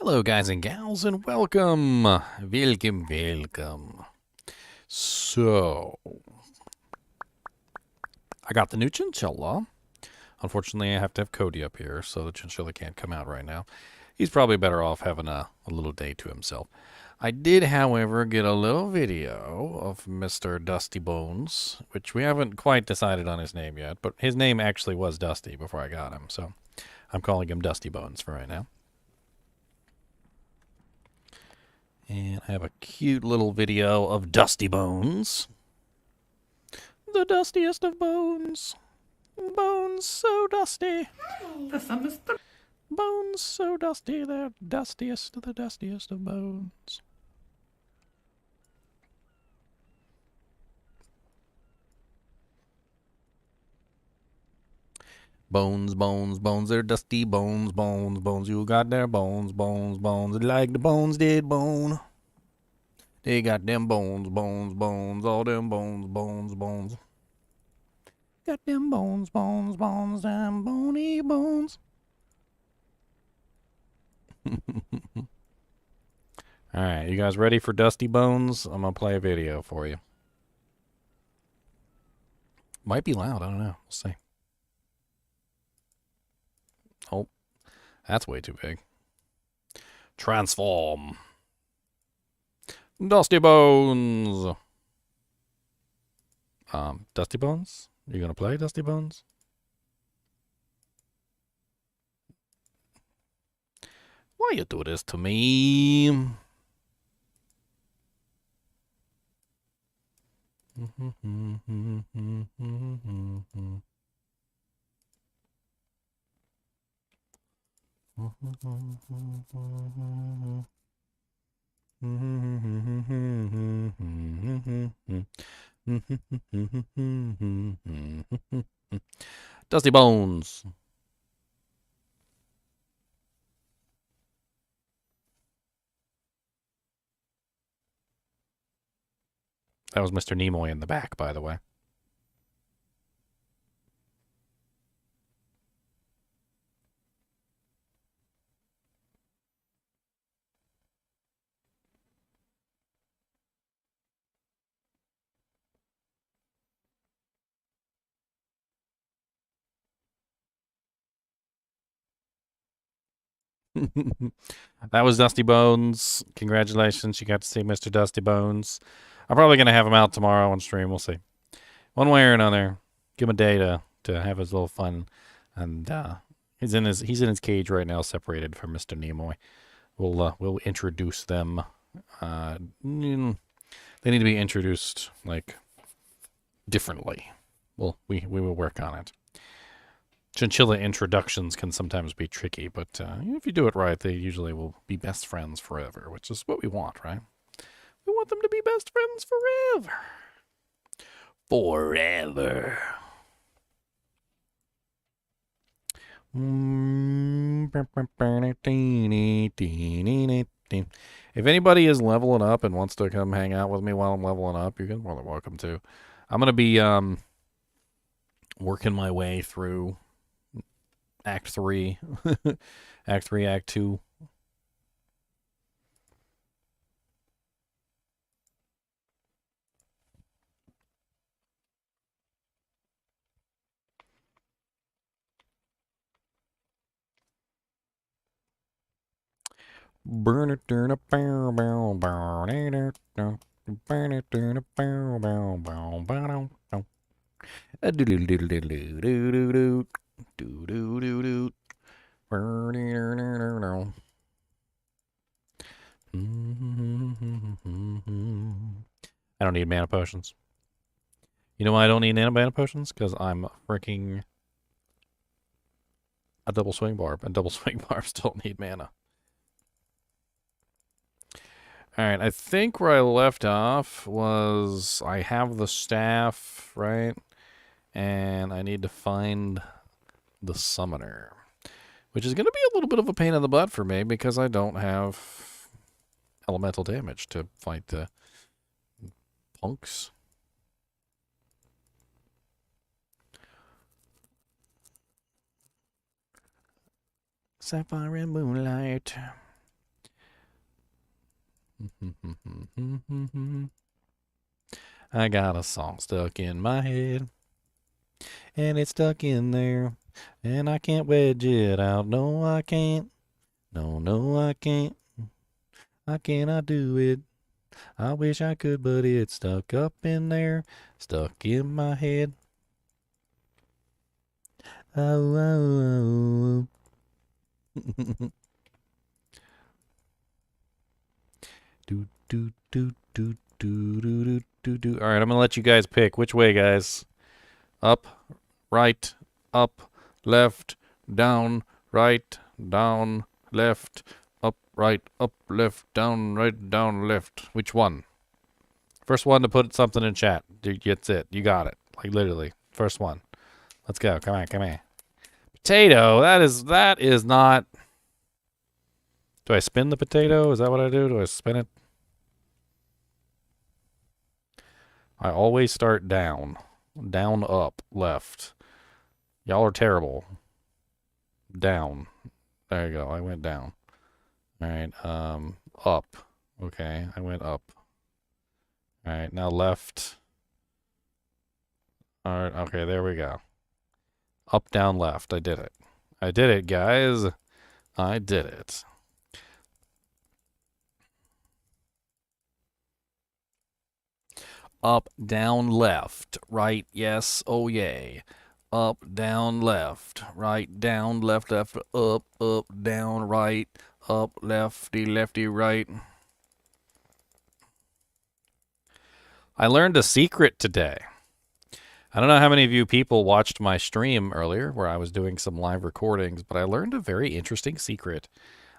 Hello, guys and gals, and welcome. Welcome. So, I got the new Chinchilla. Unfortunately, I have to have Cody up here, so the Chinchilla can't come out right now. He's probably better off having a little day to himself. I did, however, get a little video of Mr. Dusty Bones, which we haven't quite decided on his name yet, but his name actually was Dusty before I got him, so I'm calling him Dusty Bones for right now. And I have a cute little video of Dusty Bones. The dustiest of bones. Bones so dusty. Bones so dusty, they're dustiest of the dustiest of bones. Bones, bones, bones, they're dusty bones, bones, bones. You got their bones, bones, bones, like the bones did bone. They got them bones, bones, bones, all them bones, bones, bones. Got them bones, bones, bones, them bony bones. Alright, you guys ready for Dusty Bones? I'm gonna play a video for you. Might be loud, I don't know. We'll see. Oh, that's way too big. Transform. Dusty Bones. Dusty Bones? You gonna play Dusty Bones? Why you do this to me? Dusty Bones. That was Mr. Nimoy in the back, by the way. That was Dusty Bones. Congratulations, you got to see Mr. Dusty Bones. I'm probably gonna have him out tomorrow on stream. We'll see. One way or another, give him a day to have his little fun. And he's in his cage right now, separated from Mr. Nimoy. We'll introduce them. They need to be introduced like differently. Well, we will work on it. Chinchilla introductions can sometimes be tricky, but if you do it right, they usually will be best friends forever, which is what we want, right? We want them to be best friends forever. Forever. If anybody is leveling up and wants to come hang out with me while I'm leveling up, you're more than welcome to. I'm going to be working my way through Act 3. Act 3, Act 2. Burn it, turn a bow, bow, bow, burn it, turn a bow, bow, bow, bow, bow. A do do do do do do do do do do do do. Burn it, I don't need mana potions. You know why I don't need mana potions? Because I'm freaking a double swing barb, and double swing barbs don't need mana. Alright, I think where I left off was I have the staff, right? And I need to find the summoner, which is going to be a little bit of a pain in the butt for me because I don't have elemental damage to fight the punks. Sapphire and moonlight. I got a song stuck in my head, and it's stuck in there, and I can't wedge it out. No, I can't. No, no, I can't. I cannot do it. I wish I could, but it's stuck up in there, stuck in my head. Oh, oh, oh. do, do, do, do, do, do, do, do. All right, I'm going to let you guys pick. Which way, guys? Up, right, up, left, down, right, down, left, up, left, down, right, down, left. Which one? First one to put something in chat. That's it. You got it. Like literally. First one. Let's go. Come on, come on. Potato. That is not. Do I spin the potato? Is that what I do? Do I spin it? I always start down. Down, up, left. Y'all are terrible. Down. There you go. I went down. All right. Up. Okay. I went up. All right. Now left. All right. Okay. There we go. Up, down, left. I did it. I did it, guys. I did it. Up, down, left. Right. Yes. Oh, yay. Up, down, left. Right, down, left, left, up, down, right, up, lefty, lefty, right. I learned a secret today. I don't know how many of you people watched my stream earlier where I was doing some live recordings, but I learned a very interesting secret.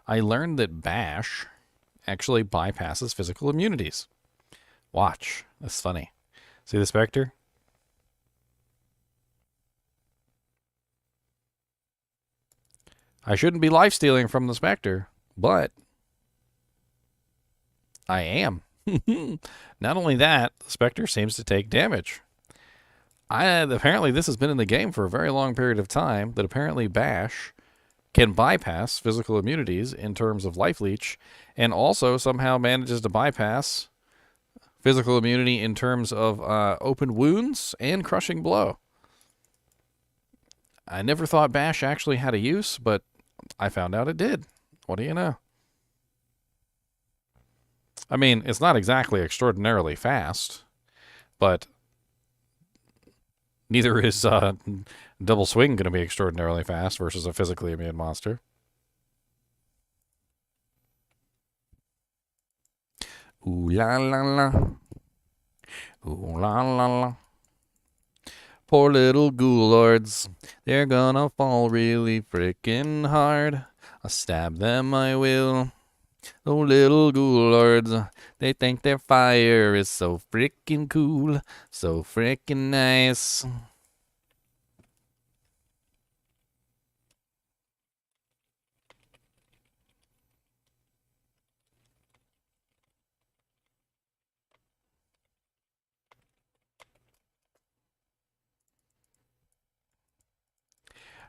I learned that Bash actually bypasses physical immunities. Watch. That's funny. See the Spectre? I shouldn't be life-stealing from the Spectre, but I am. Not only that, the Spectre seems to take damage. Apparently this has been in the game for a very long period of time, that apparently Bash can bypass physical immunities in terms of life leech, and also somehow manages to bypass physical immunity in terms of open wounds and crushing blow. I never thought Bash actually had a use, but I found out it did. What do you know? I mean, it's not exactly extraordinarily fast, but neither is Double Swing going to be extraordinarily fast versus a physically immune monster. Ooh la la la. Ooh la la la. Poor little ghoul lords, they're gonna fall really frickin' hard. I'll stab them, I will. Oh, little ghoul lords, they think their fire is so frickin' cool, so frickin' nice.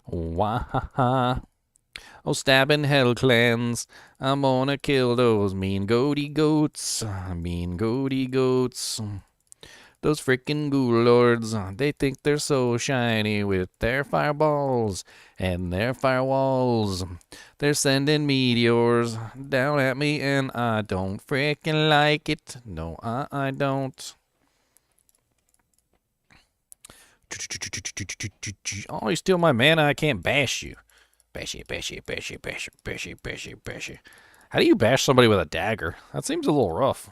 Wah-ha-ha. Oh, stabbing hell clans, I'm gonna kill those mean goaty goats, mean goaty goats. Those frickin' ghoul lords, they think they're so shiny with their fireballs and their firewalls. They're sending meteors down at me and I don't frickin' like it. No, I don't. Oh, you steal my mana, I can't bash you. Bash it, bash it, bash it, bash it, bash it, bash it, bash it. How do you bash somebody with a dagger? That seems a little rough.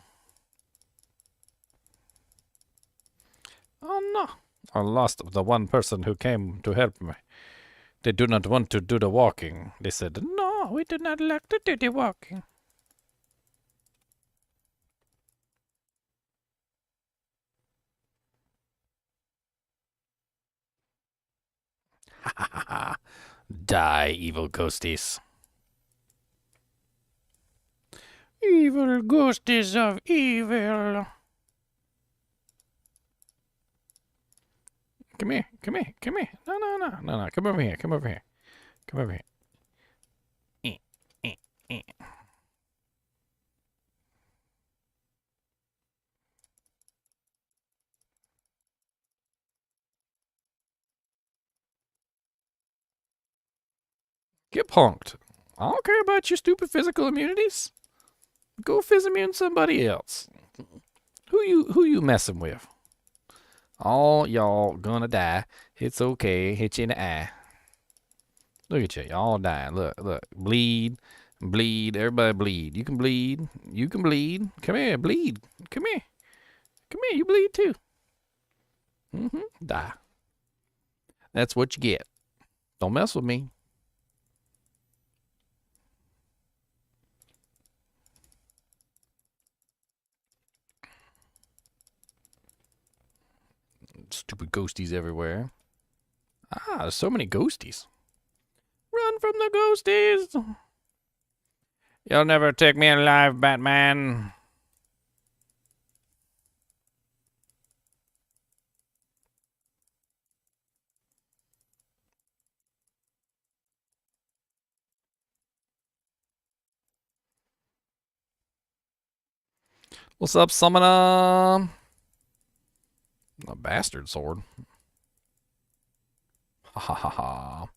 Oh no, I lost the one person who came to help me. They do not want to do the walking. They said, no, we do not like to do the walking. Ha ha ha ha. Die, evil ghosties. Evil ghosties of evil. Come here, come here, come here. No, no, no, no, no. Come over here, come over here. Come over here. Get punked. I don't care about your stupid physical immunities. Go phys immune somebody else. Who you messing with? All y'all gonna die. It's okay. Hit you in the eye. Look at you. Y'all dying. Look. Bleed. Bleed. Everybody bleed. You can bleed. You can bleed. Come here. Bleed. Come here. Come here. You bleed too. Die. That's what you get. Don't mess with me. Stupid ghosties everywhere. Ah, there's so many ghosties. Run from the ghosties. You'll never take me alive, Batman. What's up, summoner? A bastard sword. Ha ha ha ha.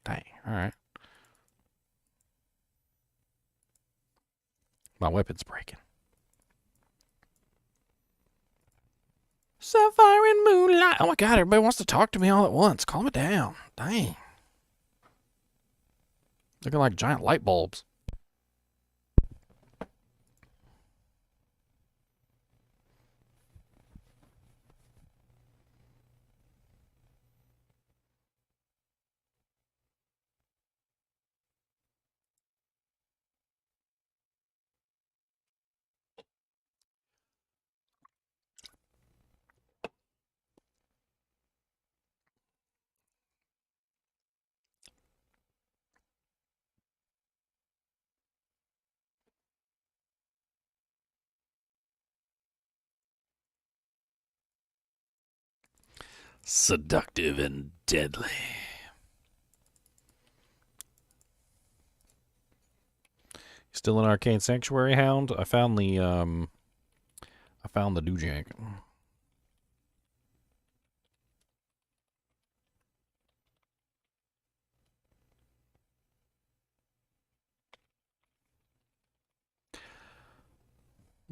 Dang, alright. My weapon's breaking. Sapphire and moonlight. Oh my god, everybody wants to talk to me all at once. Calm it down. Dang. Looking like giant light bulbs. Seductive and deadly. Still an Arcane Sanctuary hound? I found the doojank.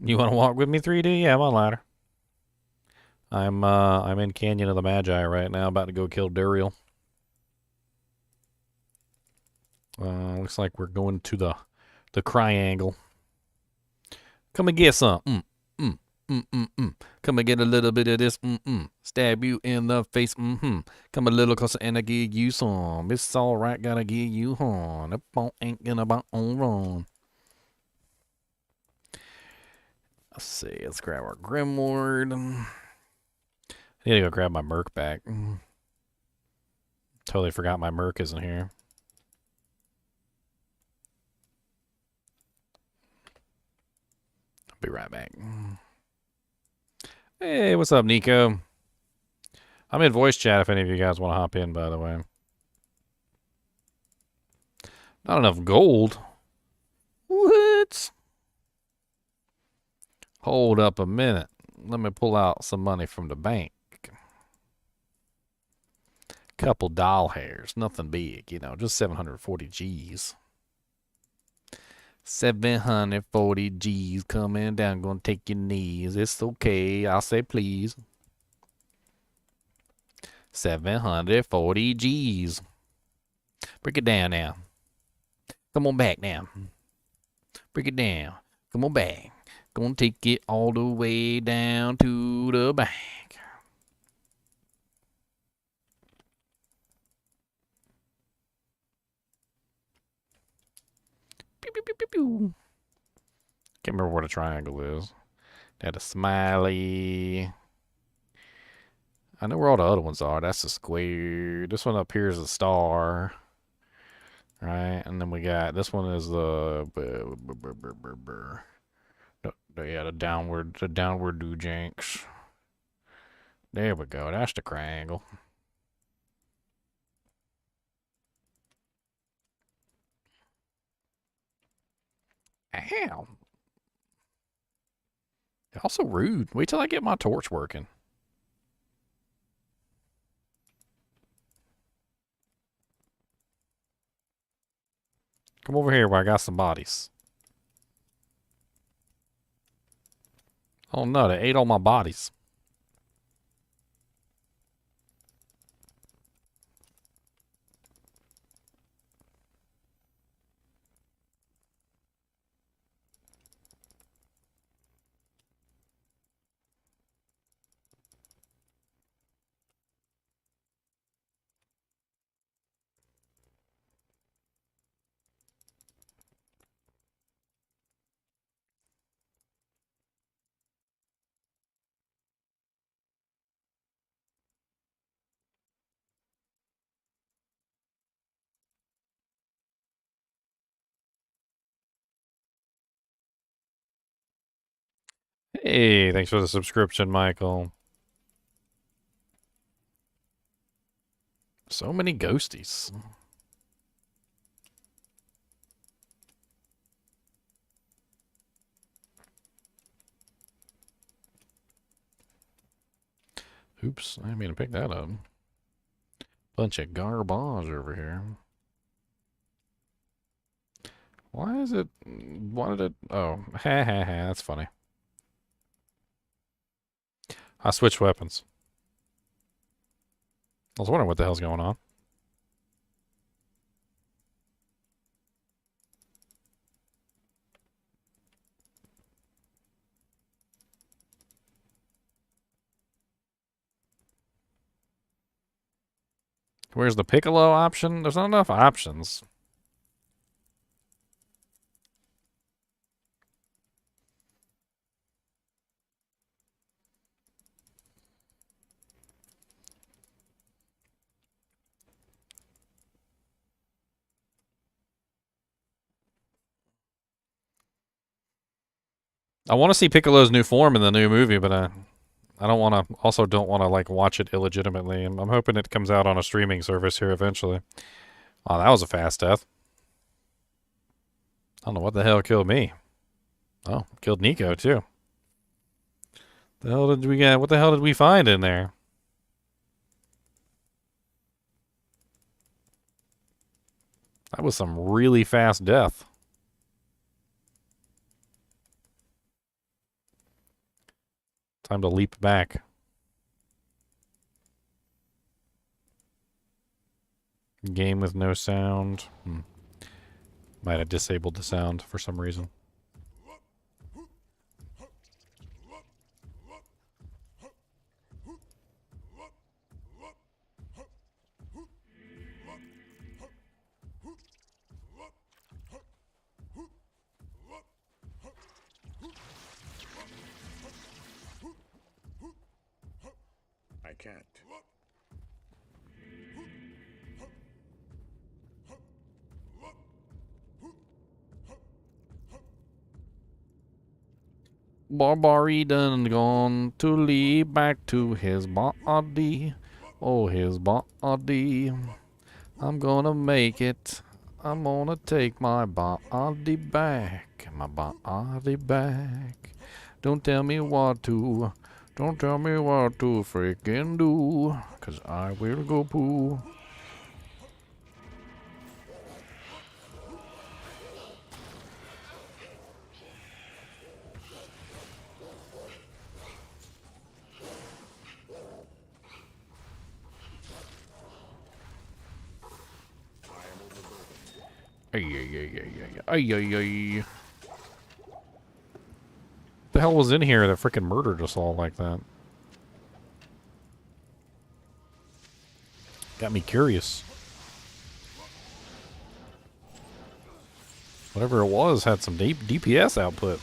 You want to walk with me, 3D? Yeah, I'm on ladder. I'm in Canyon of the Magi right now, about to go kill Duriel. Looks like we're going to the triangle. Come and get some. Come and get a little bit of this. Stab you in the face. Come a little closer and I give you some. It's alright, gotta give you home. The phone ain't gonna be on wrong. Let's see. Let's grab our Grimward. I need to go grab my Merc back. Totally forgot my Merc isn't here. I'll be right back. Hey, what's up, Nico? I'm in voice chat if any of you guys want to hop in, by the way. Not enough gold. What? Hold up a minute. Let me pull out some money from the bank. Couple doll hairs. Nothing big, you know, just 740 G's. 740 G's coming down. Gonna take your knees. It's okay. I'll say please. 740 G's. Break it down now. Come on back now. Break it down. Come on back. Gonna take it all the way down to the bank. Pew, pew, pew, pew, pew. Can't remember what a triangle is. That a smiley. I know where all the other ones are. That's a square. This one up here is a star. Right? And then we got, this one is the, yeah, the downward doojanks. There we go. That's the triangle. Ow. Also rude. Wait till I get my torch working. Come over here where I got some bodies. Oh no, they ate all my bodies. Hey, thanks for the subscription, Michael. So many ghosties. Oops, I didn't mean to pick that up. Bunch of garbage over here. Why is it... Why did it... Oh, ha ha ha, that's funny. I switched weapons. I was wondering what the hell's going on. Where's the piccolo option? There's not enough options. I want to see Piccolo's new form in the new movie, but I don't want to. Also, don't want to like watch it illegitimately. I'm hoping it comes out on a streaming service here eventually. Oh, that was a fast death. I don't know what the hell killed me. Oh, killed Nico too. The hell did we get? What the hell did we find in there? That was some really fast death. Time to leap back. Game with no sound. Might have disabled the sound for some reason. I can't. Barbarian done gone to lead back to his body. Oh, his body. I'm gonna make it. I'm gonna take my body back. My body back. Don't tell me what to. Don't tell me what to freaking do. 'Cause I will go poo. Ay. The hell was in here that freaking murdered us all like that? Got me curious. Whatever it was had some deep DPS output.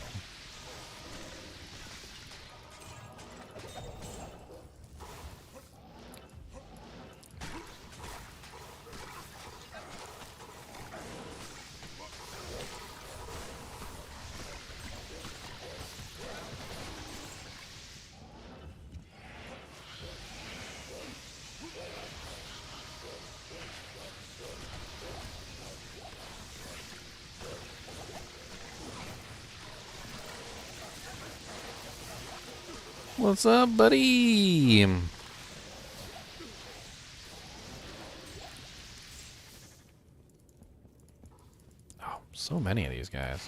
What's up, buddy? Oh, So many of these guys.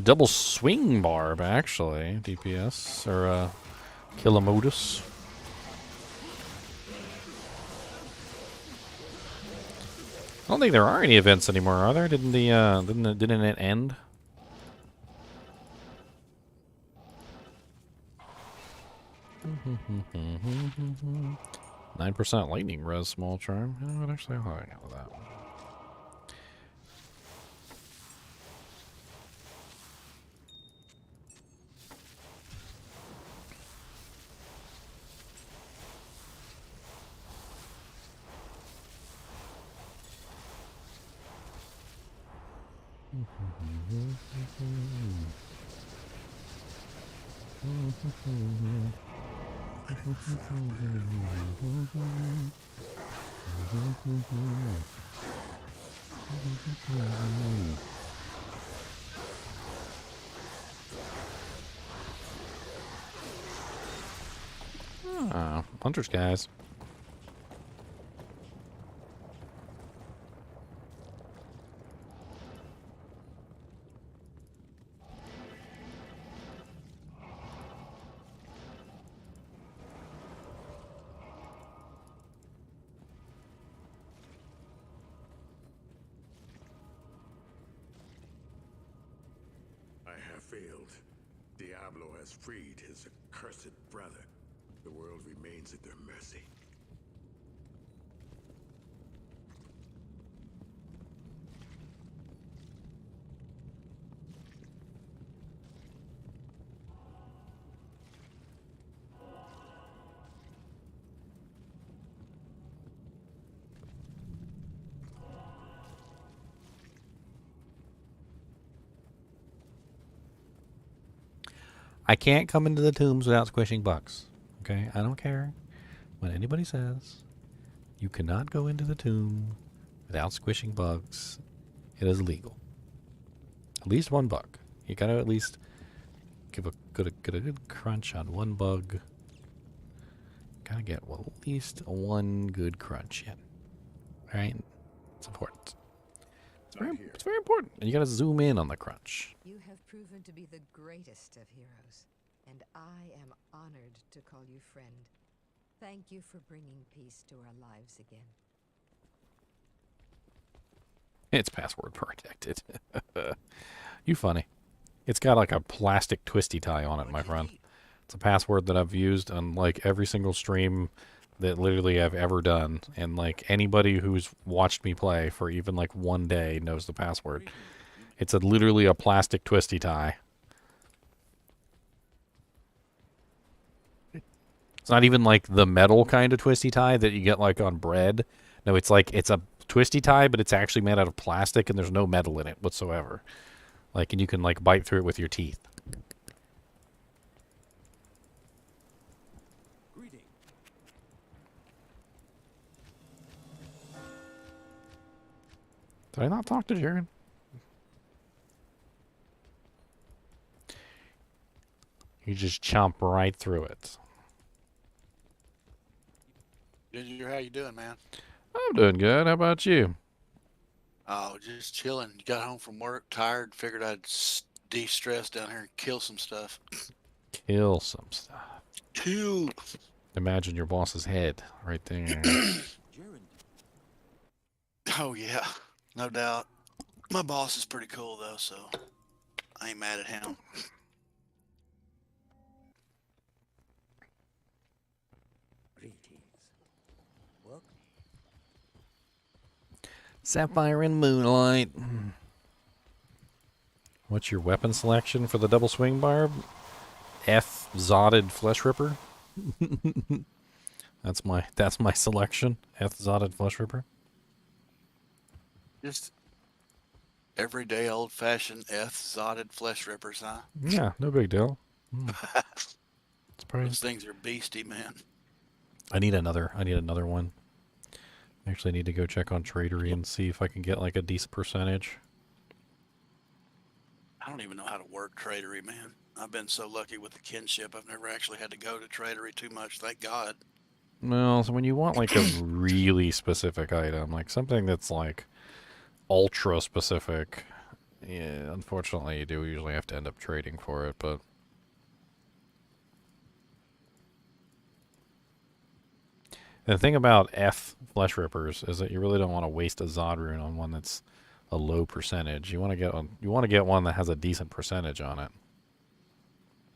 Double swing Barb, actually. DPS, or Kilomodus. I don't think there are any events anymore, are there? Didn't it end? Mm-hmm. 9% lightning res small charm. I would actually hang out with that. Ah, hunters, guys. I have failed. Diablo has freed his accursed brother. The world remains at their mercy. I can't come into the tombs without squishing bugs. Okay? I don't care what anybody says. You cannot go into the tomb without squishing bugs. It is illegal. At least one bug. You gotta at least give a good crunch on one bug. Gotta get at least one good crunch in. Alright? It's important. It's very important. And you gotta zoom in on the crunch. You have proven to be the greatest of heroes, and I am honored to call you friend. Thank you for bringing peace to our lives again. It's password protected. You funny. It's got like a plastic twisty tie on it, my friend. It's a password that I've used on like every single stream that literally I've ever done, and like anybody who's watched me play for even like one day knows the password. It's literally a plastic twisty tie. It's not even like the metal kind of twisty tie that you get like on bread. No, it's like it's a twisty tie, but it's actually made out of plastic and there's no metal in it whatsoever. Like, and you can like bite through it with your teeth. Did I not talk to Jaren? You just chomp right through it. Ginger, how you doing, man? I'm doing good. How about you? Oh, just chilling. Got home from work, tired. Figured I'd de-stress down here and kill some stuff. Kill some stuff. Kill. Imagine your boss's head right there. Oh yeah, no doubt. My boss is pretty cool though, so I ain't mad at him. Sapphire and moonlight. What's your weapon selection for the double swing barb? F Zotted Flesh Ripper. That's my selection. F Zotted Flesh Ripper. Just everyday old-fashioned Zotted flesh rippers, huh? Yeah, no big deal. It's probably. Those things are beastie, man. I need another one. I actually need to go check on Tradery and see if I can get like a decent percentage. I don't even know how to work Tradery, man. I've been so lucky with the kinship. I've never actually had to go to Tradery too much, thank God. Well, so when you want like a really specific item, like something that's like ultra specific, yeah, unfortunately you do usually have to end up trading for it, but the thing about F Flesh Rippers is that you really don't want to waste a Zod rune on one that's a low percentage. You want to get one that has a decent percentage on it.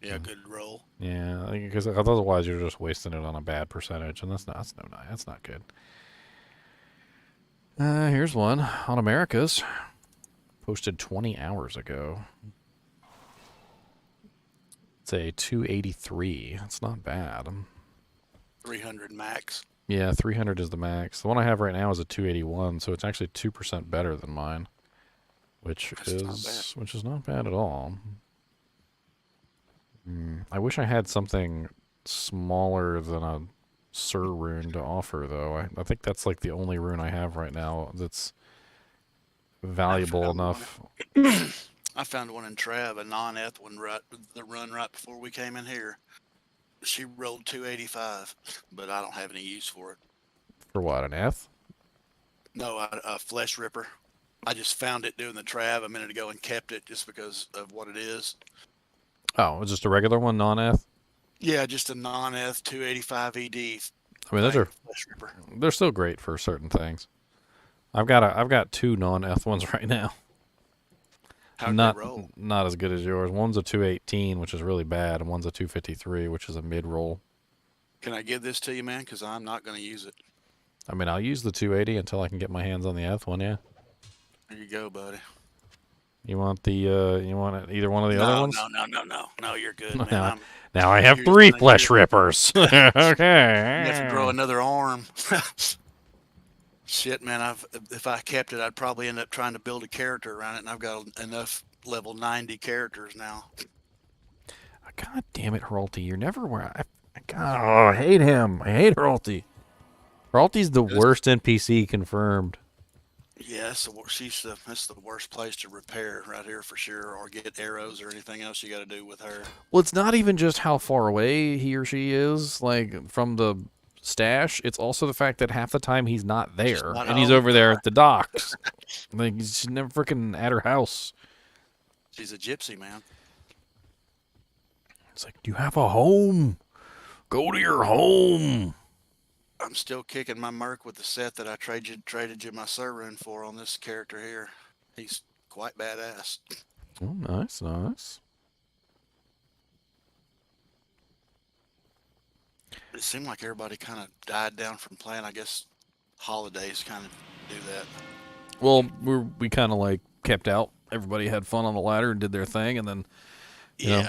Yeah, good roll. Yeah, because otherwise you're just wasting it on a bad percentage, and that's not good. Here's one on America's, posted 20 hours ago. It's a 283. It's not bad. 300 max. Yeah, 300 is the max. The one I have right now is a 281, so it's actually 2% better than mine, which is not bad at all. I wish I had something smaller than a Sir rune to offer, though. I think that's like the only rune I have right now that's valuable enough. I found one in Trav, a non-eth one, the run right before we came in here. She rolled 285, but I don't have any use for it. For what, an eth? No, a flesh ripper. I just found it doing the Trav a minute ago and kept it just because of what it is. Oh, just a regular one, non-eth? Yeah, just a non-eth 285 ED. I mean, they're still great for certain things. I've got two non-eth ones right now. How'd they roll? Not as good as yours. One's a 218, which is really bad, and one's a 253, which is a mid-roll. Can I give this to you, man? Because I'm not going to use it. I mean, I'll use the 280 until I can get my hands on the eth one, yeah. There you go, buddy. You want either one of the other ones? No, you're good, man. Now I have 3 flesh rippers. Okay. You have to grow another arm. Shit, man, if I kept it, I'd probably end up trying to build a character around it, and I've got enough level 90 characters now. God damn it, Heralty. You're never where I hate him. I hate Heralty. Heralty's the worst NPC confirmed. Yeah, that's the worst place to repair right here for sure, or get arrows or anything else you got to do with her. Well, it's not even just how far away he or she is, like, from the stash. It's also the fact that half the time he's not there, and he's over there at the docks. Like, she's never freaking at her house. She's a gypsy, man. It's like, do you have a home? Go to your home. I'm still kicking my merc with the set that I traded you my Sir rune for on this character here. He's quite badass. Oh, nice, nice. It seemed like everybody kind of died down from playing. I guess holidays kind of do that. Well, we kind of like kept out. Everybody had fun on the ladder and did their thing, and then you know,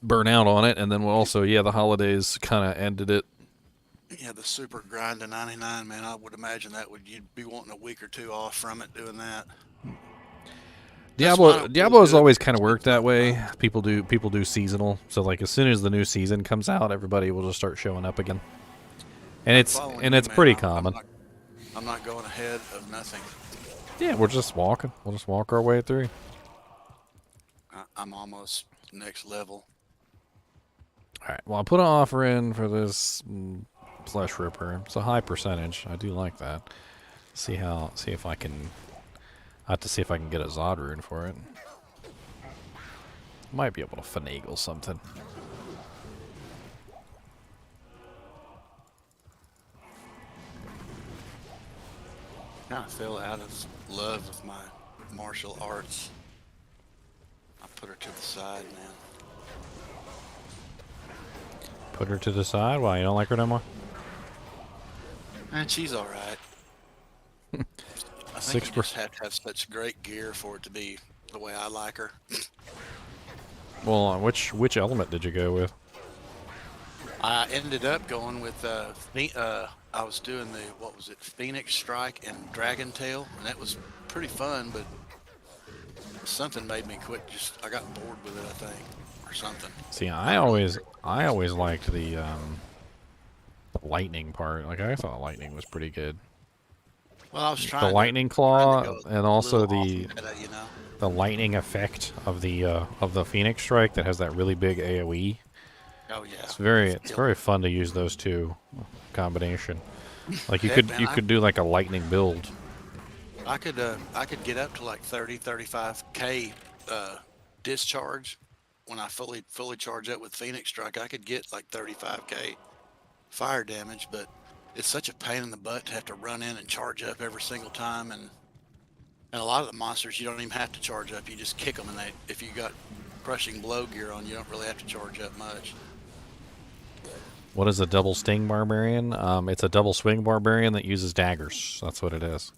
burn out on it. And then the holidays kind of ended it. Yeah, the super grind to 99, man. I would imagine you'd be wanting a week or two off from it doing that. Diablo's always kind of worked that way. People do seasonal. So like as soon as the new season comes out, everybody will just start showing up again. And it's pretty common. I'm not going ahead of nothing. Yeah, we're just walking. We'll just walk our way through. I'm almost next level. All right. Well, I put an offer in for this Flesh Ripper. It's a high percentage. I do like that. See if I can. I have to see if I can get a Zod rune for it. Might be able to finagle something. Kind of fell out of love with my martial arts. I put her to the side, man. Put her to the side? Why, you don't like her no more? And she's alright. I think you 6%. just have to have such great gear for it to be the way I like her. Well, which element did you go with? I ended up going with I was doing the what was it, Phoenix Strike and Dragon Tail, and that was pretty fun. But something made me quit. I got bored with it, I think, or something. See, I always liked the lightning part. Like, I thought lightning was pretty good. Well, I was The trying lightning to claw go and a also little the off meta, you know. the lightning effect of the Phoenix Strike that has that really big AoE. Oh yeah, It's very fun to use those two combination. Like you Heck, man, you could do like a lightning build. I could get up to like 35k discharge when I fully charge up with Phoenix Strike. I could get like 35k fire damage, but it's such a pain in the butt to have to run in and charge up every single time, and a lot of the monsters you don't even have to charge up. You just kick them, and if you got crushing blow gear on, you don't really have to charge up much. What is a double sting barbarian? It's a double swing barbarian that uses daggers. That's what it is.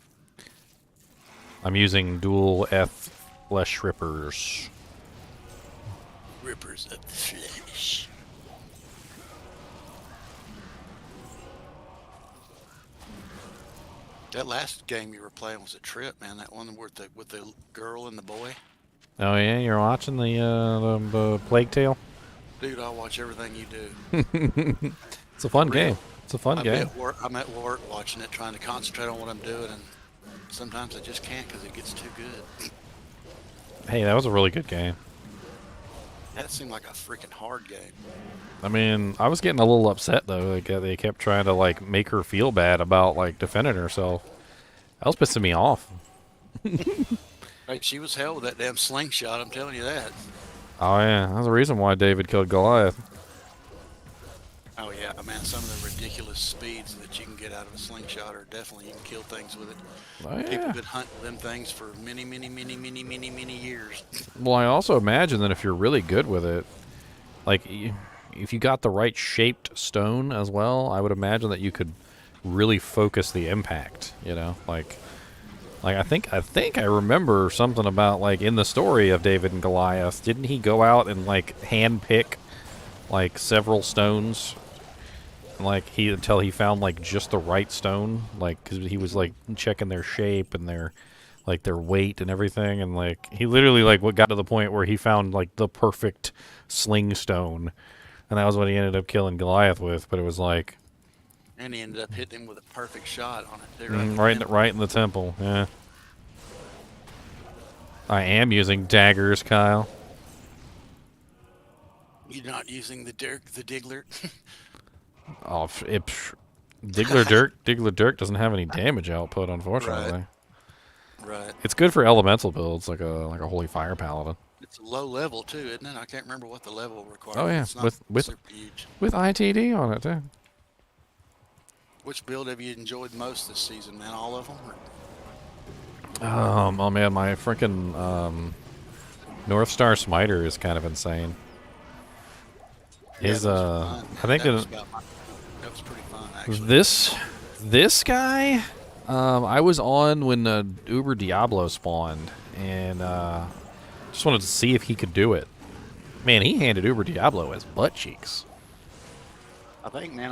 I'm using dual F flesh rippers. Rippers of flesh. That last game you were playing was a trip, man. That one with the girl and the boy. Oh yeah, you're watching the Plague Tale? Dude, I'll watch everything you do. It's a fun game. It's a fun game. I'm at work watching it, trying to concentrate on what I'm doing, and sometimes I just can't because it gets too good. Hey, that was a really good game. That seemed like a freaking hard game. I mean, I was getting a little upset though. Like, they kept trying to like make her feel bad about like defending herself. That was pissing me off. Hey, she was hell with that damn slingshot, I'm telling you that. Oh yeah, that's the reason why David killed Goliath. Oh yeah, man, some of the ridiculous speeds that you can get out of a slingshot are definitely, you can kill things with it. Oh People yeah. have been hunting them things for many years. Well, I also imagine that if you're really good with it, like if you got the right shaped stone as well, I would imagine that you could really focus the impact. You know, like I think I remember something about like in the story of David and Goliath. Didn't he go out and like hand pick like several stones? Like until he found like just the right stone, like because he was like checking their shape and their weight and everything, and like he literally like what got to the point where he found like the perfect sling stone, and that was what he ended up killing Goliath with. But it was like, And he ended up hitting him with a perfect shot on it. right in the temple. Yeah, I am using daggers, Kyle. You're not using the Diggler. Oh, Diggler Dirk doesn't have any damage output, unfortunately. Right. It's good for elemental builds, like a holy fire paladin. It's a low level too, isn't it? I can't remember what the level requires. Oh yeah, It's not with super huge. with ITD on it too. Which build have you enjoyed most this season, man? All of them? Oh man, my freaking North Star Smiter is kind of insane. His I think that was pretty fun actually. this guy, I was on when Uber Diablo spawned, and just wanted to see if he could do it. Man, he handed Uber Diablo his butt cheeks. I think, man,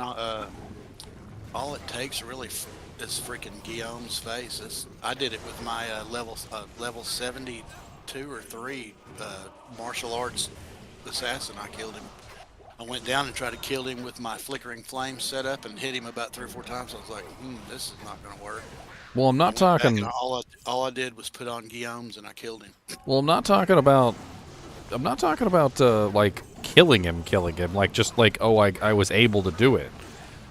all it takes really is freaking Guillaume's face. I did it with my level 72 or 3 martial arts assassin. I killed him. I went down and tried to kill him with my flickering flame setup and hit him about 3 or 4 times. I was like, this is not going to work. Well, I'm not talking. All I did was put on Guillaume's and I killed him. Well, I'm not talking about like killing him, like just like I was able to do it.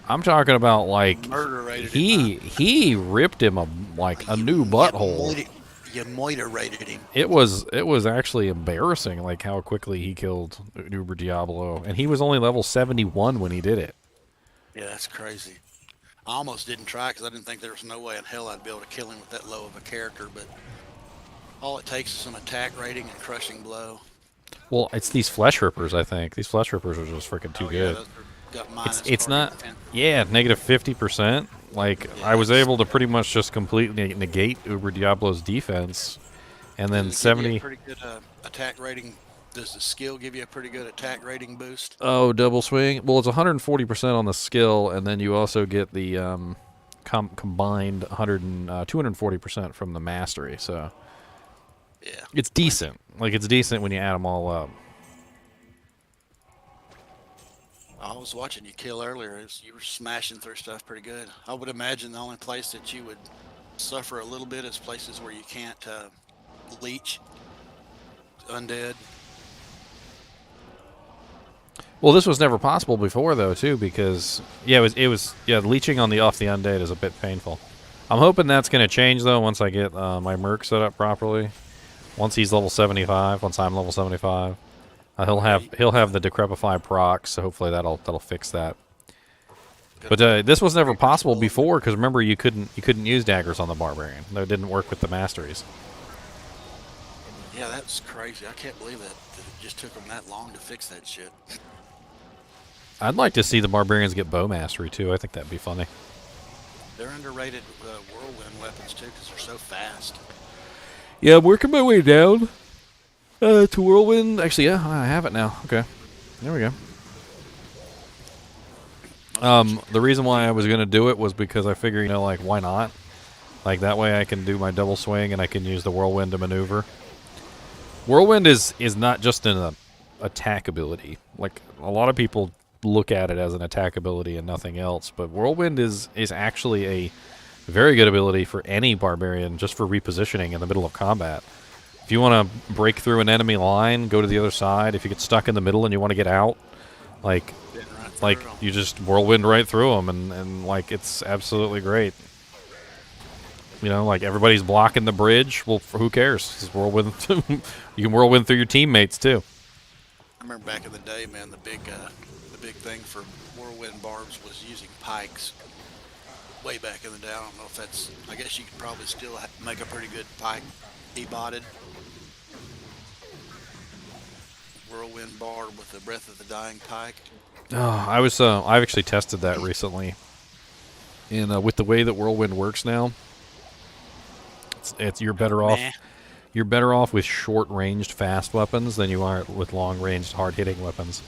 I'm talking about like Murder rated he ripped him a new butthole. You moiterated him. It was actually embarrassing, like how quickly he killed Uber Diablo, and he was only level 71 when he did it. Yeah, that's crazy. I almost didn't try because I didn't think there was no way in hell I'd be able to kill him with that low of a character. But all it takes is some attack rating and crushing blow. Well, it's these flesh rippers. I think these flesh rippers are just freaking too good. Got minus It's not. target defense. Yeah, negative 50%. Like, Yeah, I was it's- able to pretty much just completely negate Uber Diablo's defense, and then Does it give you 70. a pretty good attack rating? Does the skill give you a pretty good attack rating boost? Oh, double swing. Well, it's 140% on the skill, and then you also get the combined 240% from the mastery. So Yeah. it's decent. Like, it's decent when you add them all up. I was watching you kill earlier. You were smashing through stuff pretty good. I would imagine the only place that you would suffer a little bit is places where you can't leech undead. Well, this was never possible before, though, too, because yeah, leeching on the off the undead is a bit painful. I'm hoping that's going to change though once I get my merc set up properly. Once he's level 75, once I'm level 75, he'll have the decrepify proc, so hopefully that'll fix that. But this was never possible before, because remember you couldn't use daggers on the barbarian. That didn't work with the masteries. Yeah, that's crazy. I can't believe that it just took them that long to fix that shit. I'd like to see the barbarians get bow mastery too. I think that'd be funny. They're underrated whirlwind weapons too because they're so fast. Yeah, I'm working my way down to whirlwind. Actually, yeah, I have it now. Okay, there we go. The reason why I was gonna do it was because I figure, like, why not? Like, that way I can do my double swing and I can use the whirlwind to maneuver. Whirlwind is not just an attack ability. Like, a lot of people look at it as an attack ability and nothing else, but whirlwind is actually a very good ability for any barbarian, just for repositioning in the middle of combat. If you want to break through an enemy line, go to the other side. If you get stuck in the middle and you want to get out, like you just whirlwind right through them, and like, it's absolutely great. Like, everybody's blocking the bridge. Well, who cares? Just whirlwind. You can whirlwind through your teammates too. I remember back in the day, man, the big thing for whirlwind barbs was using pikes. Way back in the day, I don't know if that's. I guess you could probably still make a pretty good pike e-botted. Whirlwind barb with the breath of the dying pike. Oh, I've actually tested that recently, and with the way that whirlwind works now, you're better off. Nah. You're better off with short-ranged, fast weapons than you are with long-ranged, hard-hitting weapons.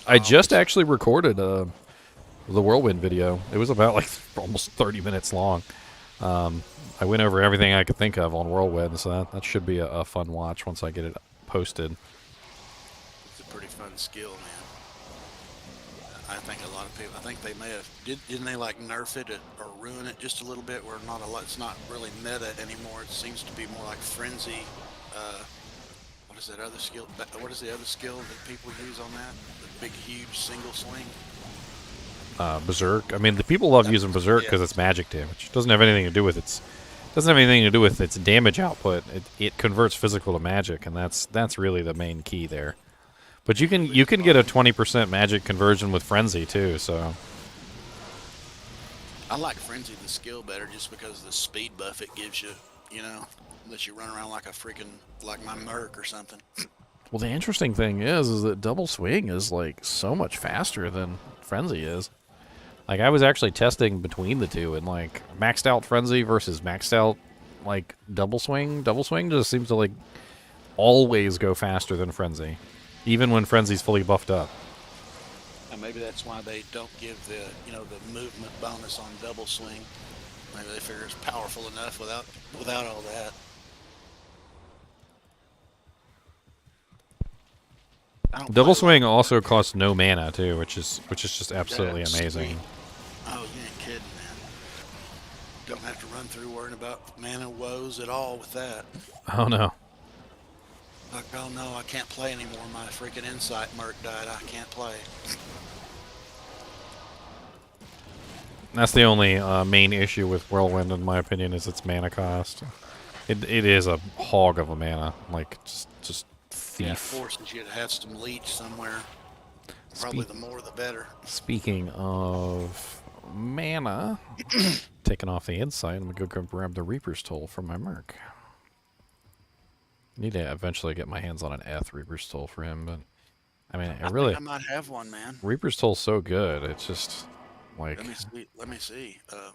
I just actually recorded the whirlwind video. It was about like almost 30 minutes long. I went over everything I could think of on whirlwind, so that should be a fun watch once I get it posted. It's a pretty fun skill, man. I think a lot of people. I think they may have. Didn't they like nerf it or ruin it just a little bit? Where it's not really meta anymore. It seems to be more like frenzy. What is that other skill? What is the other skill that people use on that? The big, huge single swing. Berserk. I mean, the people love using berserk because it's magic damage. It doesn't have anything to do with its damage output. It converts physical to magic, and that's really the main key there. But you can get a 20% magic conversion with frenzy too. So I like frenzy the skill better just because of the speed buff it gives you. Unless you run around like like my merc or something. Well, the interesting thing is that double swing is like so much faster than frenzy is. Like, I was actually testing between the two, and like maxed out frenzy versus maxed out like double swing. Double swing just seems to like always go faster than frenzy, even when frenzy's fully buffed up. And maybe that's why they don't give the the movement bonus on double swing. Maybe they figure it's powerful enough without all that. Double swing also costs no mana too, which is just absolutely That's amazing. sweet. Oh, you ain't kidding, man. Don't have to run through worrying about mana woes at all with that. Oh no. Like, oh no, I can't play anymore. My freaking insight merc died. I can't play. That's the only main issue with whirlwind, in my opinion, is its mana cost. It is a hog of a mana, like just thief. Yeah, it forces you to have some leech somewhere. Probably the more the better. Speaking of mana, taking off the insight, I'm gonna go grab the Reaper's Toll from my merc. Need to eventually get my hands on an Reaper's Toll for him, but I mean, I think I might have one, man. Reaper's Toll's so good. It's just Like, Let me see. Let me see. I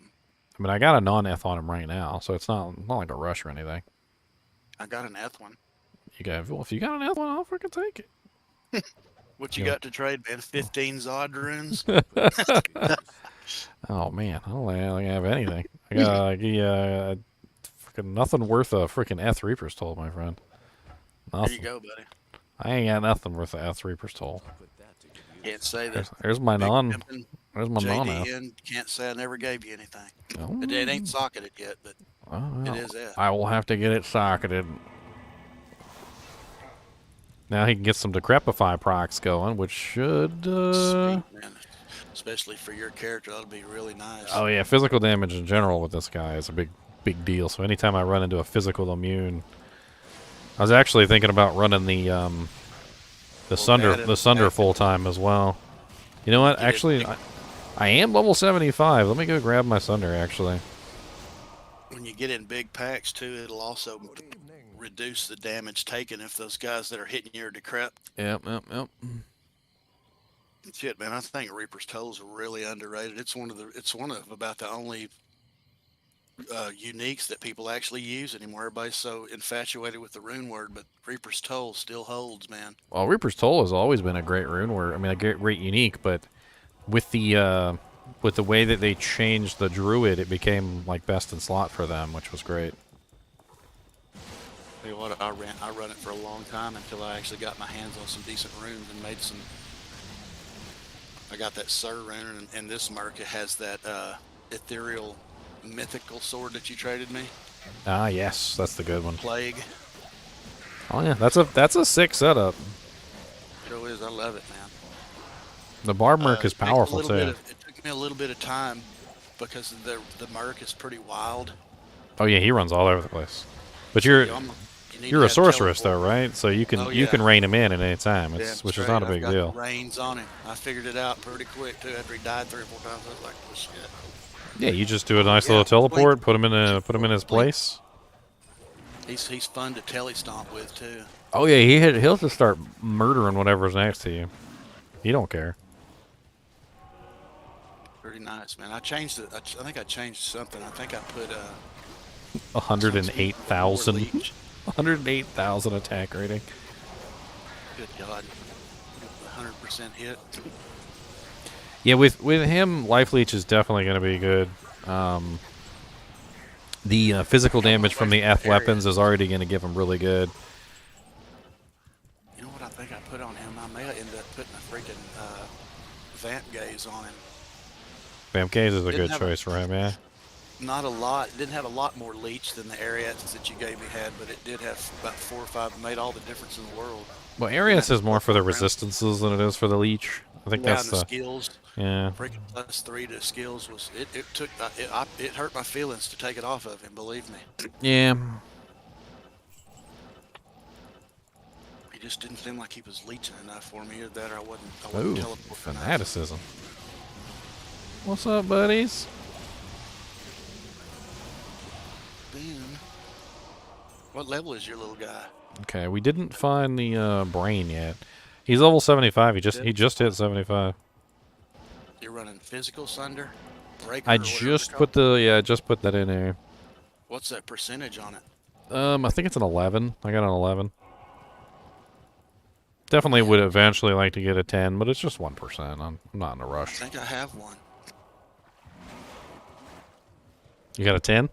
mean, I got a non-eth on him right now, so it's not like a rush or anything. I got an Eth one. You got, well, if you got an eth one, I'll freaking take it. What you Yeah. got to trade, man? 15 Zod runes? Oh man, I don't think I have anything. I got freaking nothing worth a freaking eth Reaper's Toll, my friend. There Nothing. you go, buddy. I ain't got nothing worth a eth Reaper's Toll. Can't say that. There's my Big non. pimpin' There's my non eth. JDN can't say I never gave you anything. Oh, It ain't socketed yet, but well, it is Eth. I will have to get it socketed. Now he can get some Decrepify procs going, which should. Sweet, man. Especially for your character, that'll be really nice. Oh yeah, physical damage in general with this guy is a big deal. So anytime I run into a physical immune, I was actually thinking about running the Sunder full time as well. You know what? Actually, I am level 75. Let me go grab my Sunder actually. When you get in big packs too, it'll also reduce the damage taken if those guys that are hitting you are decrep. Yep. Shit, man, I think Reaper's Toll's really underrated. It's one of about the only uniques that people actually use anymore. Everybody's so infatuated with the rune word, but Reaper's Toll still holds, man. Well, Reaper's Toll has always been a great rune word. I mean, a great unique, but with the way that they changed the Druid, it became like best in slot for them, which was great. Tell you what, I run it for a long time until I actually got my hands on some decent runes and made some. I got that Sir rune, and this market has that ethereal mythical sword that you traded me. Ah, yes, that's the good one. Plague. Oh yeah, that's a sick setup. It really is. I love it, man. The Barb Merc is powerful too. It took me a little bit of time because the Merc is pretty wild. Oh yeah, he runs all over the place. But you're a sorceress though, right? So you can rein him in at any time, which is not a big deal. Reins on him. I figured it out pretty quick too. After he died 3 or 4 times, I was like, "Oh shit." Yeah, you just do a nice little teleport, put him in his place. He's fun to telly stomp with too. Oh yeah, he'll just start murdering whatever's next to you. He don't care. Pretty nice, man. I changed it. I think I changed something. I think I put 108,000. 108,000 attack rating. Good God. 100% hit. Yeah, with him, Life Leech is definitely going to be good. The physical damage from the F weapons is already going to give him really good. You know what I think I put on him? I may have ended up putting a freaking Vamp Gaze on him. Vamp Gaze is a good choice for him, yeah. Not a lot. It didn't have a lot more leech than the Ariats that you gave me had, but it did have about 4 or 5. Made all the difference in the world. Well, Ariats is more for the resistances than it is for the leech. I think that's the skills. Yeah. Freaking +3 to skills was it hurt my feelings to take it off of him. Believe me. Yeah. He just didn't seem like he was leeching enough for me. Either that, or I wasn't Ooh, teleporting enough. fanaticism. What's up, buddies? Ben, what level is your little guy? Okay, we didn't find the brain yet. He's level 75. He just hit 75. You're running physical Sunder? Breaker, I just put that in there. What's that percentage on it? I think it's an 11. I got an 11. Definitely would eventually like to get a 10, but it's just 1%. I'm not in a rush. I think I have one. You got a 10?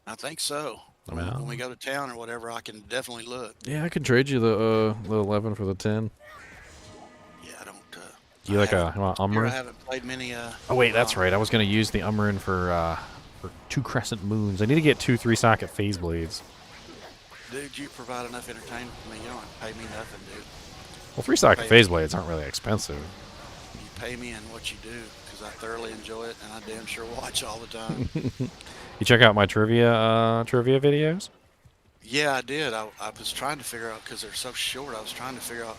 I think so. Well. When we go to town or whatever, I can definitely look. Yeah, I can trade you the 11 for the 10. Yeah, I don't. You like a Umrin? I haven't played many. Oh wait, that's right. I was gonna use the Umrin for 2 Crescent Moons. I need to get 2 3-socket Phase Blades. Dude, you provide enough entertainment for me. You don't pay me nothing, dude. Well, 3-socket Phase Blades aren't really expensive. You pay me in what you do, because I thoroughly enjoy it, and I damn sure watch all the time. You check out my trivia videos? Yeah, I did. I was trying to figure out, because they're so short, I was trying to figure out,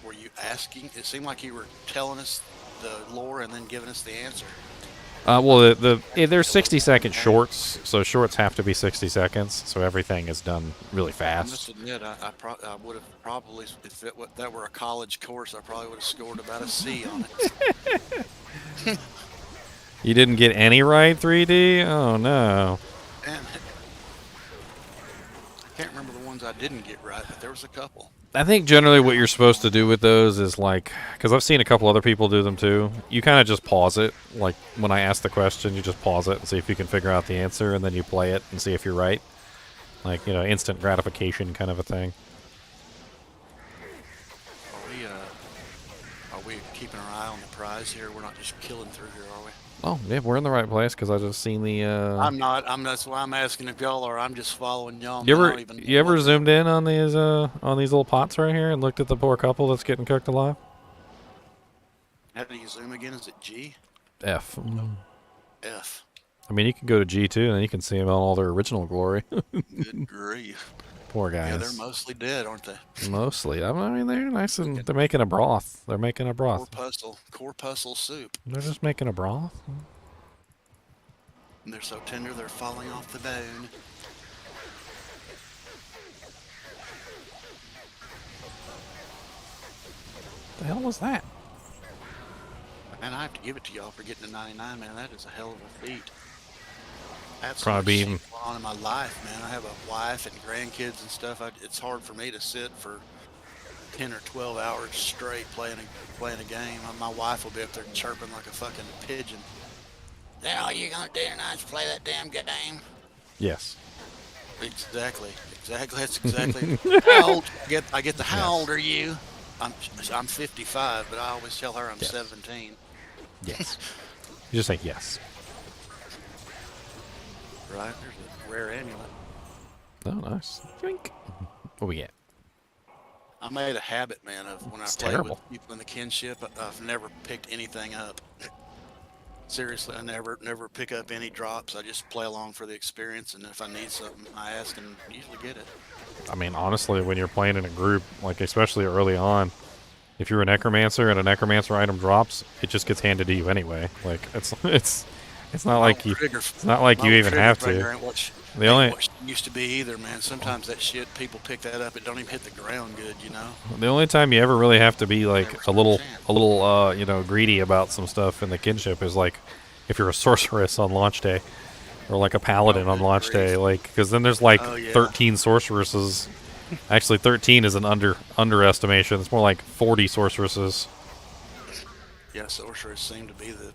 were you asking? It seemed like you were telling us the lore and then giving us the answer. Well, there's 60-second shorts, so shorts have to be 60 seconds, so everything is done really fast. I must admit, I would have probably, if that were a college course, I probably would have scored about a C on it. You didn't get any right 3D? Oh no. Damn it. I can't remember the ones I didn't get right, but there was a couple. I think generally what you're supposed to do with those is like, because I've seen a couple other people do them too. You kind of just pause it. Like when I ask the question, you just pause it and see if you can figure out the answer, and then you play it and see if you're right. Like, you know, instant gratification kind of a thing. Are we keeping our eye on the prize here? We're not just killing through here, are we? Oh, yeah, we're in the right place because I just seen the. I'm not. That's why I'm asking if y'all are. I'm just following y'all. You man. I ever don't even know you ever what zoomed in on these little pots right here and looked at the poor couple that's getting cooked alive? How do you zoom again? Is it G? F. F. I mean, you can go to G2 and then you can see them in all their original glory. Good grief. Poor guys. Yeah, they're mostly dead, aren't they? Mostly. I mean, they're nice and they're making a broth. They're making a broth. Corpuscle soup. They're just making a broth. And they're so tender they're falling off the bone. The hell was that? Man, I have to give it to y'all for getting to 99, man. That is a hell of a feat. That's Probably so even- much shit going on in my life, man. I have a wife and grandkids and stuff. It's hard for me to sit for 10 or 12 hours straight playing a game. My wife will be up there chirping like a fucking pigeon. Is that all you're gonna do tonight is play that damn game? Yes. Exactly. That's exactly. How old? I get the how old are you? I'm 55, but I always tell her I'm 17. Yes. You just say yes. Right? There's a rare amulet. Oh, nice. Drink. What we get? I made a habit, man, of when It's I play terrible. with people in the kinship, I've never picked anything up. Seriously, I never pick up any drops. I just play along for the experience, and if I need something, I ask and usually get it. I mean, honestly, when you're playing in a group, like especially early on, if you're a necromancer and a necromancer item drops, it just gets handed to you anyway. Like it's not like you. It's not like you even have to. The only what used to be either, man. Sometimes that shit people pick that up, it don't even hit the ground good, you know. The only time you ever really have to be like a little you know, greedy about some stuff in the kinship is like if you're a sorceress on launch day, or like a paladin on launch day, like because then there's like 13 sorceresses. Actually, 13 is an underestimation. It's more like 40 sorceresses. Yeah, sorcerers seem to be the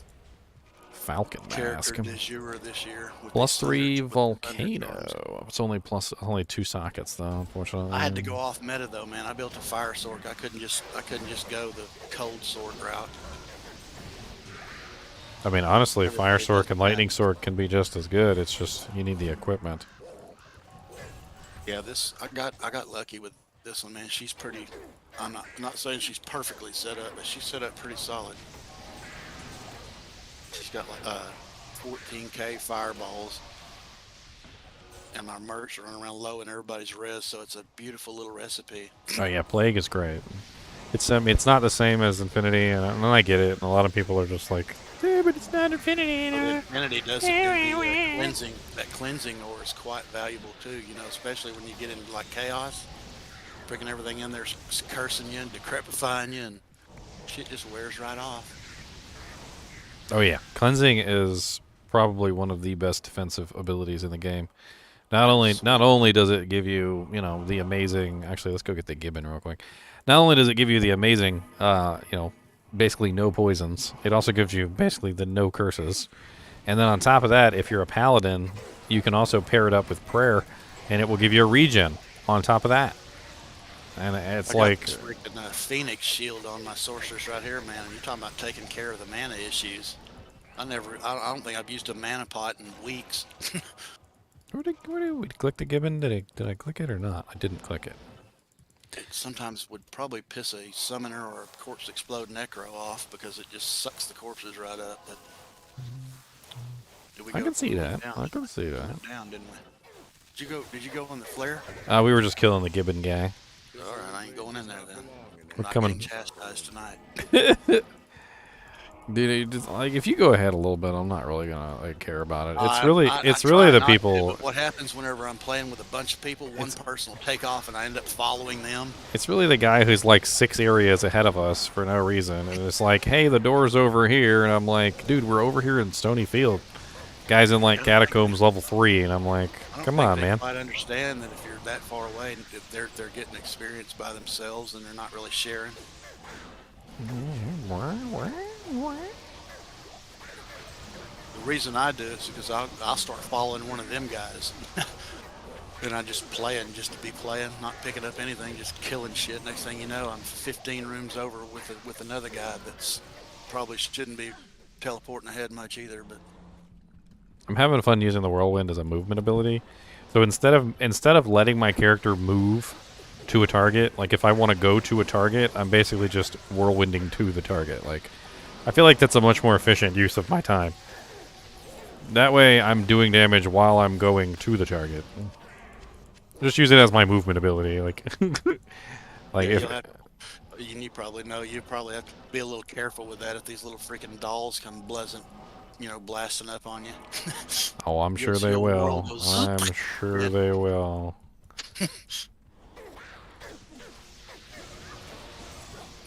Falcon Mask. character du jour this year. with Plus these 3 thunders with the thunder volcano. It's only 2 sockets though, unfortunately. I had to go off meta though, man. I built a fire sword. I couldn't just go the cold sword route. I mean, honestly, fire sword and lightning sword can be just as good. It's just you need the equipment. Yeah, I got lucky with this one, man. She's pretty. I'm not saying she's perfectly set up, but she's set up pretty solid. She's got like 14k fireballs, and my mercs are running around low and everybody's res, so it's a beautiful little recipe. Oh yeah, Plague is great. It's not the same as Infinity, and I get it. And a lot of people are just like, yeah, but it's not Infinity. Well, Infinity doesn't do the cleansing. That cleansing ore is quite valuable too, you know, especially when you get into like chaos, picking everything in there, cursing you and decrepifying you, and shit just wears right off. Oh yeah, cleansing is probably one of the best defensive abilities in the game. Not only does it give you, you know, the amazing. Actually, let's go get the gibbon real quick. Not only does it give you the amazing, you know, basically no poisons, it also gives you basically the no curses. And then on top of that, if you're a paladin, you can also pair it up with prayer, and it will give you a regen on top of that. And it's I like got this freaking Phoenix shield on my sorceress right here, man. You're talking about taking care of the mana issues. I don't think I've used a mana pot in weeks. where did we click the gibbon? Did I click it or not? I didn't click it. It sometimes would probably piss a summoner or a corpse explode necro off because it just sucks the corpses right up. But I can see that. Down? I can see that. Went down, didn't we? Did you go on the flare? We were just killing the gibbon guy. All right, I ain't going in there then. We're Not coming. getting chastised tonight. Dude, like if you go ahead a little bit, I'm not really gonna like care about it. It's I, really, I, I it's really try the not to, people. but what happens whenever I'm playing with a bunch of people, one person will take off and I end up following them. It's really the guy who's like 6 areas ahead of us for no reason, and it's like, hey, the door's over here, and I'm like, dude, we're over here in Stony Field. Guys in like Catacombs level 3, and I'm like, I don't come think on, they man. quite understand that if you're that far away, and if they're getting experience by themselves and they're not really sharing. The reason I do it is because I'll start following one of them guys. And I just playing just to be playing, not picking up anything, just killing shit. Next thing you know, I'm 15 rooms over with another guy that's probably shouldn't be teleporting ahead much either. But I'm having fun using the whirlwind as a movement ability. So instead of letting my character move to a target, like if I want to go to a target, I'm basically just whirlwinding to the target. Like I feel like that's a much more efficient use of my time. That way I'm doing damage while I'm going to the target. Just use it as my movement ability, like like yeah, if you probably know you probably have to be a little careful with that if these little freaking dolls come blasting up on you. oh, I'm sure they will. I'm sure they will.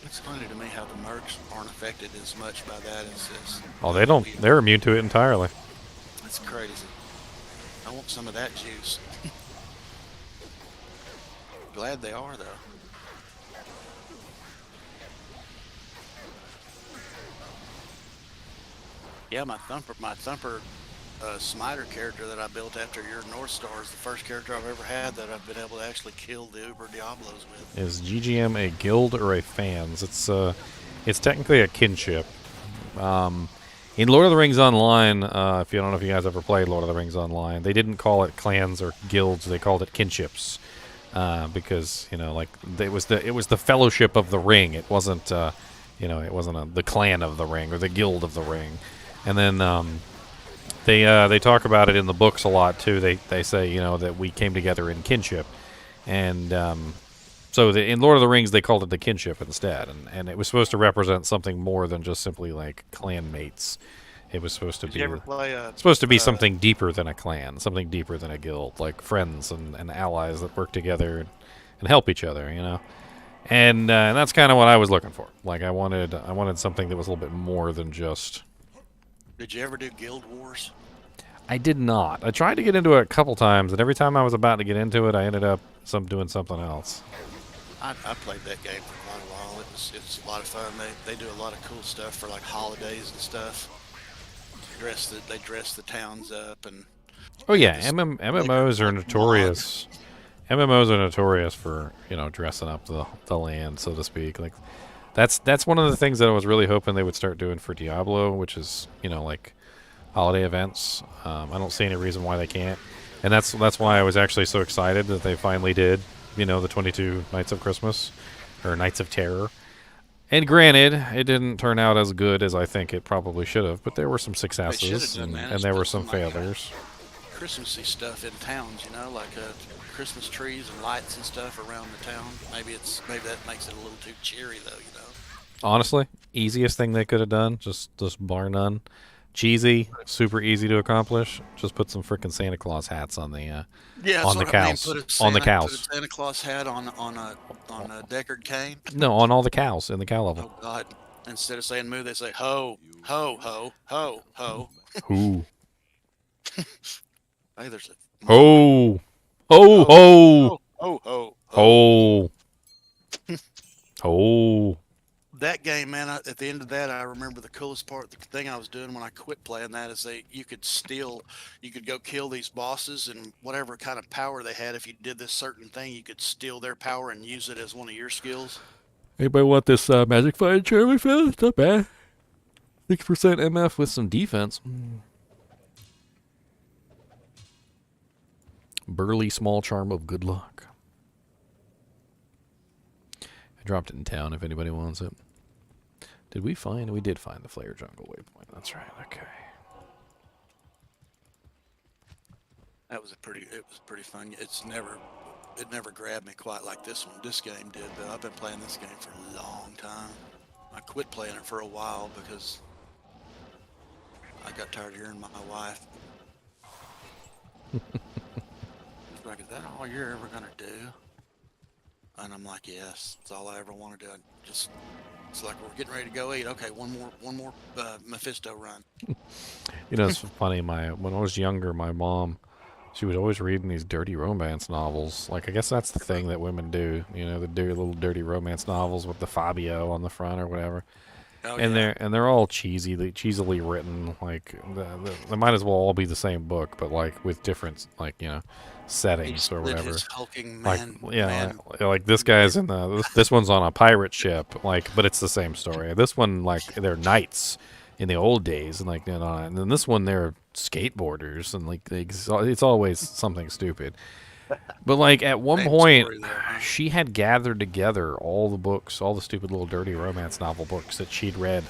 It's funny to me how the mercs aren't affected as much by that as this. Oh, they don't. They're immune to it entirely. That's crazy. I want some of that juice. Glad they are though. Yeah, my thumper smiter character that I built after your North Star is the first character I've ever had that I've been able to actually kill the Uber Diablos with. Is GGM a guild or a fans? It's technically a kinship. In Lord of the Rings Online, if you don't know if you guys ever played Lord of the Rings Online, they didn't call it clans or guilds; they called it kinships, because like it was the Fellowship of the Ring. It wasn't the clan of the Ring or the guild of the Ring. And then they talk about it in the books a lot too. They say that we came together in kinship, and so in Lord of the Rings they called it the kinship instead, and it was supposed to represent something more than just simply like clan mates. It was supposed to Did you ever play something deeper than a clan, something deeper than a guild, like friends and allies that work together and help each other, And that's kind of what I was looking for. Like I wanted something that was a little bit more than just. Did you ever do Guild Wars? I did not. I tried to get into it a couple times, and every time I was about to get into it, I ended up doing something else. I played that game for quite a while. It's a lot of fun. They do a lot of cool stuff for like holidays and stuff. They dress the towns up and. Oh yeah, MMOs are notorious. MMOs are notorious for dressing up the land, so to speak. Like that's one of the things that I was really hoping they would start doing for Diablo, which is like holiday events. I don't see any reason why they can't, and that's why I was actually so excited that they finally did. The 22 Nights of Christmas or Nights of Terror. And granted, it didn't turn out as good as I think it probably should have, but there were some successes and there were some failures. Christmassy stuff in towns, like Christmas trees and lights and stuff around the town. Maybe that makes it a little too cheery though, Honestly, easiest thing they could have done, just bar none. Cheesy, super easy to accomplish. Just put some freaking Santa Claus hats on the cows. Put a Santa Claus hat on a Deckard cane. No, on all the cows in the cow level. Oh God! Instead of saying moo, they say ho, ho, ho, ho, ho. Who? Hey, there's a ho, ho, ho, ho, ho, ho, ho. That game, man. At the end of that, I remember the coolest part. The thing I was doing when I quit playing that is you could go kill these bosses and whatever kind of power they had. If you did this certain thing, you could steal their power and use it as one of your skills. Anybody want this magic fire charm fella? It's not bad. 6% MF with some defense. Burly small charm of good luck. I dropped it in town if anybody wants it. We did find the Flare Jungle waypoint. That's right. Okay. It was pretty fun. It never grabbed me quite like this one. This game did, but I've been playing this game for a long time. I quit playing it for a while because I got tired of hearing my wife. She's like, is that all you're ever gonna do? And I'm like, yes, it's all I ever want to do. It's like we're getting ready to go eat. Okay, one more Mephisto run. You know, it's funny. When I was younger, my mom, she was always reading these dirty romance novels. Like, I guess that's the thing that women do. You know, the little dirty romance novels with the Fabio on the front or whatever. Oh, And yeah. they're all cheesily written. Like they might as well all be the same book, but like with different settings or whatever. His hulking Like man. like this guy's in this one's on a pirate ship. Like, but it's the same story. This one, like, they're knights in the old days, and and then this one they're skateboarders, and like it's always something stupid. But like at one Same point, story there, huh? she had gathered together all the books, all the stupid little dirty romance novel books that she'd read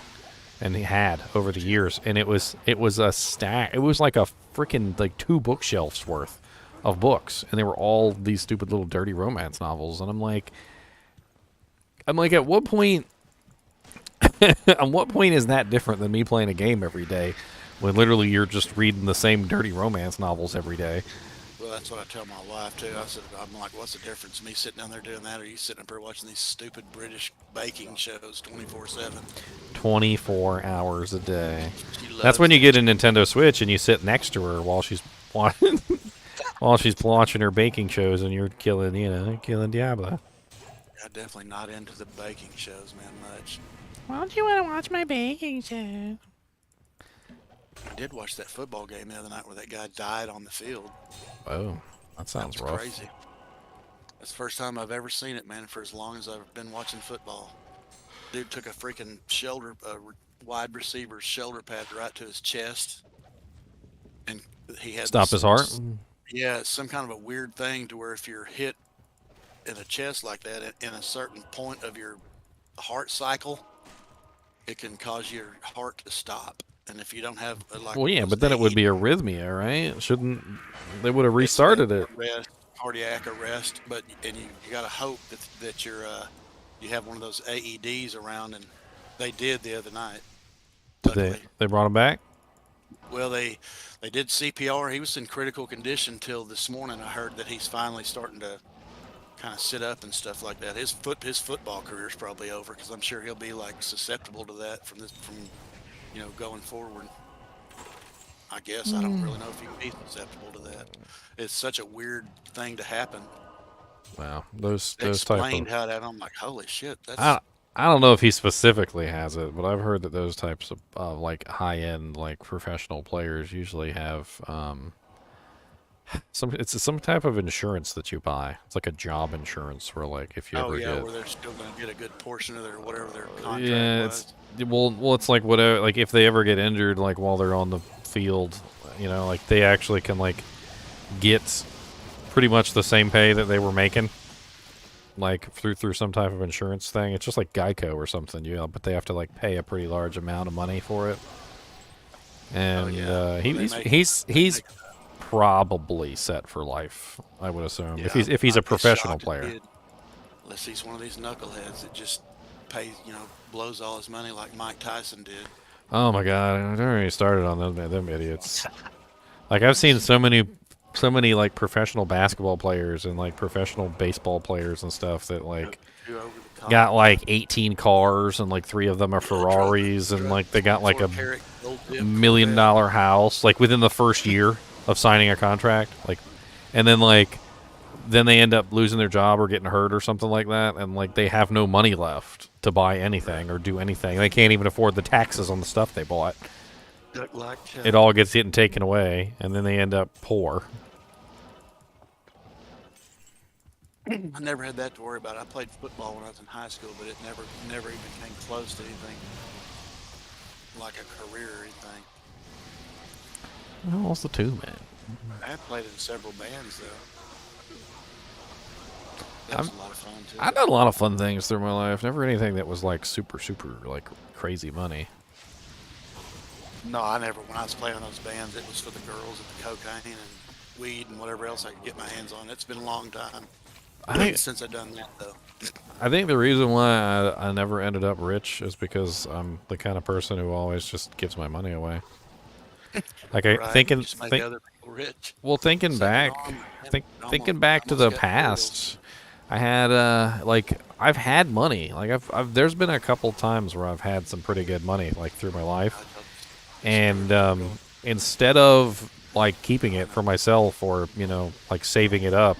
and had over the years, and it was a stack. It was like a freaking like 2 bookshelves worth of books, and they were all these stupid little dirty romance novels. And I'm like, at what point? At what point is that different than me playing a game every day, when literally you're just reading the same dirty romance novels every day? Well, that's what I tell my wife too. I'm like, what's the difference? Me sitting down there doing that, or you sitting up here watching these stupid British baking shows 24/7? 24 hours a day. She That's loves when you it. get a Nintendo Switch and you sit next to her while she's watching her baking shows, and you're killing Diablo. I'm definitely not into the baking shows, man, much. Why don't you want to watch my baking show? I did watch that football game the other night where that guy died on the field. Oh, that sounds That was rough. crazy. That's the first time I've ever seen it, man, for as long as I've been watching football. Dude took a freaking wide receiver's shoulder pad right to his chest, and he had Stop his heart. Yeah, it's some kind of a weird thing to where if you're hit in the chest like that in a certain point of your heart cycle, it can cause your heart to stop. And if you don't have like, Well, yeah, those but then it would AED be arrhythmia, right? Shouldn't they would have it's restarted it? arrest, cardiac arrest, but you got to hope that you have one of those AEDs around, and they did the other night. Did Luckily, they brought him back? well they did CPR. He was in critical condition till this morning. I heard that he's finally starting to kind of sit up and stuff like that. His football career is probably over, because I'm sure he'll be like susceptible to that from going forward. I guess I don't really know if he can be susceptible to that. It's such a weird thing to happen. Wow, those They type explained of. how that. I'm like, holy shit, that's I don't know if he specifically has it, but I've heard that those types of like high end like professional players usually have some type of insurance that you buy. It's like a job insurance where, like, if you oh ever yeah, get where they're still going to get a good portion of their whatever their contract yeah, was. it's like whatever, like if they ever get injured, like while they're on the field, like they actually can like get pretty much the same pay that they were making, like through some type of insurance thing. It's just like Geico or something, but they have to like pay a pretty large amount of money for it. And yeah. Well, he's make- probably set for life, I would assume, yeah, if he's a I'd be professional shocked if player. he did, unless he's one of these knuckleheads that just pays, blows all his money like Mike Tyson did. Oh my god, I already started on them idiots. Like, I've seen so many like professional basketball players and like professional baseball players and stuff that like Too over the top. got like 18 cars, and like 3 of them are Ferraris, and like they got like a 4-carat gold dip $1 million Corvette. house like within the first year of signing a contract, like, and then they end up losing their job or getting hurt or something like that, and like they have no money left to buy anything or do anything. They can't even afford the taxes on the stuff they bought. Duck like Chuck. It all gets getting taken away, and then they end up poor. I never had that to worry about. I played football when I was in high school, but it never even came close to anything like a career or anything. Well, what's the two, man? I have played in several bands though. That was a lot of fun too. I've done a lot of fun things through my life. Never anything that was like super like crazy money. No, I never. When I was playing in those bands, it was for the girls and the cocaine and weed and whatever else I could get my hands on. It's been a long time since I've done that though. I think the reason why I never ended up rich is because I'm the kind of person who always just gives my money away. Like Right. thinking, Just make other people rich. thinking Second back, arm. thinking back to Almost the got past. I had like I've had money. Like I've there's been a couple times where I've had some pretty good money like through my life, and instead of like keeping it for myself or like saving it up,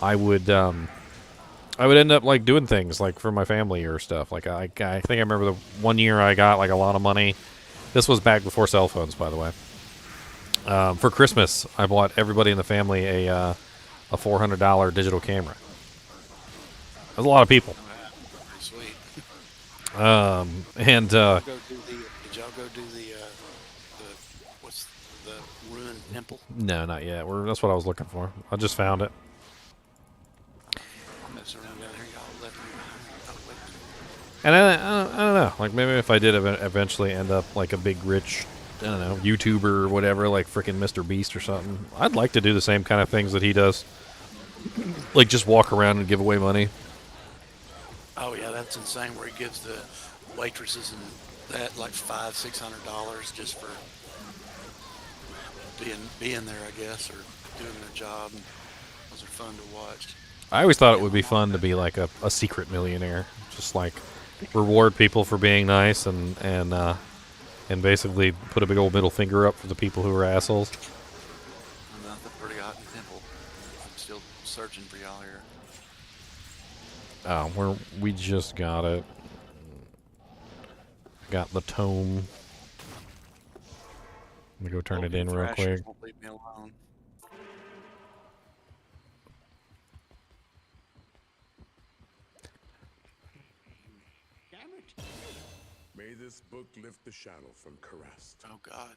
I would end up like doing things like for my family or stuff. Like I think I remember the one year I got like a lot of money. This was back before cell phones, by the way. For Christmas, I bought everybody in the family a $400 digital camera. That's a lot of people. Sweet. And Did y'all go do the what's the ruined temple? no, not yet. That's what I was looking for. I just found it. I'm messing around down here. Y'all left me behind. Oh, wait. And I don't know. Like maybe if I did eventually end up like a big rich, I don't know, YouTuber or whatever, like freaking Mr. Beast or something, I'd like to do the same kind of things that he does. Like just walk around and give away money. Oh yeah, that's insane. Where he gives the waitresses and that like $500-$600 just for being there, I guess, or doing their job. And those are fun to watch. I always thought it would be fun to be like a secret millionaire, just like reward people for being nice and basically put a big old middle finger up for the people who are assholes. Nothing pretty hot in the temple. I'm still searching for y'all here. Oh, we just got it. Got the tome. Let me go turn it in real quick. Won't leave me alone. May this book lift the shadow from Karest. Oh God.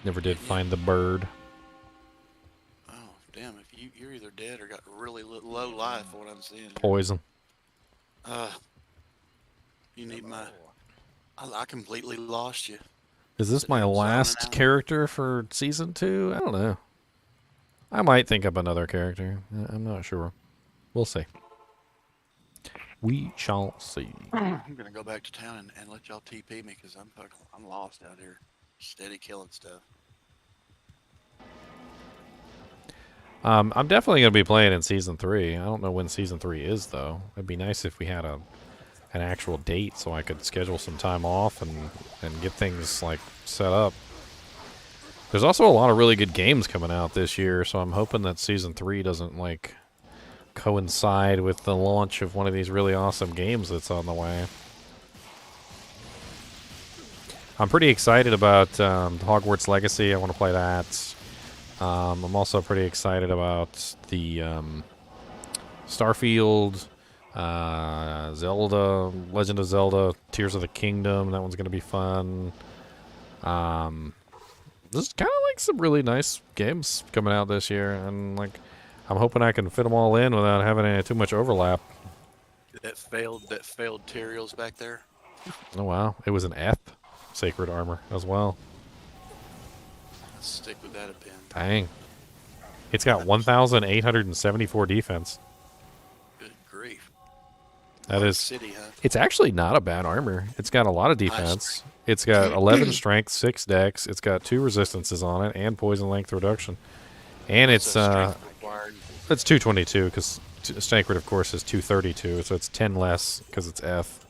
Never did find the bird. Oh damn! If you're either dead or got really low life, what I'm seeing. Poison. You need my. I completely lost you. Is this my last character for season 2? I don't know. I might think up another character. I'm not sure. We'll see. We shall see. I'm gonna go back to town and let y'all TP me because I'm lost out here, steady killing stuff. I'm definitely gonna be playing in season 3. I don't know when season 3 is though. It'd be nice if we had an actual date so I could schedule some time off and get things like set up. There's also a lot of really good games coming out this year, so I'm hoping that season 3 doesn't like coincide with the launch of one of these really awesome games that's on the way. I'm pretty excited about Hogwarts Legacy. I want to play that. I'm also pretty excited about the Starfield, Zelda, Legend of Zelda, Tears of the Kingdom. That one's going to be fun. There's kind of like some really nice games coming out this year, and like I'm hoping I can fit them all in without having any too much overlap. That failed Tyrael's back there. Oh wow, it was an F Sacred Armor as well. Let's stick with that a pin. Dang. It's got 1,874 defense. Good grief. That is City, huh? It's actually not a bad armor. It's got a lot of defense. It's got 11 strength, 6 dex. It's got 2 resistances on it and poison length reduction. And it's 222 because Sacred, of course, is 232, so it's 10 less because it's F.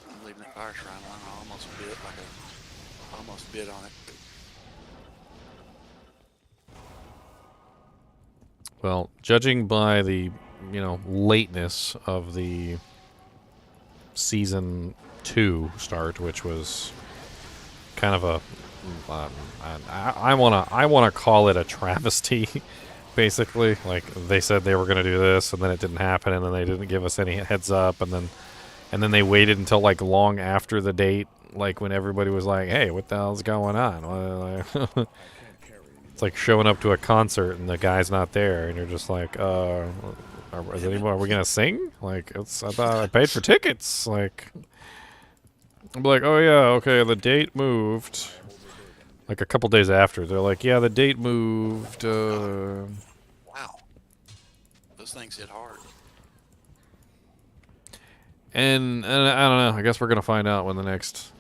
I'm leaving that fire shrine alone. I almost bit on it. Well, judging by the, lateness of the season 2 start, which was kind of a, I wanna call it a travesty, basically. Like they said they were gonna do this, and then it didn't happen, and then they didn't give us any heads up, and then they waited until like long after the date, like when everybody was like, "Hey, what the hell's going on?" It's like showing up to a concert and the guy's not there, and you're just like, are we gonna sing? Like, I thought I paid for tickets. Like, I'm like, oh yeah, okay, the date moved. Like a couple days after, they're like, yeah, the date moved. Wow, those things hit hard. And I don't know. I guess we're gonna find out when the next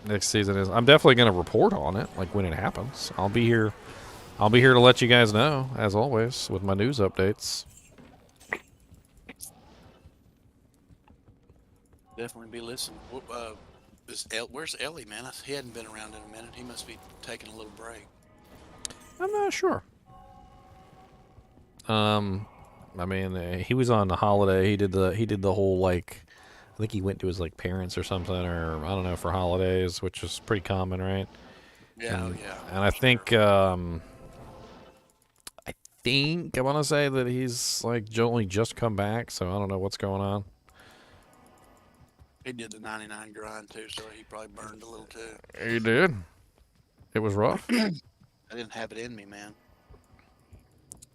next season is. I'm definitely going to report on it, like when it happens. I'll be here. I'll be here to let you guys know, as always, with my news updates. Definitely be listening. Where's Ellie, man? He hadn't been around in a minute. He must be taking a little break. I'm not sure. I mean, he was on the holiday. He did the whole like, I think he went to his like parents or something, or I don't know, for holidays, which is pretty common, right? Yeah, And, yeah. and I think I want to say that he's like only just come back, so I don't know what's going on. He did the 99 grind too, so he probably burned a little too. He did. It was rough. I didn't have it in me, man.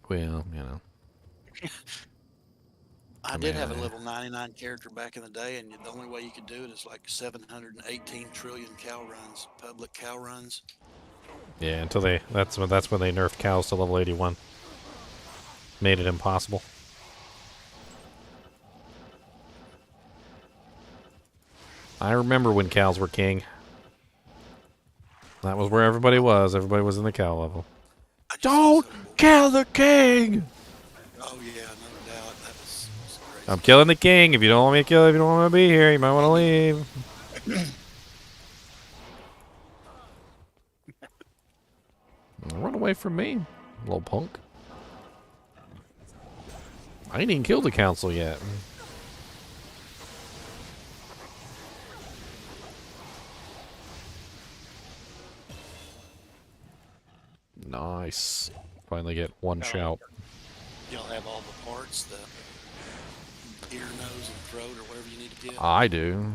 Well, you know. I did have a level 99 character back in the day, and the only way you could do it is like 718 trillion cow runs, public cow runs. Yeah, until that's when they nerfed cows to level 81. Made it impossible. I remember when cows were king. That was where everybody was. Everybody was in the cow level. Don't kill the king! Oh yeah, no doubt. That was crazy. I'm killing the king. If you don't want me to kill, if you don't want me to be here, you might want to leave. Run away from me, little punk. I ain't even killed the council yet. Nice. Finally get one shout. Y'all have all the parts, the ear, nose, and throat, or whatever you need to get. I do.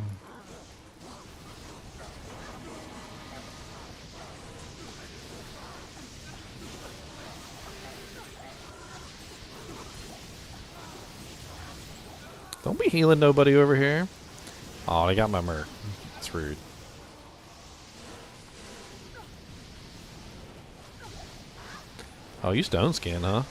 Don't be healing nobody over here. Oh, they got my merc. That's rude. Oh, you stone skin, huh?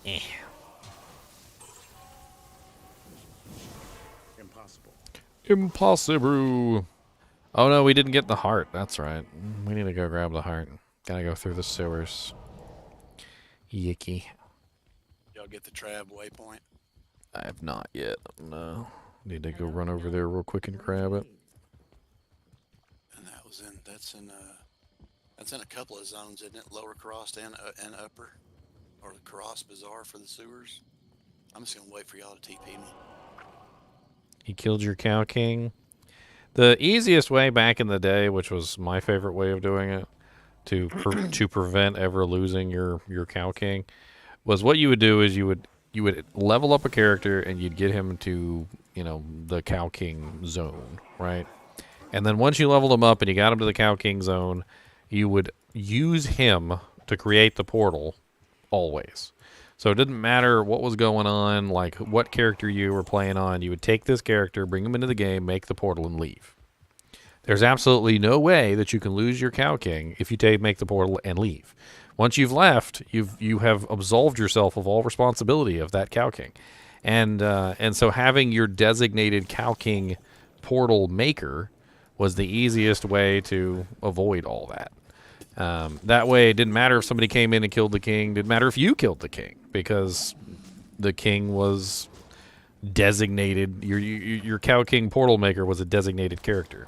Eh. Impossible. Impossible. Oh no, we didn't get the heart. That's right. We need to go grab the heart. Gotta go through the sewers. Yicky. Y'all get the Trav waypoint. I have not yet. No. Need to go run over there real quick and grab it. And that's in a couple of zones, isn't it? Lower Cross and upper, or the Cross Bazaar for the sewers. I'm just gonna wait for y'all to TP me. He killed your cow king. The easiest way back in the day, which was my favorite way of doing it, to prevent ever losing your cow king, was what you would do is you would level up a character and you'd get him to, you know, the cow king zone, right? And then once you leveled him up and you got him to the cow king zone, you would use him to create the portal always. So it didn't matter what was going on, like what character you were playing on. You would take this character, bring him into the game, make the portal, and leave. There's absolutely no way that you can lose your cow king if you make the portal and leave. Once you've left, you have absolved yourself of all responsibility of that cow king, and so having your designated cow king portal maker was the easiest way to avoid all that. That way, it didn't matter if somebody came in and killed the king. It didn't matter if you killed the king, because the king was designated. Your cow king portal maker was a designated character.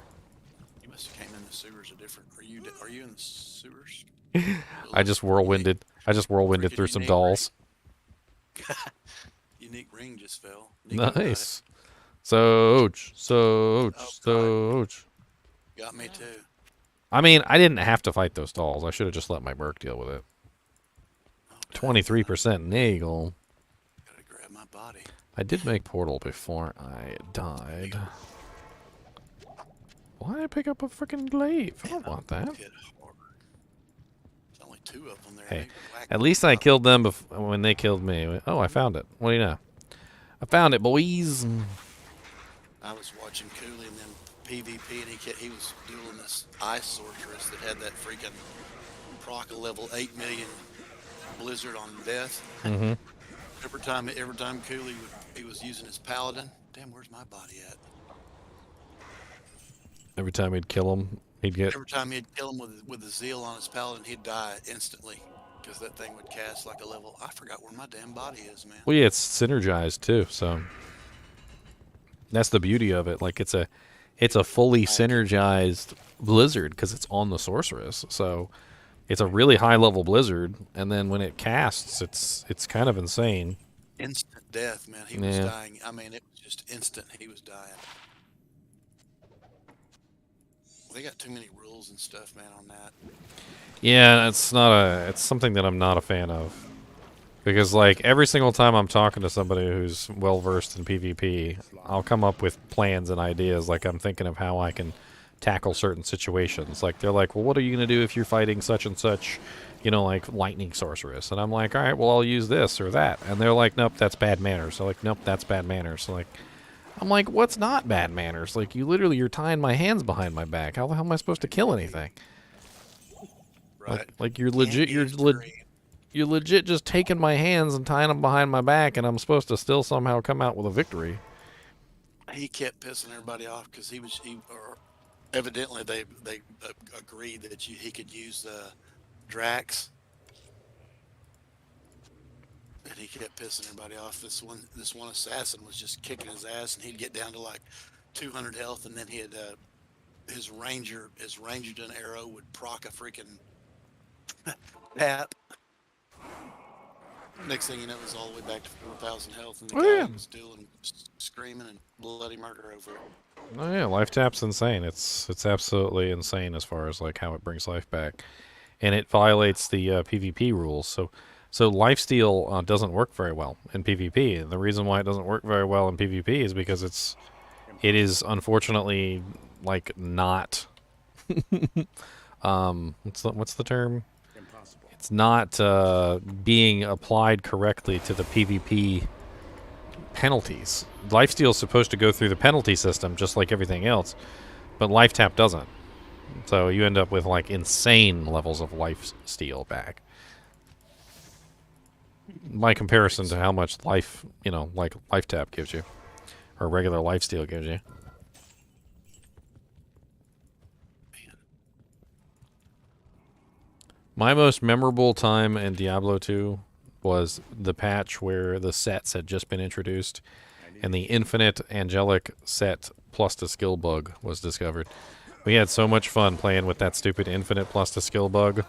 You must have came in the sewers a different. Are you in the sewers? I just whirlwinded through some dolls. Unique ring just fell. Nico Nice. Soch. Got me too. I mean, I didn't have to fight those dolls. I should have just let my merc deal with it. 23% nagel. Gotta grab my body. I did make portal before I died. Why did I pick up a freaking glaive? I don't want that. There's only two of them there. Hey, at least I killed them when they killed me. Oh, I found it. What do you know? I found it, boys. I was watching Cooley and then PvP, and he was dueling this ice sorceress that had that freaking proc a level 8 million blizzard on death. Mm-hmm. Every time Cooley he was using his paladin. Damn, where's my body at? Every time he'd kill him, he'd get. Every time he'd kill him with the zeal on his paladin, he'd die instantly because that thing would cast like a level. I forgot where my damn body is, man. Well, yeah, it's synergized too, so that's the beauty of it. Like it's a fully synergized blizzard because it's on the sorceress, so it's a really high level blizzard. And then when it casts, it's kind of insane. Instant death, man. He was dying. I mean, it was just instant. He was dying. They got too many rules and stuff, man, on that. Yeah, it's something that I'm not a fan of. Because, like, every single time I'm talking to somebody who's well-versed in PvP, I'll come up with plans and ideas. Like, I'm thinking of how I can tackle certain situations. Like, they're like, well, what are you going to do if you're fighting such and such, you know, like, lightning sorceress? And I'm like, all right, well, I'll use this or that. And they're like, nope, that's bad manners. So, like, nope, that's bad manners. So, like, I'm like, what's not bad manners? Like, you're tying my hands behind my back. How the hell am I supposed to kill anything? Right. Like you're legit just taking my hands and tying them behind my back, and I'm supposed to still somehow come out with a victory. He kept pissing everybody off because evidently they agreed that he could use Drax, and he kept pissing everybody off. This one assassin was just kicking his ass, and he'd get down to like 200 health, and then he'd his ranger to an arrow would proc a freaking tap. Next thing you know, it was all the way back to 4,000 health, and the guy was doing screaming and bloody murder over it. Oh yeah, life tap's insane. It's absolutely insane as far as like how it brings life back, and it violates the PvP rules. So lifesteal doesn't work very well in PvP, and the reason why it doesn't work very well in PvP is because it is unfortunately like not what's the term? Impossible. It's not being applied correctly to the PvP penalties. Lifesteal is supposed to go through the penalty system just like everything else, but life tap doesn't. So you end up with like insane levels of lifesteal back. By comparison to how much life, like life tap gives you, or regular lifesteal gives you. My most memorable time in Diablo 2 was the patch where the sets had just been introduced, and the infinite angelic set plus the skill bug was discovered. We had so much fun playing with that stupid infinite plus the skill bug.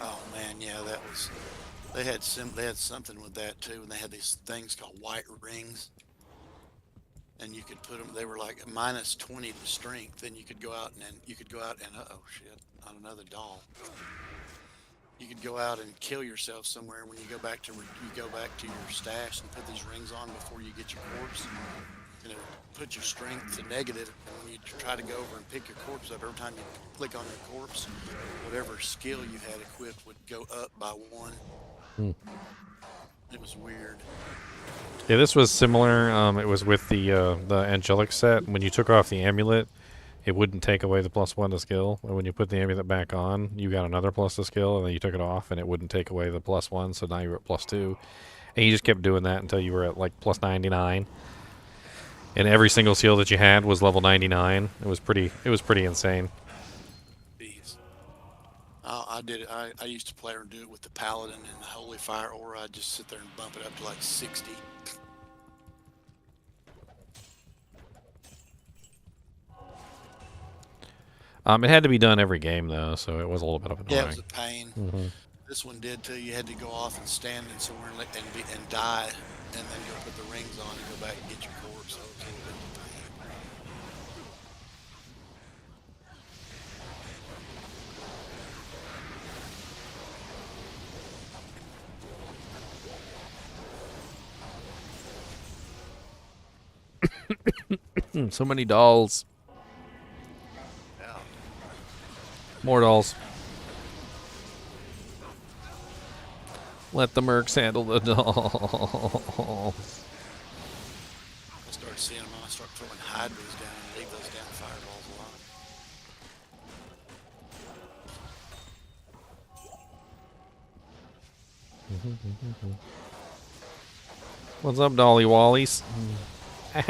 Oh man, yeah, that was. They had something with that too, and they had these things called white rings, and you could put them. They were like minus 20 to strength, and you could go out and oh shit, not another doll. You could go out and kill yourself somewhere. When you go back to your stash and put these rings on before you get your corpse, and it would put your strength to negative. And when you try to go over and pick your corpse up, every time you click on your corpse, whatever skill you had equipped would go up by 1. It was weird. Yeah, this was similar. It was with the angelic set. When you took off the amulet, it wouldn't take away the +1 to skill. And when you put the amulet back on, you got another plus to skill, and then you took it off, and it wouldn't take away the +1, so now you're at +2. And you just kept doing that until you were at like +99. And every single skill that you had was level 99. It was pretty insane. Jeez. I did it. I used to play and do it with the paladin and the holy fire aura. I'd just sit there and bump it up to like 60. It had to be done every game though, so it was a little bit of annoying. Yeah, it was a pain. This one did too. You had to go off and stand in somewhere and die, and then go put the rings on and go back and get your corpse. So it was a little bit of a pain. So many dolls. Yeah. More dolls. Let the mercs handle the dolls. I start seeing them. I start throwing hydras down and leave those damn fireballs What's up, Dolly Wallies? Ow. It's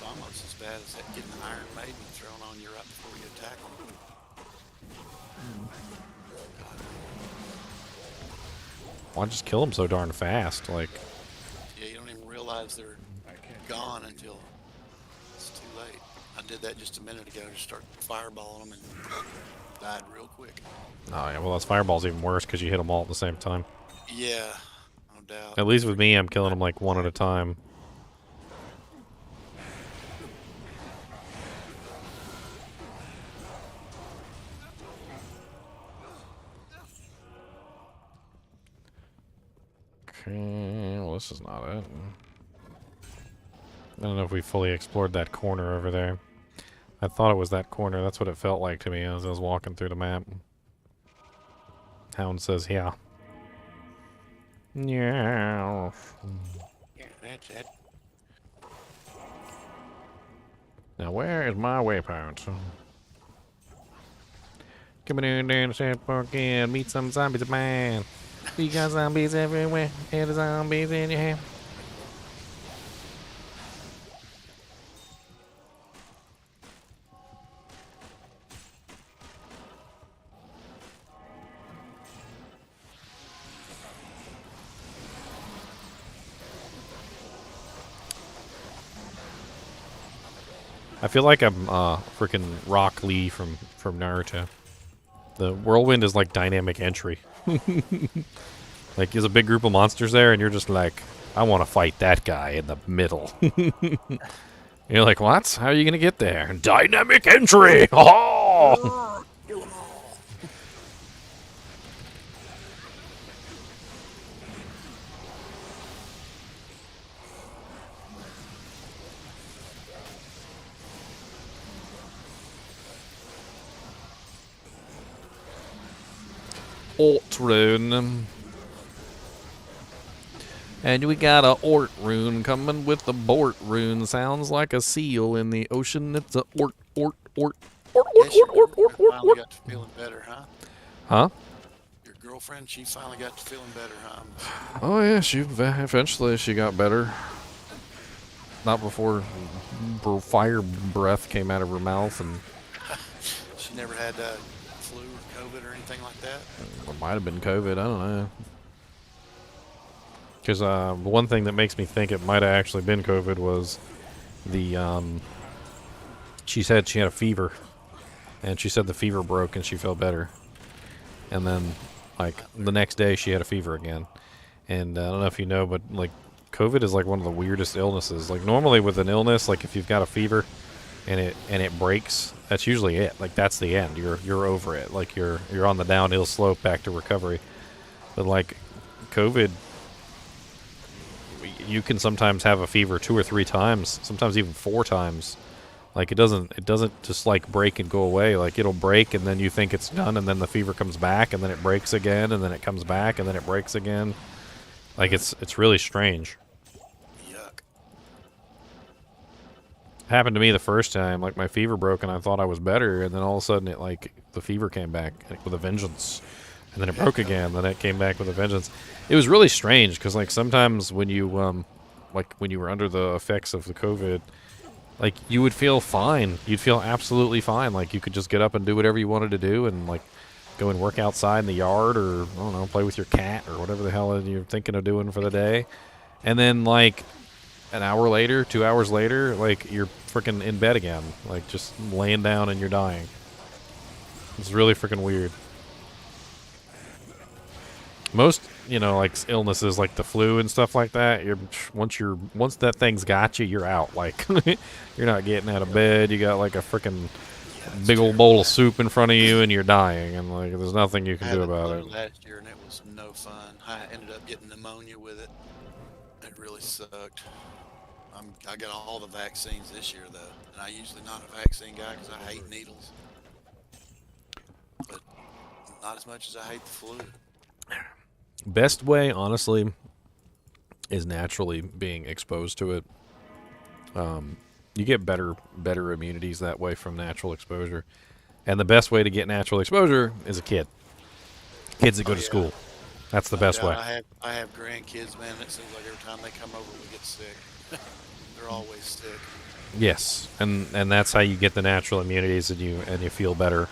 almost as bad as that getting the Iron Maiden thrown on you right before you attack them. Why just kill them so darn fast? Like, Yeah, you don't even realize they're gone until it's too late. I did that just a minute ago. Just start fireballing them and died real quick. oh yeah, well, that's fireball's even worse because you hit them all at the same time. Yeah, no doubt. At least with me, I'm killing them like one at a time. Okay, well, this is not it. I don't know if we fully explored that corner over there. I thought it was that corner. That's what it felt like to me as I was walking through the map. Hound says, yeah. Yeah. Yeah, that's it. Now, where is my waypoint? Coming in down the South Park and meet some zombies, man. We got zombies everywhere, and the zombies in your hand. I feel like I'm freaking Rock Lee from Naruto. The whirlwind is like dynamic entry. Like there's a big group of monsters there, and you're just like, I want to fight that guy in the middle. You're like, what? How are you gonna get there? Dynamic entry! Oh! Alt rune. And we got a Ort rune coming with the Bort rune. Sounds like a seal in the ocean. It's a Ort. Yes, your girlfriend finally got to feeling better, huh? Huh? Your girlfriend, she finally got to feeling better, huh? Oh yeah, eventually she got better. Not before fire breath came out of her mouth, and She never had flu or COVID or anything like that? it might have been COVID. I don't know. Because one thing that makes me think it might have actually been COVID was the she said she had a fever, and she said the fever broke and she felt better, and then like the next day she had a fever again. And I don't know if you know, but like COVID is like one of the weirdest illnesses. Like normally with an illness, like if you've got a fever and it breaks, that's usually it. Like that's the end. You're over it. Like you're on the downhill slope back to recovery. But like COVID, you can sometimes have a fever 2 or 3 times, sometimes even 4 times. Like it doesn't just like break and go away. Like it'll break and then you think it's done, and then the fever comes back, and then it breaks again, and then it comes back, and then it breaks again. Like it's really strange. Yuck. Happened to me the first time. Like my fever broke and I thought I was better, and then all of a sudden it like the fever came back with a vengeance, and then it broke again. Then it came back with a vengeance. It was really strange because like sometimes when you like when you were under the effects of the COVID, like you would feel fine. You'd feel absolutely fine. Like you could just get up and do whatever you wanted to do, and like go and work outside in the yard, or I don't know, play with your cat or whatever the hell you're thinking of doing for the day. And then like an hour later, 2 hours later, like you're freaking in bed again, like just laying down and you're dying. It's really freaking weird. Most, you know, like illnesses like the flu and stuff like that, once that thing's got you, you're out. Like you're not getting out of bed. You got like a freaking big old bowl of soup in front of you, and you're dying, and like there's nothing you can do about it. Last year, and it was no fun. I ended up getting pneumonia with it. It really sucked. I got all the vaccines this year though, and I'm usually not a vaccine guy because I hate needles, but not as much as I hate the flu. Best way, honestly, is naturally being exposed to it. You get better immunities that way from natural exposure. And the best way to get natural exposure is a kid. Kids that go Oh, to yeah. school. That's the No best doubt. way. I have grandkids, man. It seems like every time they come over, we get sick. They're always sick. Yes, and that's how you get the natural immunities, and you feel better.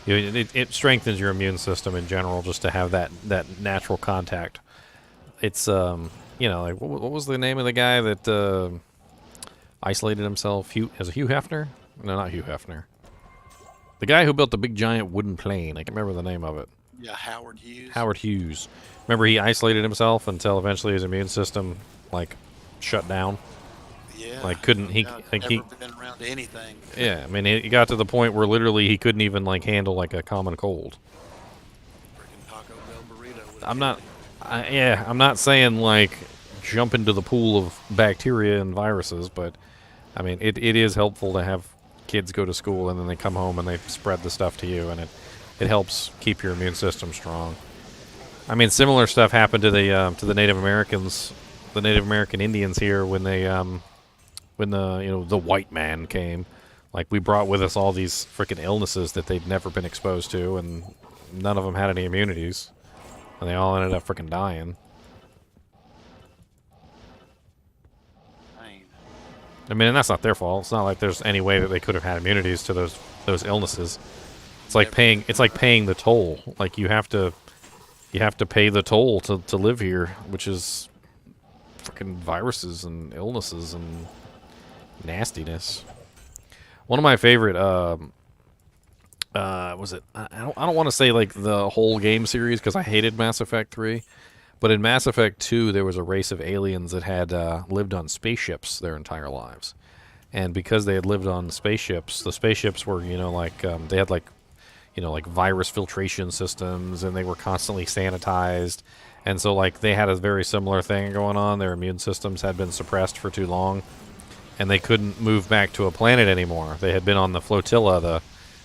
It strengthens your immune system in general just to have that natural contact. It's like what was the name of the guy that isolated himself? Hugh Hefner? No, not Hugh Hefner. The guy who built the big giant wooden plane. I can't remember the name of it. Yeah, Howard Hughes. Howard Hughes. Remember, he isolated himself until eventually his immune system shut down. Yeah. Like couldn't he? Yeah, Like never he. been around anything. Yeah, I mean, he got to the point where literally he couldn't even handle a common cold. Freaking Taco Bell burrito. I'm not. I'm not saying jump into the pool of bacteria and viruses, but I mean, it is helpful to have kids go to school and then they come home and they spread the stuff to you, and it helps keep your immune system strong. I mean, similar stuff happened to the Native Americans, the Native American Indians here when the white man came. Like, we brought with us all these freaking illnesses that they'd never been exposed to, and none of them had any immunities, and they all ended up freaking dying. I mean, and that's not their fault. It's not like there's any way that they could have had immunities to those illnesses. It's like paying the toll. Like, you have to pay the toll to live here, which is freaking viruses and illnesses and nastiness. One of my favorite was it? I don't want to say the whole game series because I hated Mass Effect 3. But in Mass Effect 2, there was a race of aliens that had lived on spaceships their entire lives. And because they had lived on spaceships, the spaceships were, they had virus filtration systems, and they were constantly sanitized. And so, they had a very similar thing going on. Their immune systems had been suppressed for too long, and they couldn't move back to a planet anymore. They had been on the flotilla,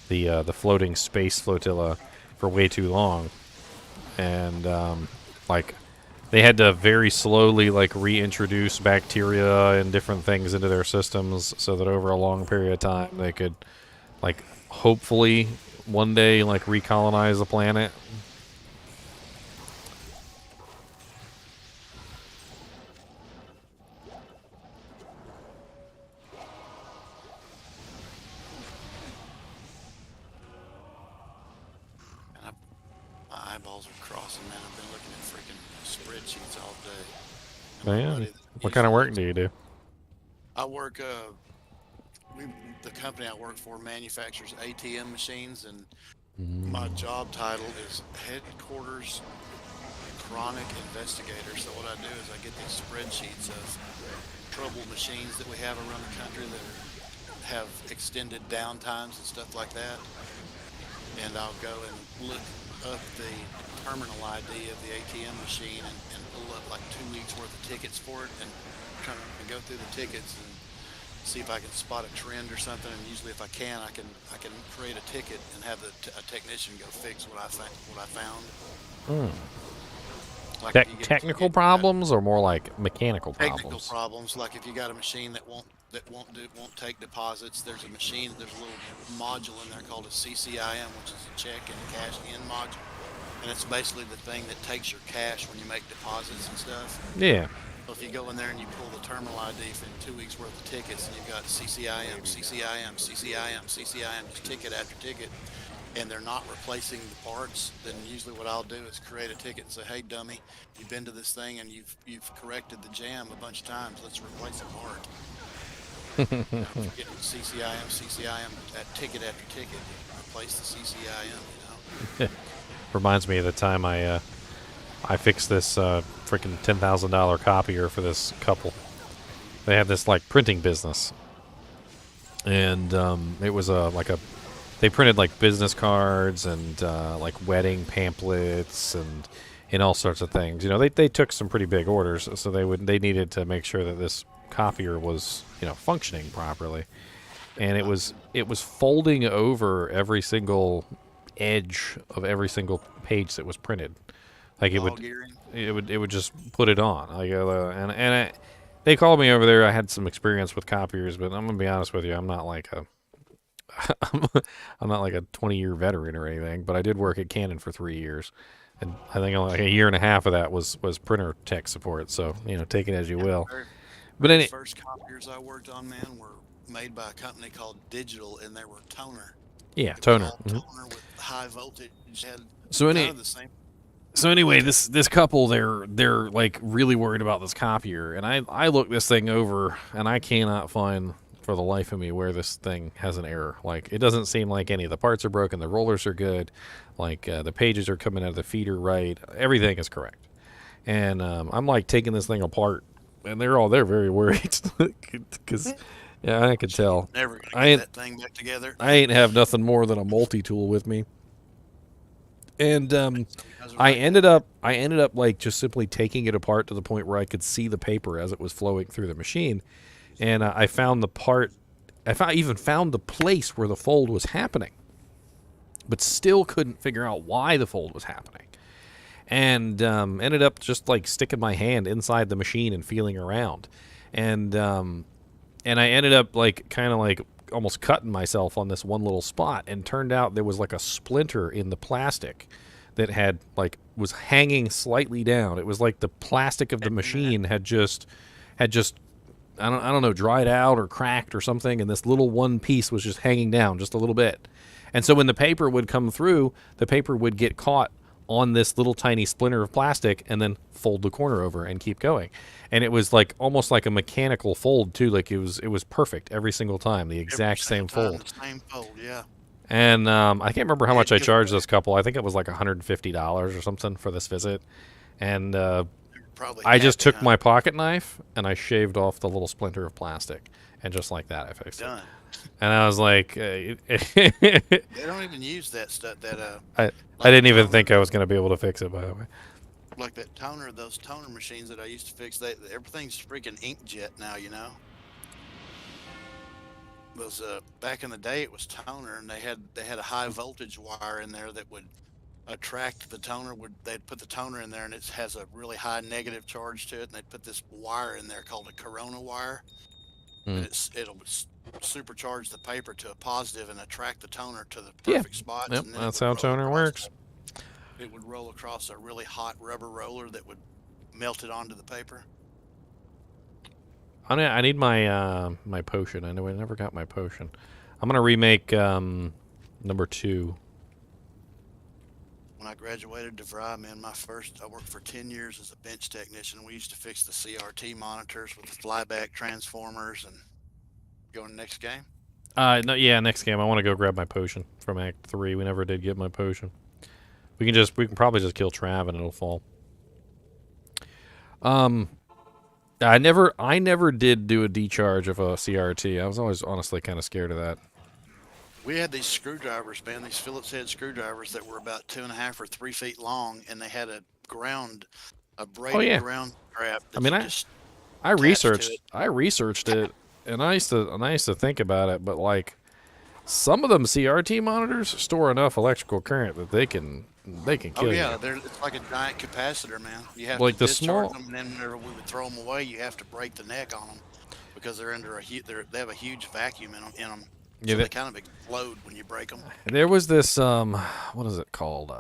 the floating space flotilla, for way too long. And, they had to very slowly reintroduce bacteria and different things into their systems so that over a long period of time they could hopefully one day recolonize the planet. My eyeballs are crossing, man. I've been looking at freaking spreadsheets all day. Oh, yeah. What kind of work do you do? I work. The company I work for manufactures ATM machines, and my job title is headquarters chronic investigator. So what I do is I get these spreadsheets of troubled machines that we have around the country that have extended downtimes and stuff like that, and I'll go and look up the terminal ID of the ATM machine and pull up 2 weeks worth of tickets for it, and try to go through the tickets and see if I can spot a trend or something. And usually, if I can, I can create a ticket and have a technician go fix what I found. Technical problems or more mechanical problems? Technical problems, like if you got a machine that won't take deposits. There's a little module in there called a CCIM, which is a check and cash in module, and it's basically the thing that takes your cash when you make deposits and stuff. Yeah. So if you go in there and you pull the terminal ID for 2 weeks worth of tickets, and you've got CCIM, just ticket after ticket, and they're not replacing the parts, then usually what I'll do is create a ticket and say, "Hey, dummy, you've been to this thing and you've corrected the jam a bunch of times. Let's replace a part." Getting CCIM, ticket after ticket, replace the CCIM. Reminds me of the time I fixed this freaking $10,000 copier for this couple. They had this printing business, and it was they printed business cards and wedding pamphlets and all sorts of things. They took some pretty big orders, so they needed to make sure that this copier was functioning properly, and it was folding over every single edge of every single page that was printed. It would just put it on. They called me over there. I had some experience with copiers, but I'm gonna be honest with you, I'm not I'm not like a 20-year veteran or anything, but I did work at Canon for 3 years, and I think only like a year and a half of that was printer tech support. So take it as you Yeah, the will. very, But very any first copiers I worked on, man, were made by a company called Digital, and they were toner. yeah, It was toner. all Mhm. toner with high voltage. Had So kind any of the same. so anyway, this couple they're like really worried about this copier, and I look this thing over, and I cannot find for the life of me where this thing has an error. Like it doesn't seem like any of the parts are broken. The rollers are good, like the pages are coming out of the feeder right. Everything is correct, and I'm like taking this thing apart, and they're very worried because yeah, I could tell. Never gonna I get ain't that thing back together. I ain't have nothing more than a multi tool with me. And Some guys are like I ended up like just simply taking it apart to the point where I could see the paper as it was flowing through the machine, and I found the part. Even found the place where the fold was happening, but still couldn't figure out why the fold was happening, and ended up just like sticking my hand inside the machine and feeling around, and I ended up like kind of like almost cutting myself on this one little spot, and turned out there was like a splinter in the plastic that had like was hanging slightly down. It was like the plastic of the machine had just I don't know, dried out or cracked or something, and this little one piece was just hanging down just a little bit. And so when the paper would come through, the paper would get caught on this little tiny splinter of plastic and then fold the corner over and keep going. And it was like almost like a mechanical fold too. Like it was perfect every single time, the exact same fold. The same fold, yeah. And I can't remember how much I because charged this couple. I think it was like $150 or something for this visit. And probably I just happy, took huh? my pocket knife and I shaved off the little splinter of plastic, and just like that, I fixed it. Done. And I was like, They don't even use that stuff. That I like didn't the even toner, think I was going to be able to fix it. By the way, like that toner. Those toner machines that I used to fix. Everything's freaking inkjet now. You know. Was back in the day it was toner, and they had a high voltage wire in there that would attract the toner. They'd put the toner in there, and it has a really high negative charge to it, and they'd put this wire in there called a corona wire. Hmm. It'll supercharge the paper to a positive and attract the toner to the Yeah. perfect spots. Yep, And then that's how toner works. It would roll across a really hot rubber roller that would melt it onto the paper. I need my my potion. I know I never got my potion. I'm gonna remake number 2. When I graduated DeVry, man, I worked for 10 years as a bench technician. We used to fix the CRT monitors with the flyback transformers and go in the next game. No, yeah, next game I want to go grab my potion from Act 3. We never did get my potion. We can probably just kill Trav and it'll fall. I never did do a decharge of a CRT. I was always honestly kind of scared of that. We had these screwdrivers, man, these Phillips head screwdrivers that were about 2.5 or 3 feet long, and they had a braided yeah. ground strap. I mean, just I attached to researched it. it, and I used to think about it, but like some of them CRT monitors store enough electrical current that they can Oh kill yeah, you. it's like a giant capacitor, man. You have Like to the discharge small, them, and then whenever we would throw them away, you have to break the neck on them because they're under they have a huge vacuum in them, yeah. so they kind of explode when you break them. There was this what is it called?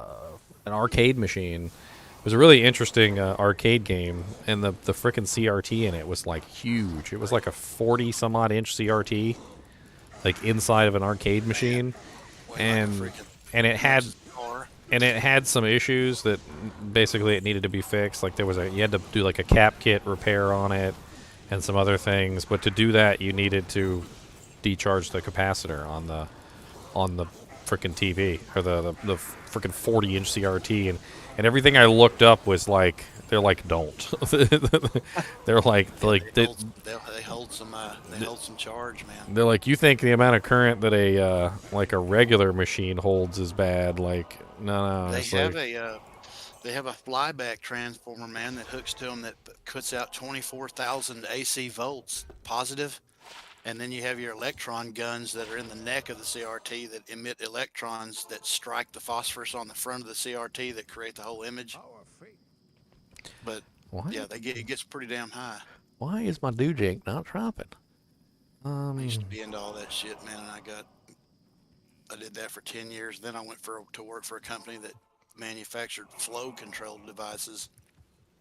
An arcade machine. It was a really interesting arcade game, and the frickin' CRT in it was like huge. It was like a 40 some odd inch CRT, like inside of an arcade machine, and Like a freaking it had car. some issues that basically it needed to be fixed. Like you had to do like a cap kit repair on it and some other things. But to do that, you needed to decharge the capacitor on the frickin' TV or the frickin' 40-inch CRT, and everything I looked up was like they're like don't. They're like They hold some charge, man. they're like, you think the amount of current that a like a regular machine holds is bad? Like no, They it's have like, they have a flyback transformer, man, that hooks to them that puts out 24,000 AC volts positive, and then you have your electron guns that are in the neck of the CRT that emit electrons that strike the phosphorus on the front of the CRT that create the whole image. But why yeah, it gets pretty damn high. why is my dujink not dropping? I used to be into all that shit, man, and I got I did that for 10 years. Then I went to work for a company that manufactured flow control devices.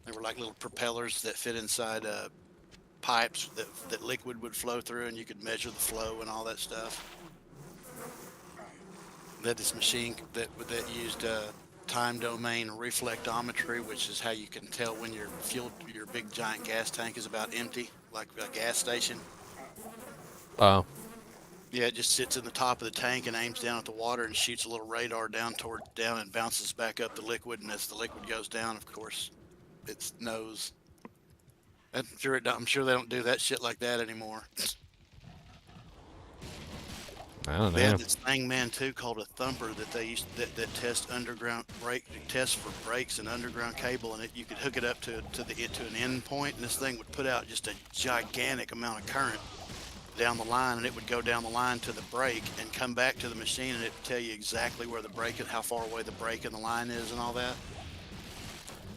They were like little propellers that fit inside pipes that liquid would flow through, and you could measure the flow and all that stuff. They had this machine that used time domain reflectometry, which is how you can tell when your big giant gas tank is about empty, like a gas station. Oh. Yeah, it just sits in the top of the tank and aims down at the water and shoots a little radar down and bounces back up the liquid. And as the liquid goes down, of course, it knows. I'm sure they don't do that shit like that anymore. I don't They know. had this thing, man, too, called a thumper that they used that test underground test for breaks and underground cable, and you could hook it up to an end point, and this thing would put out just a gigantic amount of current down the line, and it would go down the line to the break and come back to the machine, and it would tell you exactly where the break and how far away the break and the line is and all that.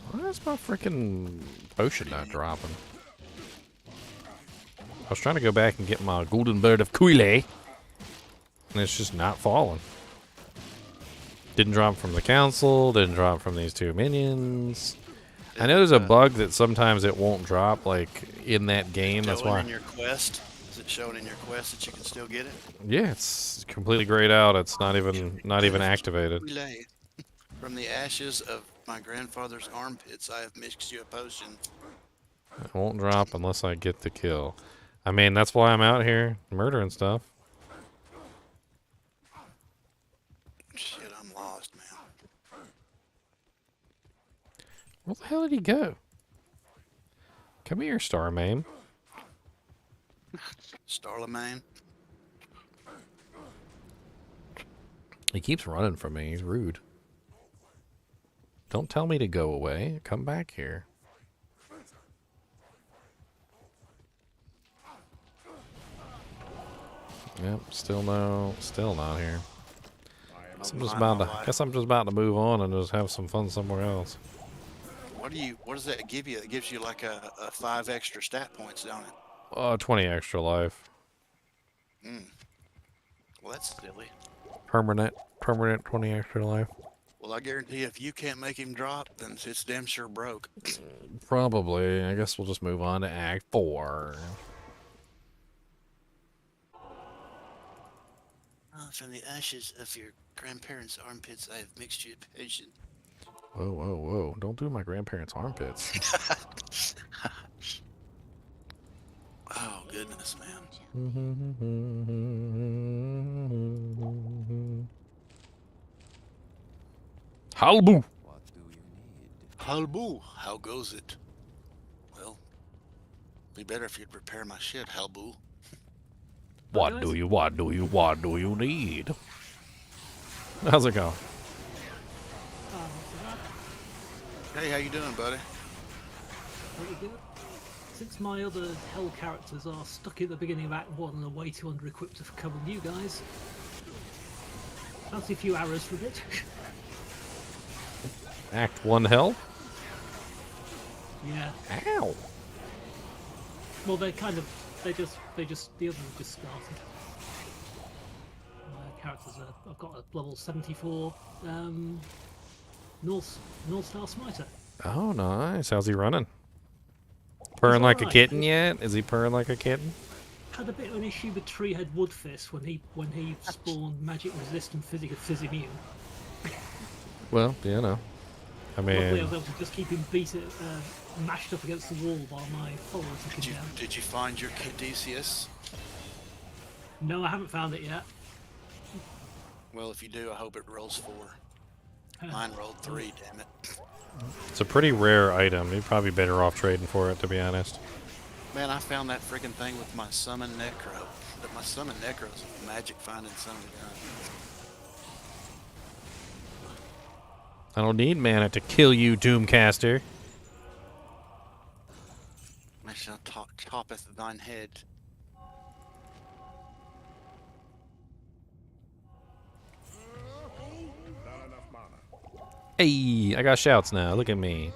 Why is my freaking potion not dropping? I was trying to go back and get my golden bird of Kuile, and it's just not falling. Didn't drop from the council, didn't drop from these two minions. I know there's a bug that sometimes it won't drop, like, in that game, that's why. In your quest? Is it showing in your quest that you can still get it? Yeah, it's completely grayed out. It's not even activated. From the ashes of my grandfather's armpits, I have mixed you a potion. It won't drop unless I get the kill. I mean, that's why I'm out here murdering stuff. Shit, I'm lost, man. Where the hell did he go? Come here, Starman. Starlemagne. He keeps running from me. He's rude. Don't tell me to go away. Come back here. Yep, still not here. Guess I'm just about to move on and just have some fun somewhere else. What does that give you? It gives you like a 5 extra stat points, don't it? 20 extra life. Well, that's silly. Permanent 20 extra life. Well, I guarantee if you can't make him drop, then it's damn sure broke. Probably. I guess we'll just move on to Act 4. From the ashes of your grandparents' armpits, I have mixed you a potion. Whoa, whoa, whoa. Don't do my grandparents' armpits. Oh, goodness, man. Halbu! What do you need? Halbu, how goes it? Well, be better if you'd repair my shit, Halbu. What do you need? How's it going? Hey, how you doing, buddy? Pretty good. Since my other hell characters are stuck at the beginning of Act 1 and are way too under-equipped to cover you guys, fancy a few arrows for a bit. Act 1 hell? Yeah. Ow! Well, they just, the others have just started. My characters I've got a level 74 North Star Smiter. Oh, nice. How's he running? Purring like a kitten yet? Is he purring like a kitten? Had a bit of an issue with Treehead Woodfist when he spawned magic resistant phys immune. Well, you know. I Luckily, I mean, was able to just keep him mashed up against the wall while my followers took him down. Did you find your Caduceus? No, I haven't found it yet. Well, if you do, I hope it rolls 4. Mine rolled 3, damn it. it's a pretty rare item. You're probably better off trading for it, to be honest. Man, I found that freaking thing with my Summon Necro. But my Summon Necro is magic finding Summon gun. I don't need mana to kill you, Doomcaster. I shall choppeth thine head. Not enough mana. Hey, I got shouts now. Look at me.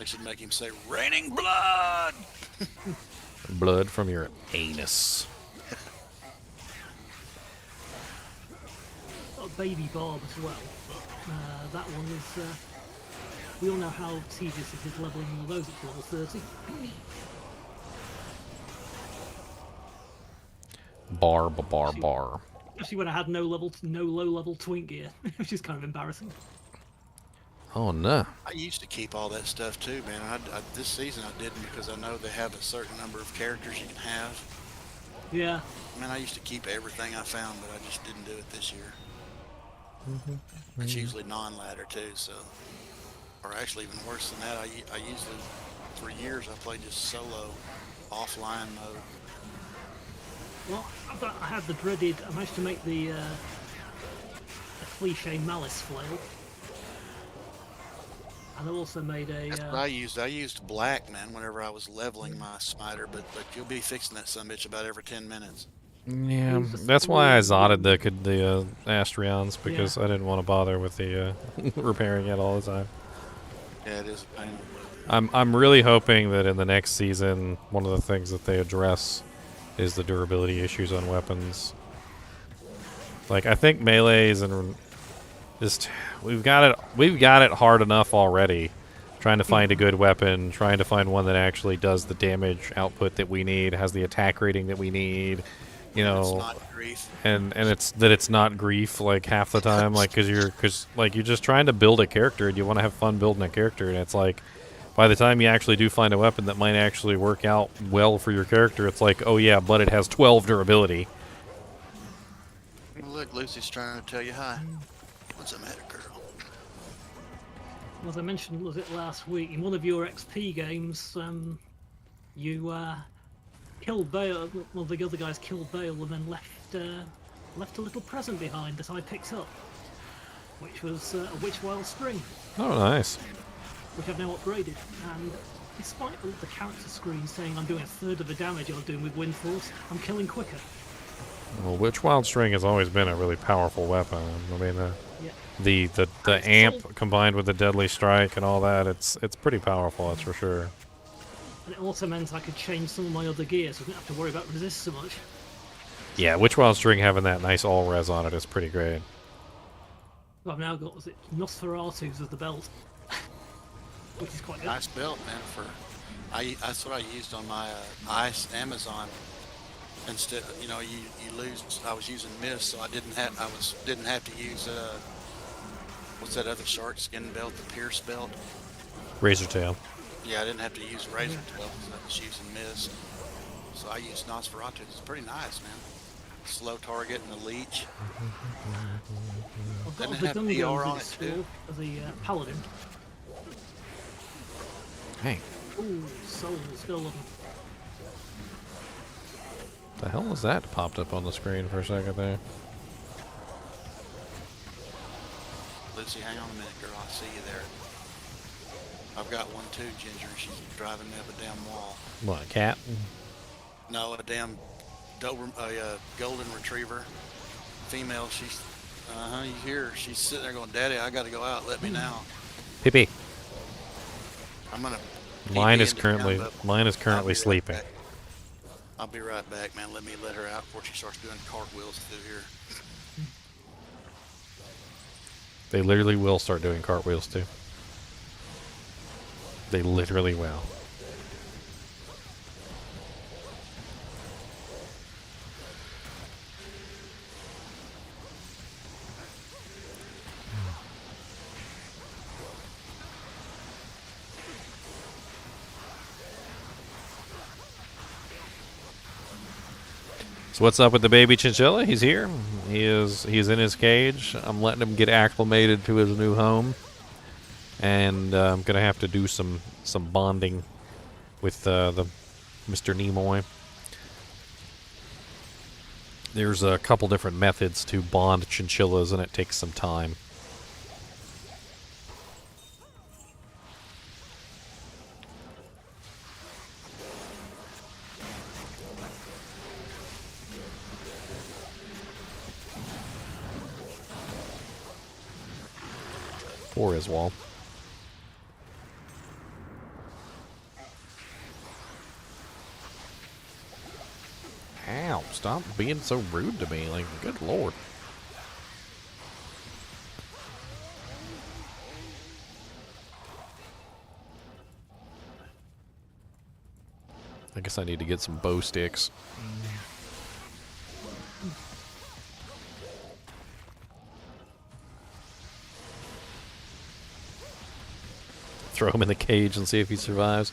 They should make him say, "Raining blood." Blood from your anus. Got a baby Barb as well. That one is. We all know how tedious it is leveling all those at level 30. Bar. Especially when I had no low level twink gear, which is kind of embarrassing. Oh no. I used to keep all that stuff too, man. This season I didn't because I know they have a certain number of characters you can have. Yeah. Man, I used to keep everything I found, but I just didn't do it this year. It's usually non-ladder too, so. Or actually even worse than that, I usually, for years, I played just solo, offline mode. Well, I had the dreaded. I managed to make the a cliche malice flail, and I also made a. That's what I used. I used black, man, whenever I was leveling my smiter, but you'll be fixing that sumbitch about every 10 minutes. Yeah, that's why I zotted the Astrions, because I didn't want to bother with the repairing it all the time. Yeah, it is a pain. I'm really hoping that in the next season, one of the things that they address is the durability issues on weapons. Like, I think melees and just we've got it hard enough already, trying to find a good weapon, trying to find one that actually does the damage output that we need, has the attack rating that we need, you know, it's not grief. and it's not grief like half the time, like because you're just trying to build a character and you want to have fun building a character, and it's like by the time you actually do find a weapon that might actually work out well for your character, it's like, oh yeah, but it has 12 durability. Look, Lucy's trying to tell you hi. What's the matter, girl? As I mentioned, was it last week, in one of your XP games, you killed Bale, one of the other guys killed Bale and then left a little present behind that I picked up, which was a Witch Wild String, Oh, nice. which I've now upgraded, and despite all the character screen saying I'm doing a third of the damage I was doing with Wind Force, I'm killing quicker. Well, Witch Wild String has always been a really powerful weapon. I mean, Yeah. the amp combined with the deadly strike and all that, it's pretty powerful, that's for sure. And it also meant I could change some of my other gear, so I didn't have to worry about resist so much. Yeah, Witch Wild String having that nice all res on it is pretty great. Well, I've now got, was it Nosferatu's as the belt, which is quite good. Nice belt, man. That's what I used on my Ice Amazon. Instead, you know, you lose. I was using Mist, so I didn't have to use what's that other shark skin belt, the Pierce belt. Razor Tail. Yeah, I didn't have to use Razor Tail because I was using Mist. So I used Nosferatu. It's pretty nice, man. Slow target and the leech. I've got Doesn't the it have gun DR on guns it too? as a paladin. Hey, Ooh, soul still looking. the hell was that popped up on the screen for a second there? Lucy, hang on a minute, girl. I'll see you there. I've got one too, Ginger. She's driving me up a damn wall. What, a cat? No, a damn golden retriever. Female, she's, you hear her. She's sitting there going, Daddy, I gotta go out. Let me now. Pee-pee. I'm gonna... Mine pee is in the currently down, but mine is I'll be currently right sleeping. back. I'll be right back, man. Let her out before she starts doing cartwheels through here. They literally will start doing cartwheels too. They literally will. So what's up with the baby chinchilla? He's here. He's in his cage. I'm letting him get acclimated to his new home, and I'm gonna have to do some bonding with the Mr. Nimoy. There's a couple different methods to bond chinchillas, and it takes some time. Poor Iswal. Ow, stop being so rude to me. Like, good lord. I guess I need to get some bow sticks. Throw him in the cage and see if he survives.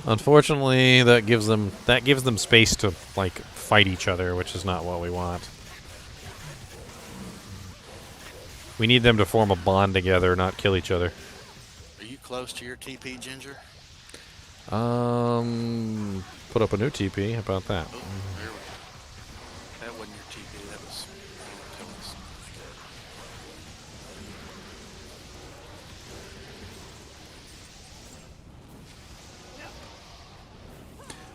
Unfortunately, that gives them space to like fight each other, which is not what we want. We need them to form a bond together, not kill each other. Are you close to your TP, Ginger? Put up a new TP. How about that? Oh, there we go. That wasn't your TP. That was Tony's.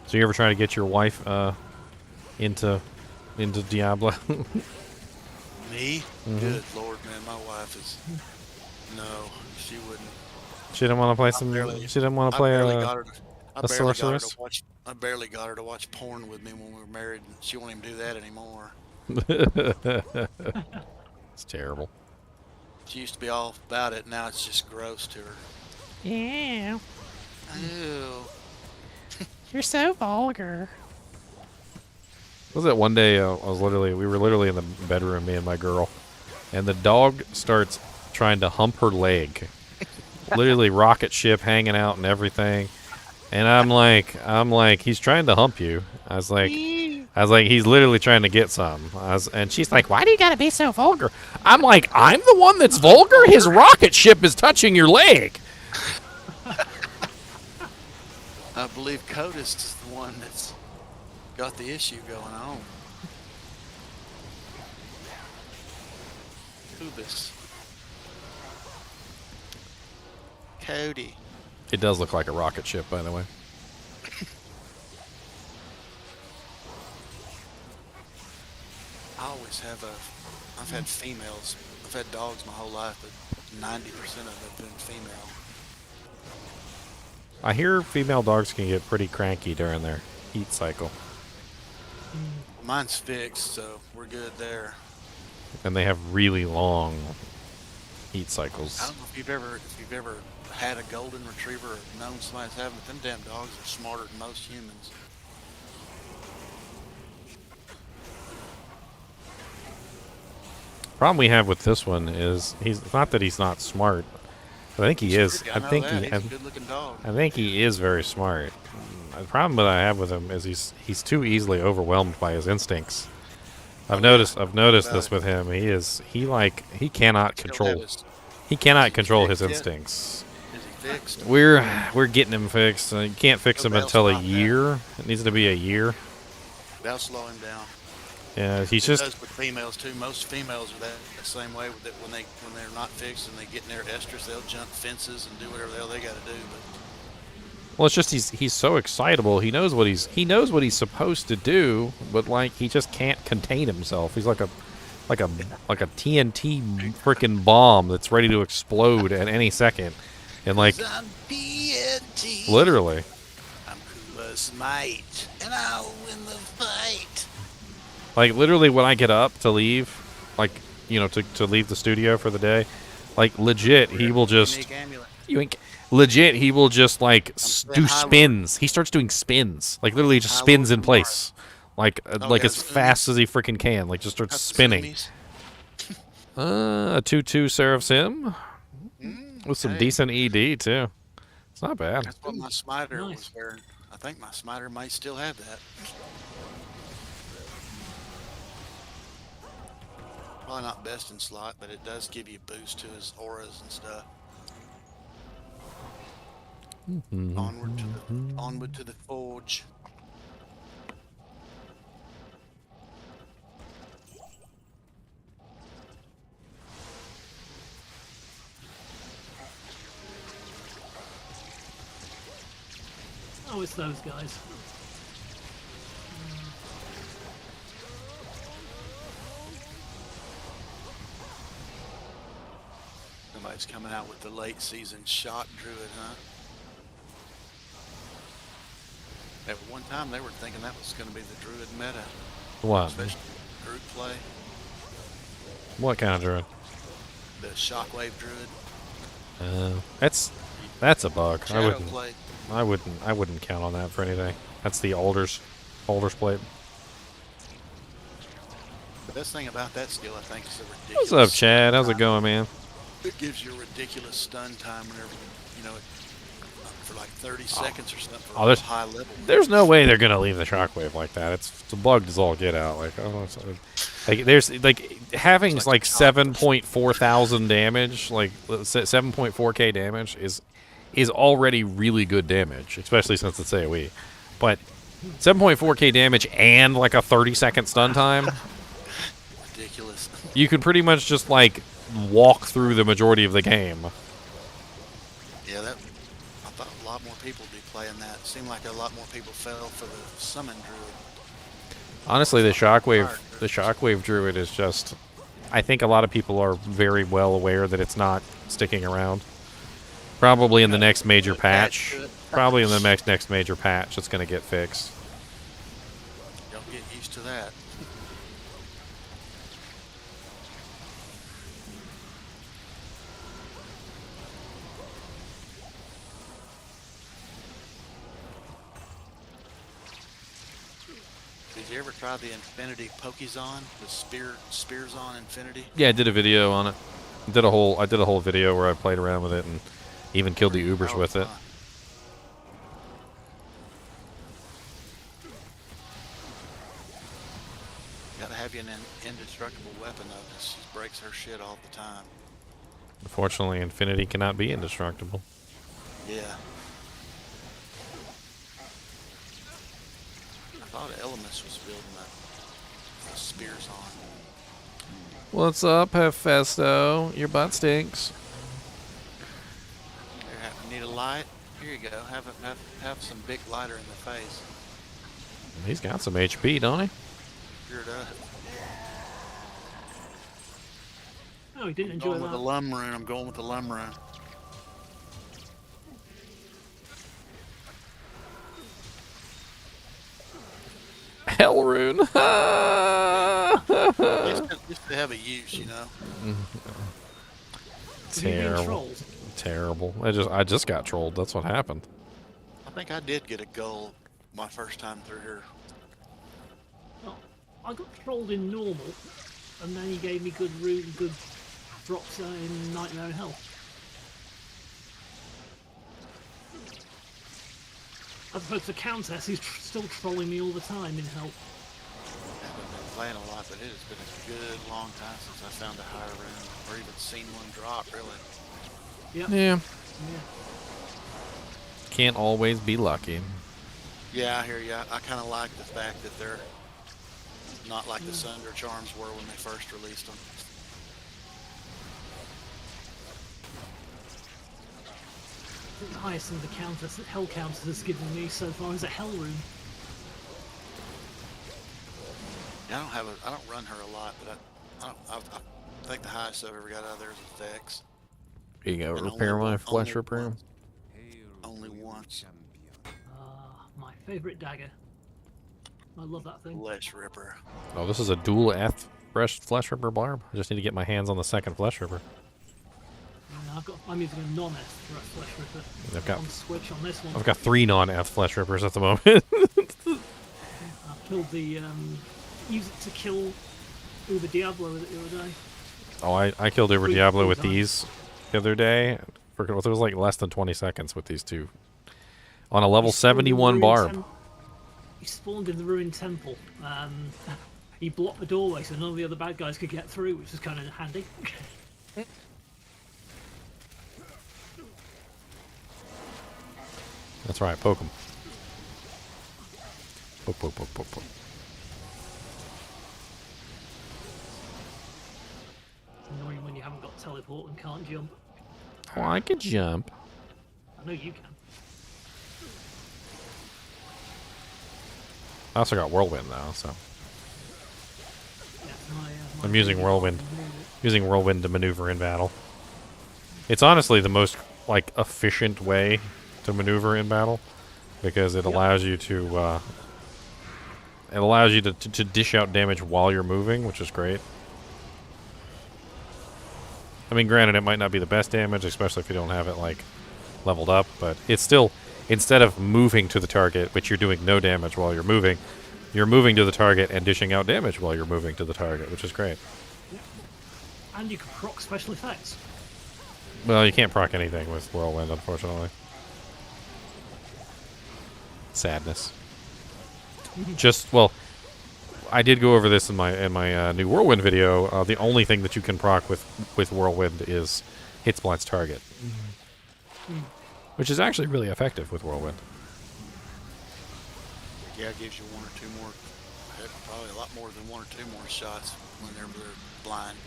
So you ever try to get your wife into Diablo? Me? Good Lord, man, my wife is. No, she wouldn't. She didn't want to play some. She didn't want to play I barely got her to watch porn with me when we were married. And she won't even do that anymore. It's terrible. She used to be all about it. Now it's just gross to her. Yeah. Ew. You're so vulgar. Was that one day? We were literally in the bedroom, me and my girl, and the dog starts trying to hump her leg. Literally rocket ship hanging out and everything. And I'm like, he's trying to hump you. I was like, he's literally trying to get some. And she's like, why do you gotta be so vulgar? I'm like, I'm the one that's vulgar? His rocket ship is touching your leg. I believe Codis is the one that's got the issue going on. Who this? Cody. It does look like a rocket ship, by the way. I always have I've had females. I've had dogs my whole life, but 90% of them have been female. I hear female dogs can get pretty cranky during their heat cycle. Mine's fixed, so we're good there. And they have really long heat cycles. I don't know if you've ever had a golden retriever or known somebody's having it. Them damn dogs are smarter than most humans. Problem we have with this one is he's not that he's not smart. I think he is. He's a good-looking dog. I think he is very smart. The problem that I have with him is he's too easily overwhelmed by his instincts. I've noticed this with him. He cannot control his instincts. Is he fixed? We're getting him fixed. You can't fix him until a year. It needs to be a year. That'll slow him down. Yeah, he's It just does with females too. Most females are that same way. With it, when they're not fixed and they get in their estrus, they'll jump fences and do whatever the hell they got to do. But well, it's just he's so excitable. He knows what he's supposed to do, but like he just can't contain himself. He's like a TNT freaking bomb that's ready to explode at any second. And like I'm TNT. literally. I'm cool as might, and I'll win the fight. Like, literally, when I get up to leave, like, to leave the studio for the day, like, legit, he will just... Legit, he will just, like, do spins. He starts doing spins. Like, literally just spins in place. Like, as fast as he freaking can. Like, just starts spinning. A 2/2 Seraph Sim. With some decent ED, too. It's not bad. That's what my smiter was wearing. I think my smiter might still have that. Probably not best in slot, but it does give you a boost to his auras and stuff. Onward to the forge. Oh, it's those guys. Somebody's coming out with the late season shot Druid, huh? At one time, they were thinking that was going to be the Druid meta, What? especially group play. What kind of druid? The Shockwave Druid. That's a bug. Shadow play. I wouldn't count on that for anything. That's the Alder's plate. The best thing about that skill, I think, is the What's ridiculous. up, Chad? How's it going, man? It gives you a ridiculous stun time whenever you know it for like 30 seconds or something. For there's high level. There's no way they're gonna leave the shockwave like that. It's bugged as all get out. Like, there's having like 7.4 thousand damage, like 7.4k damage is already really good damage, especially since it's AoE. But 7.4k damage and like a 30-second stun time, ridiculous. You can pretty much just like walk through the majority of the game. Yeah, I thought a lot more people would be playing that. It seemed like a lot more people fell for the summon druid. Honestly, the shockwave druid is just, I think a lot of people are very well aware that it's not sticking around. Probably in the next major patch. Probably in the next major patch, it's going to get fixed. Don't get used to that. Did you ever try the Infinity Pokezon? The spears on Infinity? Yeah, I did a video on it. I did a whole video where I played around with it and even killed the Ubers with it. Gotta have you an indestructible weapon though, because she breaks her shit all the time. Unfortunately, Infinity cannot be indestructible. Yeah. I thought Elemis was building the spears on. What's up, Hefesto? Your butt stinks. Here, need a light? Here you go. Have some big lighter in the face. He's got some HP, don't he? Sure does. Oh, he didn't I'm enjoy going with the that. lum rune. I'm going with the lum rune. Hell rune. At least they have a use, you know. Terrible. Terrible. I just got trolled. That's what happened. I think I did get a goal my first time through here. Well, I got trolled in normal, and then he gave me good root and good drops in Nightmare and Hell. As opposed to Countess, who's still trolling me all the time in Hell. I haven't been playing a lot, but it has been a good long time since I found a higher rune, or even seen one drop, really. Yep. Yeah. Yeah. Can't always be lucky. Yeah, I hear you. I kind of like the fact that they're not like the Sunder Charms were when they first released them. I think the highest thing the Countess, Hell Countess has given me so far is a Hell rune. Yeah, I don't run her a lot, but I think the highest I've ever got out of there is a Vex. Here you go. And Repair only- my flesh only repair. once. Only once. My favourite dagger. I love that thing. Flesh Ripper. Oh, this is a dual F flesh ripper Barb. I just need to get my hands on the second flesh ripper. Yeah, I'm using a non-S flesh ripper. I've got- on switch on this one. I've got 3 non-F flesh rippers at the moment. I killed the use it to kill Uber Diablo with it the other day. Oh, I killed Uber Three Diablo with times. these the other day. It was like less than 20 seconds with these two. On a level He spawned in the 71 ruined Barb. He spawned in the ruined temple. He blocked the doorway so none of the other bad guys could get through, which was kind of handy. That's right, poke him. Poke, poke, poke, poke, poke. It's annoying when you haven't got teleport and can't jump. Oh, I could jump. I know you can. I also got whirlwind though, so Yeah, my I'm using favorite whirlwind. one. Using whirlwind to maneuver in battle. It's honestly the most like efficient way to maneuver in battle. because it allows you to to dish out damage while you're moving, which is great. I mean, granted, it might not be the best damage, especially if you don't have it like leveled up, but it's still, instead of moving to the target, which you're doing no damage while you're moving to the target and dishing out damage while you're moving to the target, which is great. And you can proc special effects. Well, you can't proc anything with Whirlwind, unfortunately. Sadness. Just, well, I did go over this in my new Whirlwind video. The only thing that you can proc with Whirlwind is hit splats target, which is actually really effective with Whirlwind. Yeah, it gives you one or two more, probably a lot more than one or two more shots when they're blind.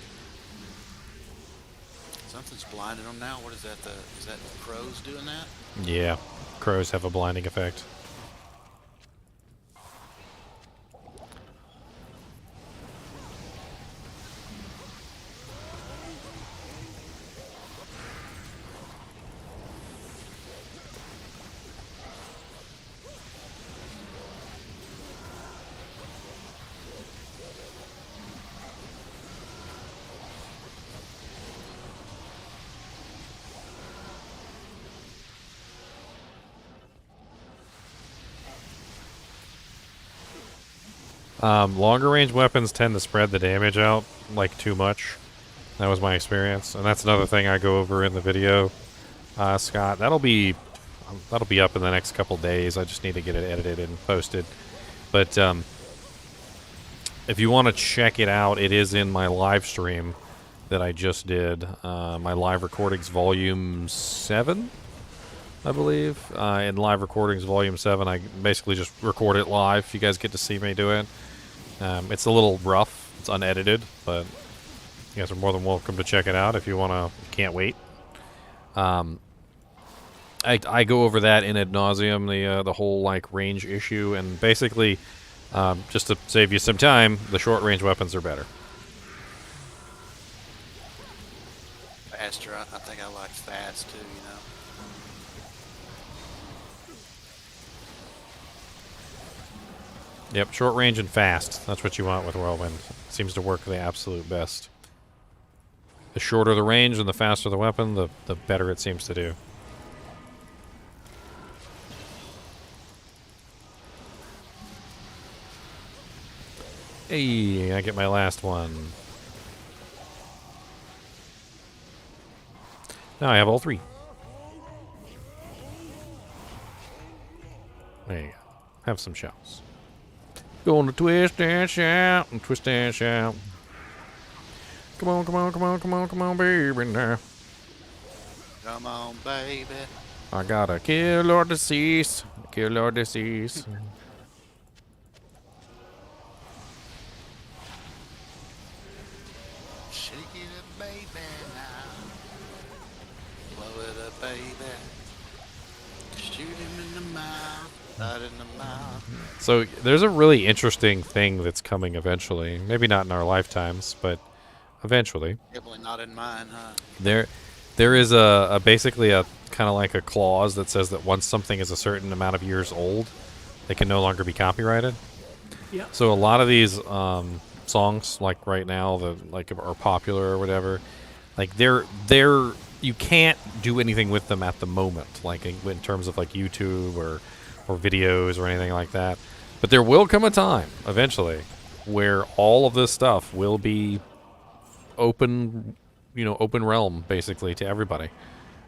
Something's blinding them now. What is that? Is that the crows doing that? Yeah, crows have a blinding effect. Longer range weapons tend to spread the damage out like too much. That was my experience, and that's another thing I go over in the video, Scott. That'll be up in the next couple days. I just need to get it edited and posted. But if you want to check it out, it is in my live stream that I just did. My live recordings volume 7, I believe. In live recordings volume 7, I basically just record it live. You guys get to see me do it. It's a little rough. It's unedited, but you guys are more than welcome to check it out if you want to. Can't wait. I go over that in ad nauseum, the whole like range issue, and basically, just to save you some time, the short range weapons are better. Faster, I think I like fast too, you know. Yep, short range and fast. That's what you want with Whirlwind. Seems to work the absolute best. The shorter the range and the faster the weapon, the better it seems to do. Hey, I get my last one. Now I have all 3. There you go. Have some shells. Gonna twist and shout and twist and shout. Come on, come on, come on, come on, come on, baby now. Come on, baby. I gotta kill or decease. Kill or decease. Shake it up, baby, now. Blow it up, baby. Shoot him in the mouth. Right in the mouth. So there's a really interesting thing that's coming eventually. Maybe not in our lifetimes, but eventually. Definitely not in mine, huh? There is a basically a kind of like a clause that says that once something is a certain amount of years old, they can no longer be copyrighted. Yeah. So a lot of these songs, like right now, that like are popular or whatever, like they're you can't do anything with them at the moment, like in terms of like YouTube or videos or anything like that. But there will come a time eventually where all of this stuff will be open, open realm basically to everybody.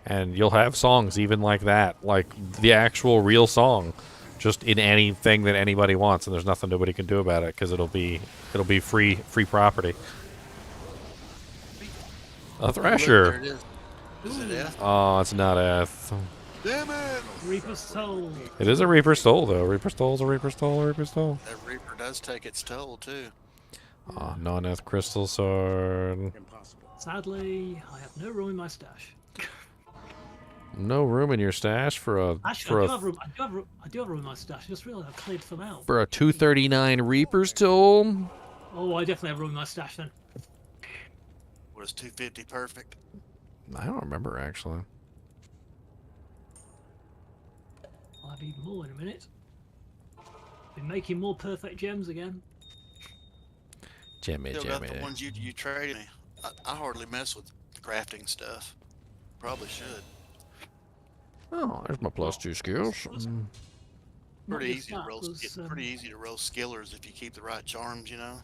And you'll have songs even like that, like the actual real song, just in anything that anybody wants, and there's nothing nobody can do about it because it'll be free property. A Thrasher. Look, there it is. Is it F? Oh, it's not Eth. Damn it! Reaper's Soul. It is a Reaper's Toll, though. Reaper's Toll's a Reaper's Toll, Reaper's Toll. That Reaper does take its toll, too. Oh, non-Eth Crystal Sword. Impossible. Sadly, I have no room in my stash. No room in your stash for a Actually, I do have room. I do have room in my stash. I just realised I cleared some out. for a 239 Reaper's Toll. Oh, I definitely have room in my stash then. Was 250 perfect? I don't remember actually. I'll have even more in a minute. Been making more perfect gems again. Jimmy, Still got the Jimmy. ones you traded me. I hardly mess with crafting stuff. Probably should. Oh, there's my +2 skills. Not Pretty just easy to that, roll. there's, Pretty easy to roll skillers if you keep the right charms, you know.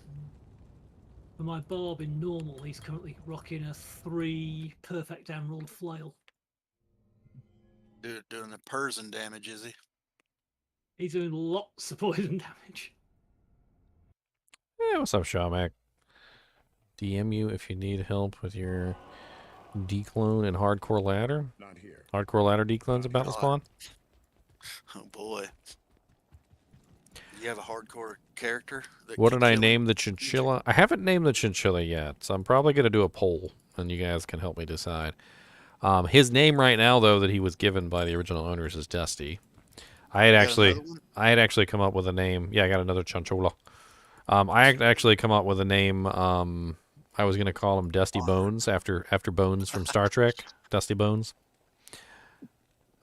For my Barb in normal, he's currently rocking a 3 perfect emerald flail. Doing the Persian damage, is he? He's doing lots of poison damage. Hey, what's up, Shawmac? DM you if you need help with your declone and hardcore ladder. Not here. Hardcore ladder declone's about to God. spawn. Oh boy. You have a hardcore character? That What can did I kill name him? the chinchilla? I haven't named the chinchilla yet, so I'm probably going to do a poll, and you guys can help me decide. His name right now, though, that he was given by the original owners is Dusty. I had You got another one? actually come up with a name. Yeah, I got another chinchilla. I had actually come up with a name. I was going to call him Dusty Bones after Bones from Star Trek. Dusty Bones.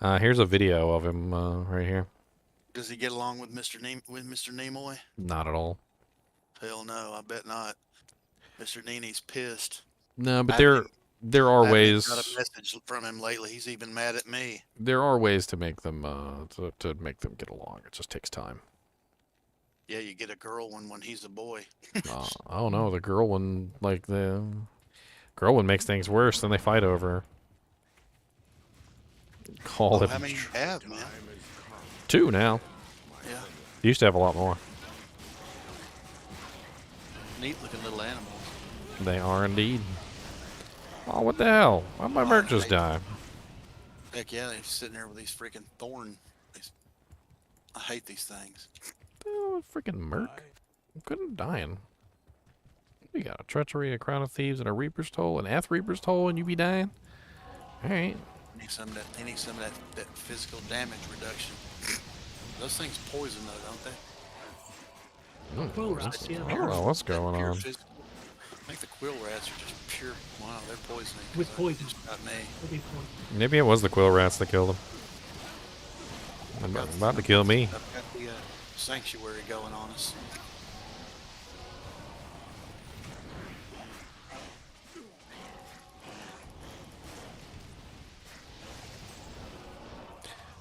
Here's a video of him right here. Does he get along with Mr. Nimoy? Not at all. Hell no, I bet not. Mr. NiNi's pissed. No, but I there haven't there are I haven't even ways. got a message from him lately. He's even mad at me. There are ways to make them to make them get along. It just takes time. Yeah, you get a girl one when he's a boy. I don't know. The girl one, like the girl one, makes things worse. Then they fight over. Call Oh, it how many you have, man? 2 now. Yeah, Used to have a lot more. neat looking little animals. They are indeed. Oh, what the hell? Why'd my merch just die? Heck yeah, they're sitting there with these freaking I hate these things. Oh, freaking merc. Couldn't dying. We got a treachery, a crown of thieves, and a reaper's toll, an Ath reaper's toll, and you be dying. All right. Need some of that. They need some of that physical damage reduction. Those things poison though, don't they? Quill rats, yeah. I don't know what's going Pure on. physical. I think the quill rats are just pure. Wow, they're poisoning. With poison. Not me. That'd be fun. Maybe it was the quill rats that killed him. About to kill me. I've got the sanctuary going on us.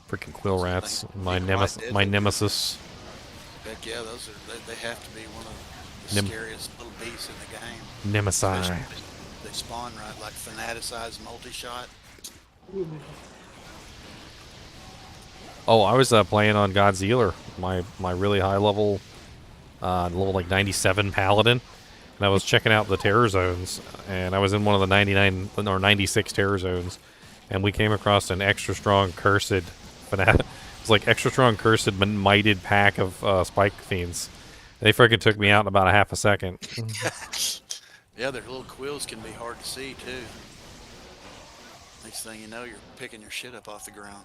Freaking quill rats. My Quite nemesis. deadly. My nemesis. Heck yeah, those are. They have to be one of the Nem- scariest little beasts in the game. Nemesis. Especially if they spawn right, like fanaticized multi-shot. Ooh. Oh, I was playing on Godzilla, my really high level, level like 97 paladin, and I was checking out the terror zones, and I was in one of the 99 or 96 terror zones, and we came across an extra strong cursed fanatic. It was like extra strong cursed mighted pack of spike fiends. They freaking took me out in about a half a second. Yeah, their little quills can be hard to see too. Next thing you know, you're picking your shit up off the ground.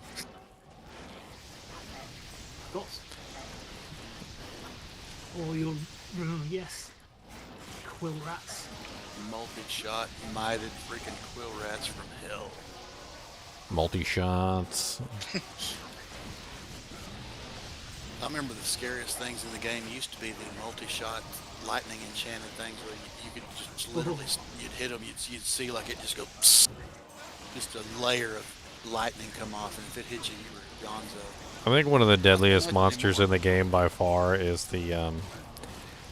Dots. Or you'll yes. Quill rats. Multi-shot, mighted freaking quill rats from hell. Multi shots. I remember the scariest things in the game used to be the multi-shot lightning enchanted things where you could just literally, you'd hit them, you'd see like it just go, psst, just a layer of lightning come off, and if it hit you, you were gonzo. I think one of the deadliest monsters in the game by far is the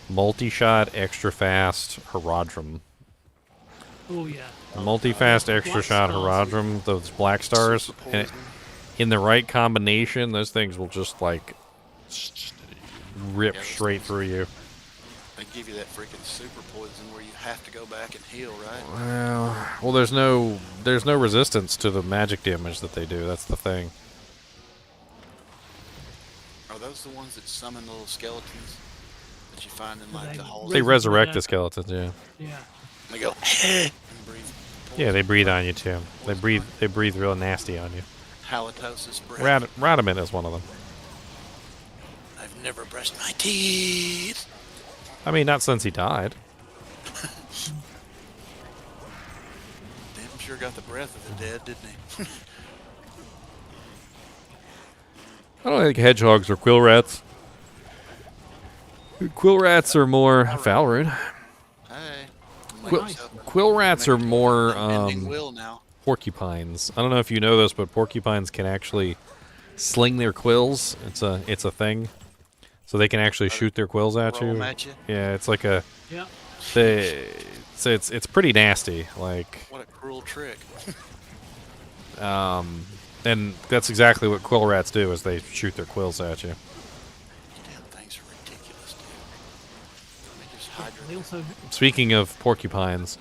multi-shot extra fast Herodrum. Oh yeah. Multi-fast extra Black shot stars. Herodrum, those black stars, Super and poison. in the right combination, those things will just like rip Yeah, those straight things- through you. They give you that freaking super poison where you have to go back and heal, right? Well, there's no resistance to the magic damage that they do. That's the thing. Are those the ones that summon little skeletons that you find in like They the halls? They Resin resurrect the red. skeletons, yeah. Yeah. They go and breathe. Yeah, they breathe on you too. They breathe real nasty on you. Halitosis breath. Radamant is one of them. I've never brushed my teeth. I mean, not since he died. Damn sure got the breath of the dead, didn't he? I don't think hedgehogs are quill rats. Quill rats are more Valrude. Hey. Quill rats are more Will now. porcupines. I don't know if you know this, but porcupines can actually sling their quills. It's a thing. So they can actually shoot their quills at Roll you. 'em at you. Yeah, it's like a Yeah. it's pretty nasty. Like What a cruel trick. and that's exactly what quill rats do is they shoot their quills at you. Damn things are ridiculous, dude. Let me just hydrate. They also Speaking of porcupines,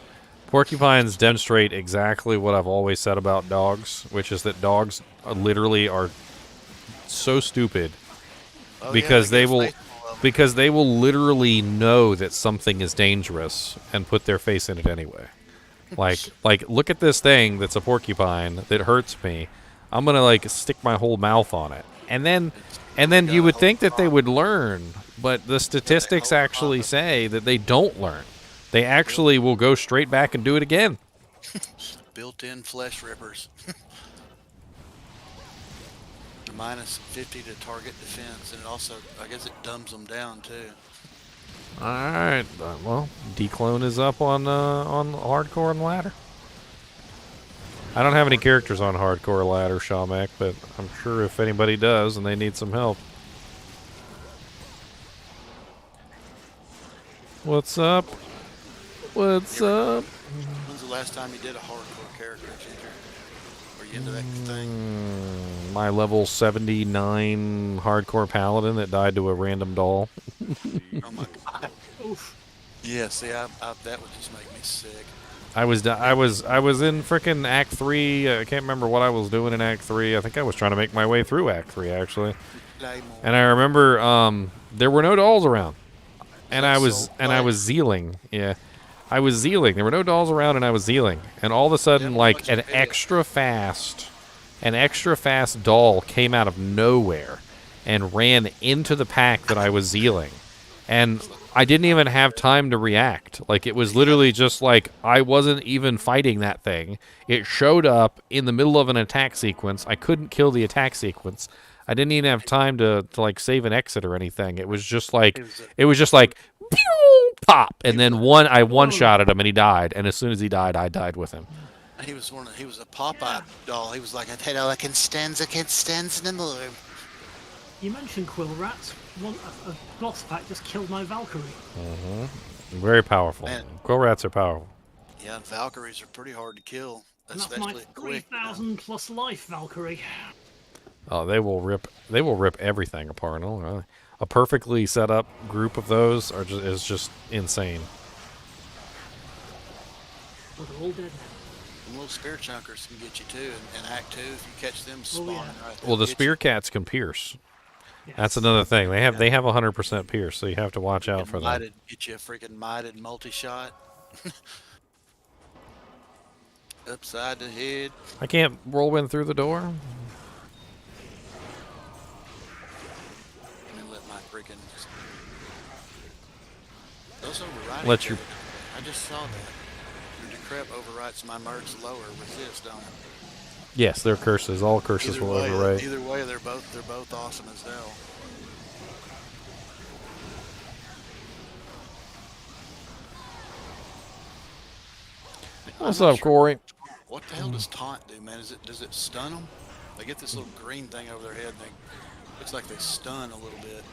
porcupines demonstrate exactly what I've always said about dogs, which is that dogs literally are so stupid Oh, because yeah, they get a will face full of 'em. because they will literally know that something is dangerous and put their face in it anyway. Like look at this thing that's a porcupine that hurts me. I'm gonna like stick my whole mouth on it, and then you would think that they would learn, but the statistics actually say that they don't learn. They actually will go straight back and do it again. Built-in flesh rippers. Minus 50 to target defense, and it also, I guess, it dumbs them down too. All right, well, declone is up on hardcore and ladder. I don't have any characters on hardcore ladder, Shamek, but I'm sure if anybody does and they need some help. What's up? What's up? When's the last time you did a hardcore character, Ginger? Are you into that thing? My level 79 hardcore paladin that died to a random doll. Oh my god. oof. Yeah, see, that would just make me sick. I was in frickin' Act 3. I can't remember what I was doing in Act 3. I think I was trying to make my way through Act 3 actually. And I remember there were no dolls around. And I was zealing. Yeah. I was zealing. There were no dolls around and I was zealing. And all of a sudden Yeah, like watch an the video. extra fast doll came out of nowhere and ran into the pack that I was zealing. And I didn't even have time to react. Like, it was literally just like I wasn't even fighting that thing. It showed up in the middle of an attack sequence. I couldn't kill the attack sequence. I didn't even have time to like save an exit or anything. It was just like pew, pop, and then I one-shotted him and he died. And as soon as he died, I died with him. He was a Popeye doll. He was like, I tell you, I can stand in the moon. You mentioned quill rats. A boss pack just killed my Valkyrie. Very powerful. Man. Quill rats are powerful. Yeah, and Valkyries are pretty hard to kill, And that's my especially quick. 3,000 plus life Valkyrie. Oh, they will rip everything apart. Oh, really. A perfectly set up group of those is just insane. Well, they're all dead now. And little spear chunkers can get you too. In Act 2, if you catch them Oh, spawning yeah. right there. Well, the spear cats can pierce. Yes. That's another thing. They have 100% pierce, so you have to watch out for them. Get you a freaking mited multi-shot. Upside the head. I can't whirlwind through the door. And then let my freaking. Those overriding. Let your- I just saw that. Your decrep overwrites my merge lower resist on it. Yes, they're curses. All curses will overwrite. Either way, they're both awesome as hell. What's I'm not up, Corey? What the hell does taunt do, man? Does it stun them? They get this little green thing over their head, and looks like they stun a little bit.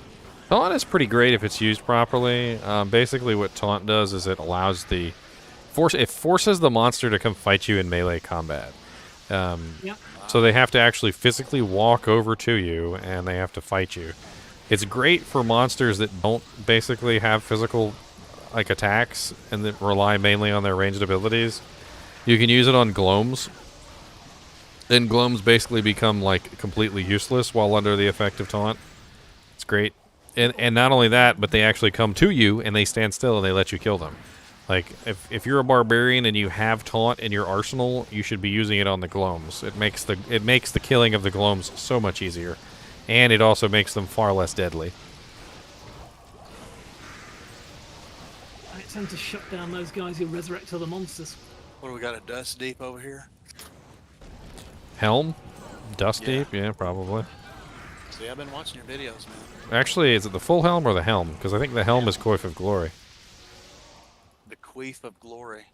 Taunt is pretty great if it's used properly. Basically, what taunt does is it allows it forces the monster to come fight you in melee combat. Yep. So they have to actually physically walk over to you, and they have to fight you. It's great for monsters that don't basically have physical like attacks and that rely mainly on their ranged abilities. You can use it on gloams. Then gloams basically become like completely useless while under the effect of taunt. It's great. And not only that, but they actually come to you and they stand still and they let you kill them. Like, if you're a barbarian and you have taunt in your arsenal, you should be using it on the gloams. It makes the killing of the gloams so much easier. And it also makes them far less deadly. I tend to shut down those guys who resurrect other monsters. What do we got? A dust deep over here? Helm? Dust Yeah. deep? Yeah, probably. See, I've been watching your videos, man. Actually, is it the full helm or the helm? Because I think the helm is Coif of Glory. The Queef of Glory.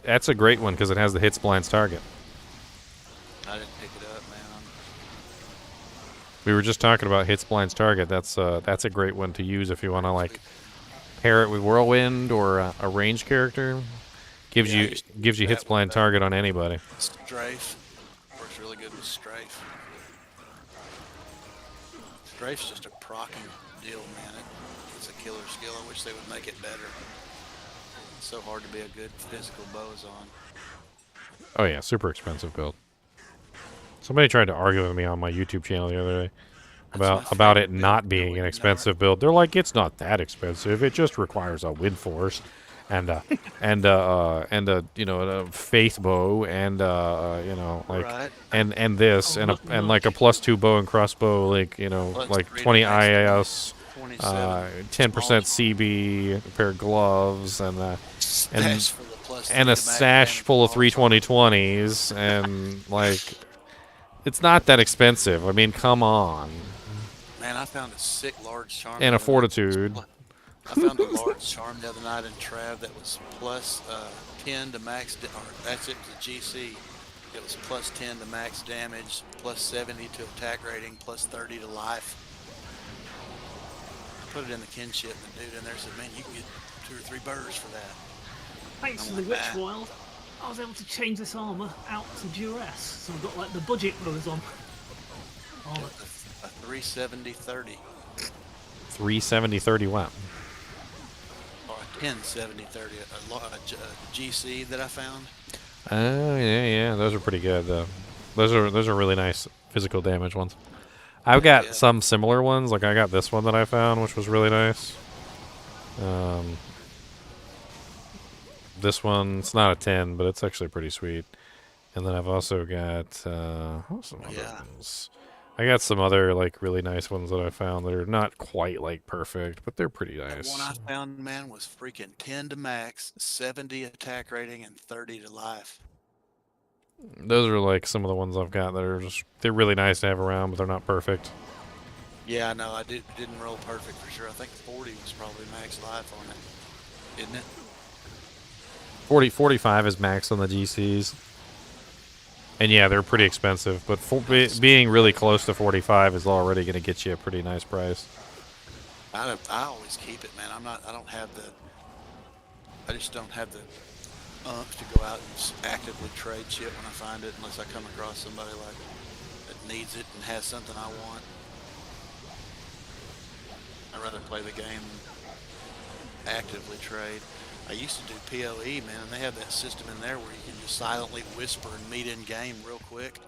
That's a great one because it has the hits blinds target. I didn't pick it up, man. We were just talking about hits blinds target. That's a great one to use if you want to like pair it with Whirlwind or a range character. Gives Yeah, I you used to gives you use hits that blind with, target on anybody. Strafe. Works really good with Strafe. Strafe's just a procking deal, man. It's a killer skill. I wish they would make it better. It's so hard to be a good physical boson. Oh yeah, super expensive build. Somebody tried to argue with me on my YouTube channel the other day about it not being an expensive build. They're like, it's not that expensive. It just requires a wind force, and a faith bow, and Right. and this Oh, and not like a much. +2 bow and crossbow, like Plus like 3 to 20 max IAS, 27. 10% CB, a pair of gloves, and Stash full of plus 3 a to max stash damage full of balls. 320/20s, and like, it's not that expensive. I mean, come on. Man, I found a sick large charm. And the a other night. fortitude. I found a large charm the other night in Trav that was plus 10 to max. Or that's it. Was a GC. It was plus 10 to max damage, plus 70 to attack rating, plus 30 to life. I put it in the kinship, and the dude in there said, "Man, you can get 2 or 3 burrs for that." Thanks to I'm the like, Witch "Nah." Wild, I was able to change this armor out to duress, so I've got like the budget bows on. Oh, A 370-30 370/30 what? or a 1070-30, a GC that I found. Oh yeah, those are pretty good though. Those are really nice physical damage ones. I've got Yeah. some similar ones. Like I got this one that I found, which was really nice. This one, it's not a 10, but it's actually pretty sweet. And then I've also got some other Yeah. ones. I got some other like really nice ones that I found that are not quite like perfect, but they're pretty That nice. one I found, man, was freaking 10 to max, 70 attack rating, and 30 to life. Those are like some of the ones I've got that are they're really nice to have around, but they're not perfect. Yeah, I know. I didn't roll perfect for sure. I think 40 was probably max life on it, isn't it? 45 is max on the GCs. And yeah, they're pretty expensive, but being really close to 45 is already going to get you a pretty nice price. I always keep it, man. I just don't have the to go out and actively trade shit when I find it, unless I come across somebody like that needs it and has something I want. I'd rather play the game and actively trade. I used to do PoE, man, and they have that system in there where you can just silently whisper and meet in game real quick.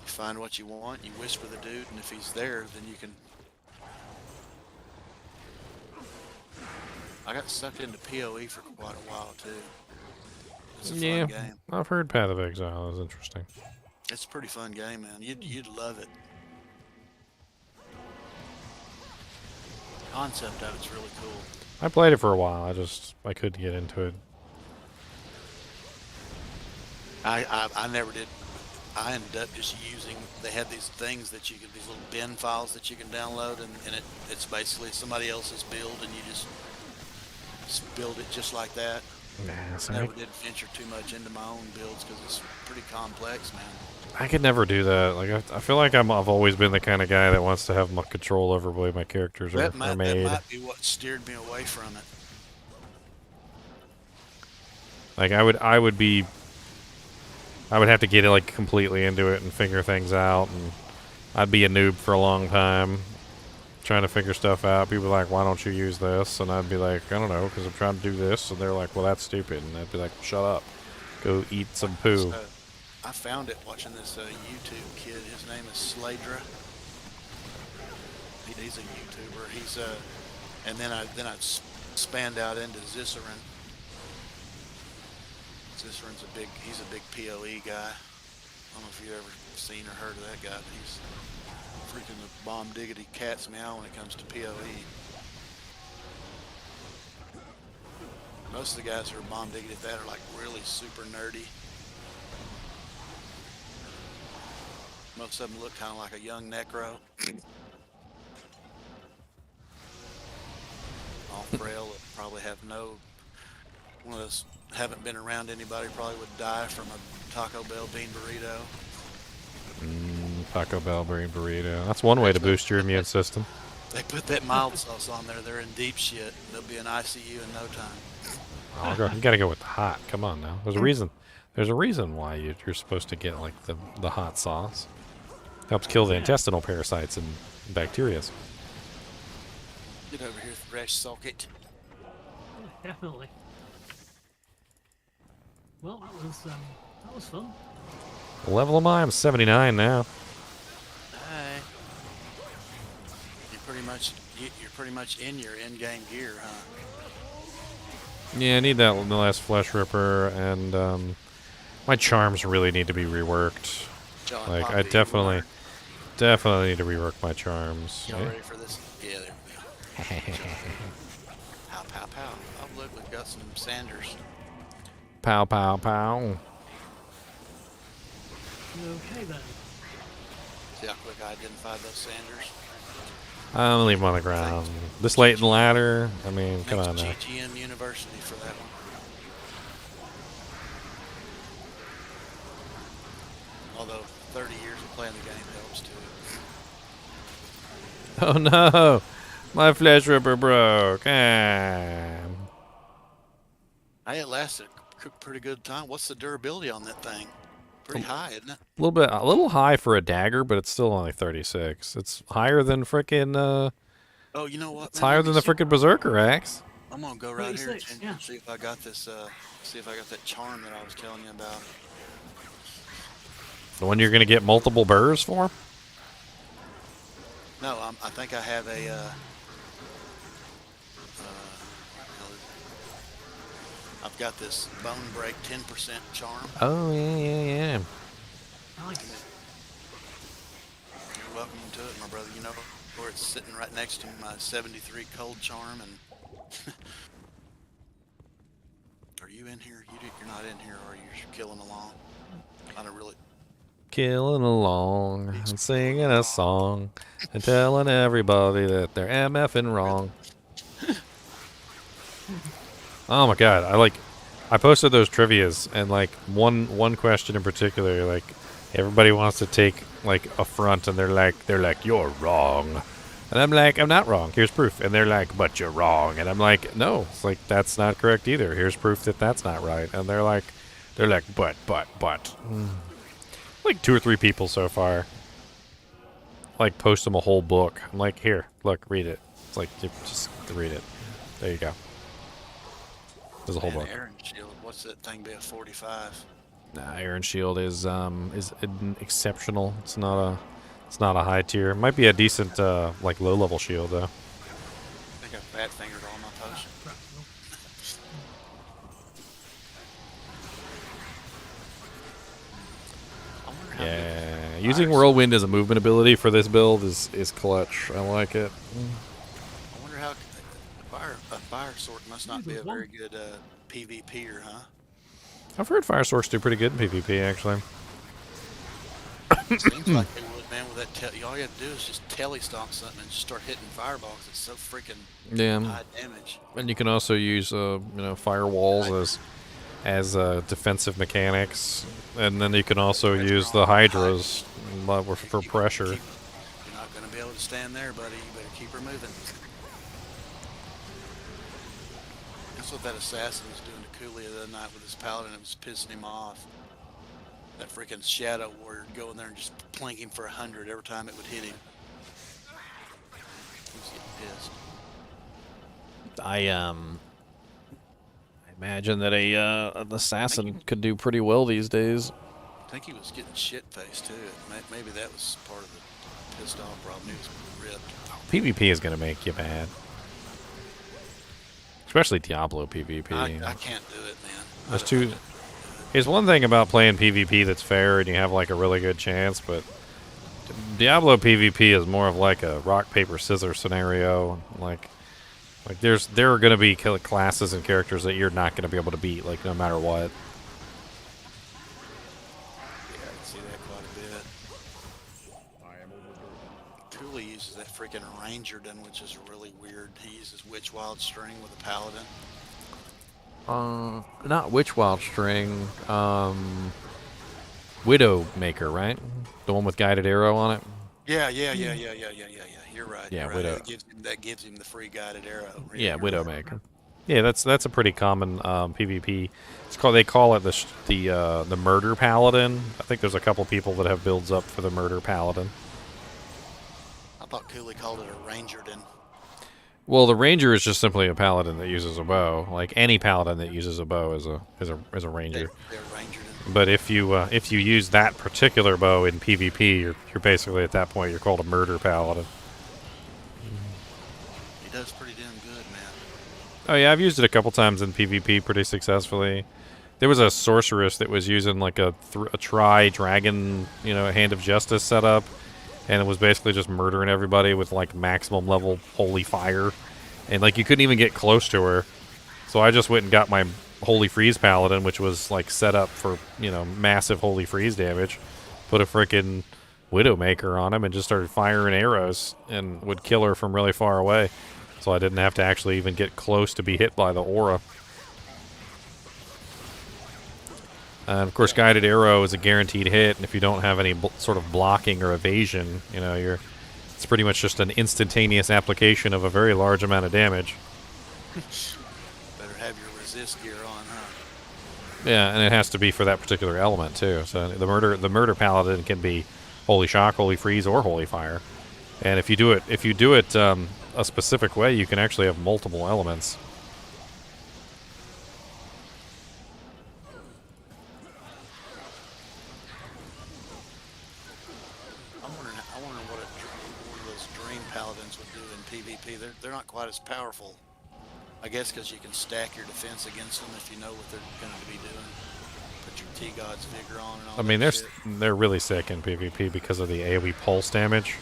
You find what you want, you whisper the dude, and if he's there, then you can. I got sucked into PoE for quite a while too. It's a fun game. I've heard Path of Exile is interesting. It's a pretty fun game, man. You'd love it. Concept of it's really cool. I played it for a while. I couldn't get into it. I never did. I ended up just using. They had these things that these little bin files that you can download, and it's basically somebody else's build, and you just build it just like that. Nah, Never did venture too much into my own builds because it's pretty complex, man. I could never do that. Like I feel like I've always been the kind of guy that wants to have my control over the way my characters are That made. might be what steered me away from it. Like I would have to get like completely into it and figure things out, and I'd be a noob for a long time trying to figure stuff out. People are like, why don't you use this? And I'd be like, I don't know, because I'm trying to do this. And they're like, well, that's stupid. And I'd be like, shut up, go eat some poo. So, I found it watching this YouTube kid. His name is Sladra. He's a YouTuber. He's and then I spanned out into Zisserin. Zisserin's he's a big PoE guy. I don't know if you've ever seen or heard of that guy, but he's freaking the bomb diggity cat's meow when it comes to PoE. Most of the guys who are bomb diggity at that are like really super nerdy. Most of them look kind of like a young necro. All frail, and probably have no. One of those haven't been around anybody, probably would die from a Taco Bell bean burrito. Taco Bell bean burrito. That's one way to boost your immune system. They put that mild sauce on there, they're in deep shit. They'll be in ICU in no time. Oh, you gotta go with the hot. Come on now. There's a reason. There's a reason why you're supposed to get like the hot sauce. Helps kill the intestinal parasites and bacteria. Get over here, fresh socket. Yeah, definitely. Well, that was fun. Level am I? I'm 79 now. Hey. You're pretty much in your in-game gear, huh? Yeah, I need that the last Flesh Ripper, and my charms really need to be reworked. John Like, Poppy, I definitely need to rework my charms. Y'all Yeah. ready for this? Yeah, there we go. Pow, pow, pow. Oh, look, we've got some Sanders. Pow, pow, pow. Okay then. See how quick I identified those Sanders? I'm gonna leave them on the ground. This late in the ladder? I mean, come on now. Thanks GGM University for that one. Although 30 years of playing the game helps too. Oh no! My Flesh Ripper broke. Ah. Hey, it lasted a pretty good time. What's the durability on that thing? Pretty high, isn't it? A little high for a dagger, but it's still only 36. It's higher than frickin' Oh, you know what? it's man? higher Let than me the see. frickin' Berserker axe. I'm gonna go right here 36, and yeah. see if I got this. See if I got that charm that I was telling you about. The one you're gonna get multiple burrs for? No, I think I have a. I've got this bone break 10% charm. Oh yeah. Nice. You're welcome to it, my brother. You know where it's sitting right next to my 73 cold charm. And are you in here? You're not in here, are you? You're killing along. I don't really. Killing along and singing a song and telling everybody that they're MFing wrong. Oh my god, I posted those trivias, and like one question in particular, like everybody wants to take like a front, and they're like you're wrong, and I'm like, I'm not wrong, here's proof, and they're like, but you're wrong, and I'm like, no, it's like that's not correct either, here's proof that that's not right, and they're like but like 2 or 3 people so far like post them a whole book. I'm like, here, look, read it. It's like, just read it. There you go. There's a whole book. Iron Shield. What's that thing be a 45? Nah, Iron Shield is exceptional. It's not a high tier. Might be a decent like low level shield though. I think I fat fingered all my potions. I wonder how Yeah, good using fire Whirlwind as a movement ability for this build is clutch. I like it. I wonder how a fire sword must not be a very good PvPer, huh? I've heard Fire Swords do pretty good in PvP actually. Seems like they would, man. With that, all you have to do is just telly stomp something and just start hitting fireballs. It's so freaking Yeah, high damage. and you can also use firewalls as defensive mechanics, and then you can also use the hydras for pressure. You're not going to be able to stand there, buddy. You better keep her moving. That's what that assassin was doing to Cooley the other night with his paladin. It was pissing him off. That freaking shadow warrior go in there and just plink him for 100 every time it would hit him. He was getting pissed. I imagine that an assassin could do pretty well these days. I think he was getting shit-faced too. Maybe that was part of the pissed off problem. He was ripped. PvP is going to make you bad. Especially Diablo PvP. I can't do it, man. There's two. There's one thing about playing PvP that's fair and you have like a really good chance, but Diablo PvP is more of like a rock paper scissors scenario. Like there are going to be classes and characters that you're not going to be able to beat, like no matter what. Yeah, I can see that quite a bit. Rangerden, which is really weird. He uses Witch Wild String with a Paladin. Not Witch Wild String. Widowmaker, right? The one with guided arrow on it. Yeah. You're right. Yeah, you're right. Widow. That gives him the free guided arrow. Yeah, you're right. Widowmaker. Yeah, that's a pretty common PvP. They call it the Murder Paladin. I think there's a couple people that have builds up for the Murder Paladin. I thought Cooley called it a Rangerden. Well, the Ranger is just simply a Paladin that uses a bow. Like any Paladin that uses a bow is a Ranger. They're Rangerden. But if you use that particular bow in PvP, you're basically at that point you're called a Murder Paladin. He does pretty damn good, man. Oh yeah, I've used it a couple times in PvP pretty successfully. There was a sorceress that was using like a tri-dragon, Hand of Justice setup, and it was basically just murdering everybody with like maximum level holy fire, and like you couldn't even get close to her. So I just went and got my Holy Freeze Paladin, which was like set up for massive Holy Freeze damage. Put a frickin' Widowmaker on him and just started firing arrows and would kill her from really far away. So I didn't have to actually even get close to be hit by the aura. And of course, guided arrow is a guaranteed hit, and if you don't have any sort of blocking or evasion, it's pretty much just an instantaneous application of a very large amount of damage. Better have your resist gear on, huh? Yeah, and it has to be for that particular element too. So the murder paladin can be Holy Shock, Holy Freeze, or Holy Fire. And if you do it a specific way, you can actually have multiple elements. I wonder what one of those Dream Paladins would do in PvP. They're not quite as powerful. I guess because you can stack your defense against them if you know what they're going to be doing. Put your T-God's vigor on and all I mean, that shit. they're really sick in PvP because of the AoE pulse damage.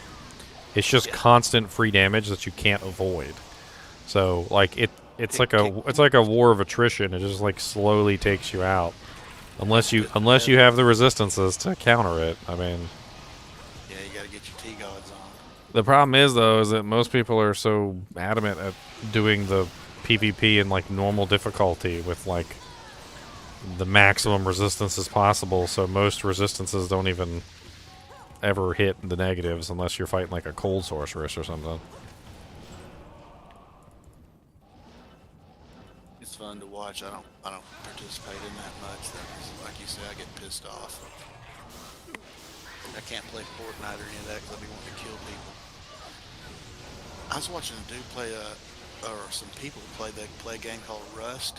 It's just constant free damage that you can't avoid. So like it's like a war of attrition. It just like slowly takes you out, unless you have the resistances to counter it. I mean, Yeah, you got to get your T-Gods on. the problem is that most people are so adamant at doing the PvP in like normal difficulty with like the maximum resistances possible. So most resistances don't even ever hit the negatives unless you're fighting like a cold sorceress or something. It's fun to watch. I don't participate in that much. Like you say, I get pissed off. I can't play Fortnite or any of that because I be wanting to kill people. I was watching a dude play or some people play a game called Rust.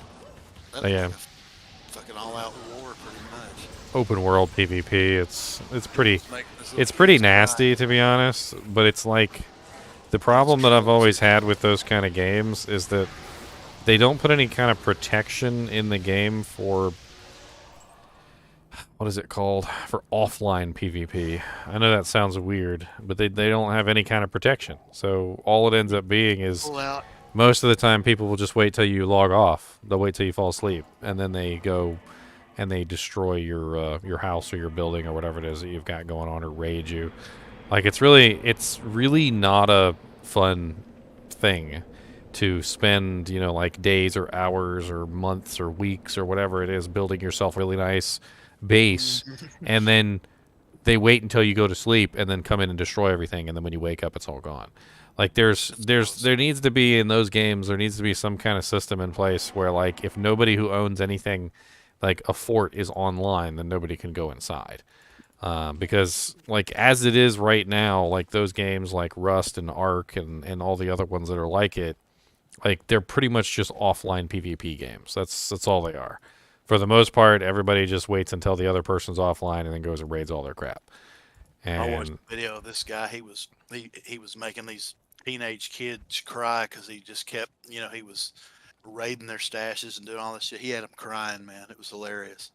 That Oh, yeah. like a fucking all-out war, pretty much. Open world PvP. It's pretty This it's little pretty kid's nasty, crying. to be honest. But it's like the problem that I've always had with those kind of games is that they don't put any kind of protection in the game for what is it called? For offline PvP. I know that sounds weird, but they don't have any kind of protection. So all it ends up being is Pull out. most of the time people will just wait till you log off. They'll wait till you fall asleep, and then they go and they destroy your house or your building or whatever it is that you've got going on, or raid you. Like it's really not a fun thing to spend, like days or hours or months or weeks or whatever it is building yourself a really nice base, and then they wait until you go to sleep and then come in and destroy everything, and then when you wake up it's all gone. Like there needs to be in those games, there needs to be some kind of system in place where like if nobody who owns anything like a fort is online, then nobody can go inside. Because like as it is right now, like those games like Rust and Ark and all the other ones that are like it, like they're pretty much just offline PvP games. That's all they are. For the most part, everybody just waits until the other person's offline and then goes and raids all their crap. I watched And a video of this guy. He was making these teenage kids cry because he just kept, he was raiding their stashes and doing all this shit. He had them crying, man. It was hilarious.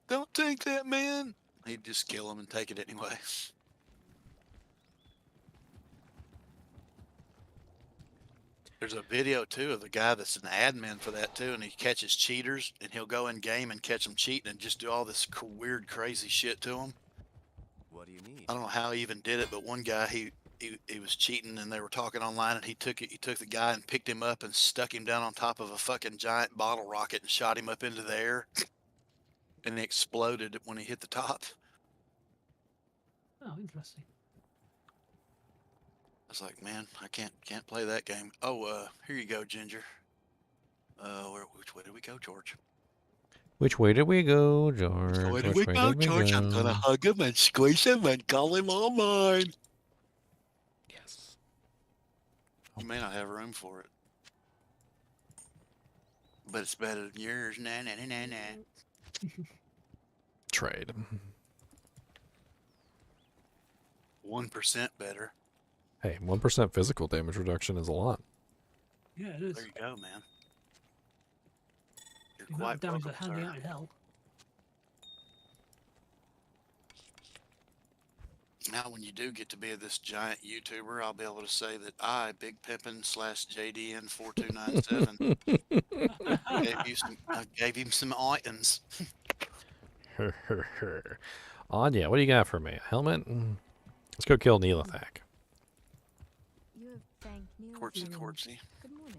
Don't take that, man. He'd just kill them and take it anyway. There's a video too of the guy that's an admin for that too, and he catches cheaters, and he'll go in game and catch them cheating and just do all this weird, crazy shit to them. What do you need? I don't know how he even did it, but one guy, he was cheating, and they were talking online, and he took the guy and picked him up and stuck him down on top of a fucking giant bottle rocket and shot him up into the air, and he exploded when he hit the top. Oh, interesting. I was like, man, I can't play that game. Oh, here you go, Ginger. Which way did we go, George? Which way did we go, George? Where did Which we way go, did we George? I'm gonna go? hug him and squeeze him and call him all mine. Yes. You may not have room for it, but it's better than yours. Nah, nah, nah, nah, nah. Trade. 1% better. Hey, 1% physical damage reduction is a lot. Yeah, it is. There you go, man. You're The amount of quite damage welcome, they're handing sir. out in hell. Now, when you do get to be this giant YouTuber, I'll be able to say that I, Big Pimpin / JDN4297, gave him some items. Anya, what do you got for me? A helmet? Let's go kill Neelathak. You have thanked me. Quartzy. Good morning.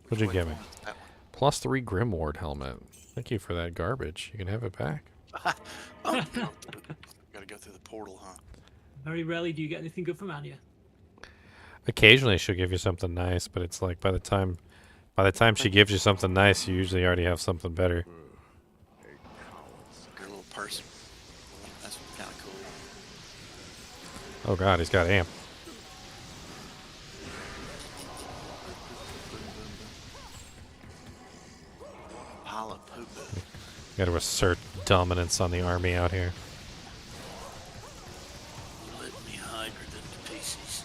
What'd you Which give me? one? That one. +3 Grimward helmet. Thank you for that garbage. You can have it back. Oh, gotta go through the portal, huh? Very rarely do you get anything good from Anya. Occasionally she'll give you something nice, but it's like by the time she gives you something nice, you usually already have something better. Your little person. That's kind of cool. Oh god, he's got amp. Pile of poo-poo. Got to assert dominance on the army out here. Let me hide them to pieces.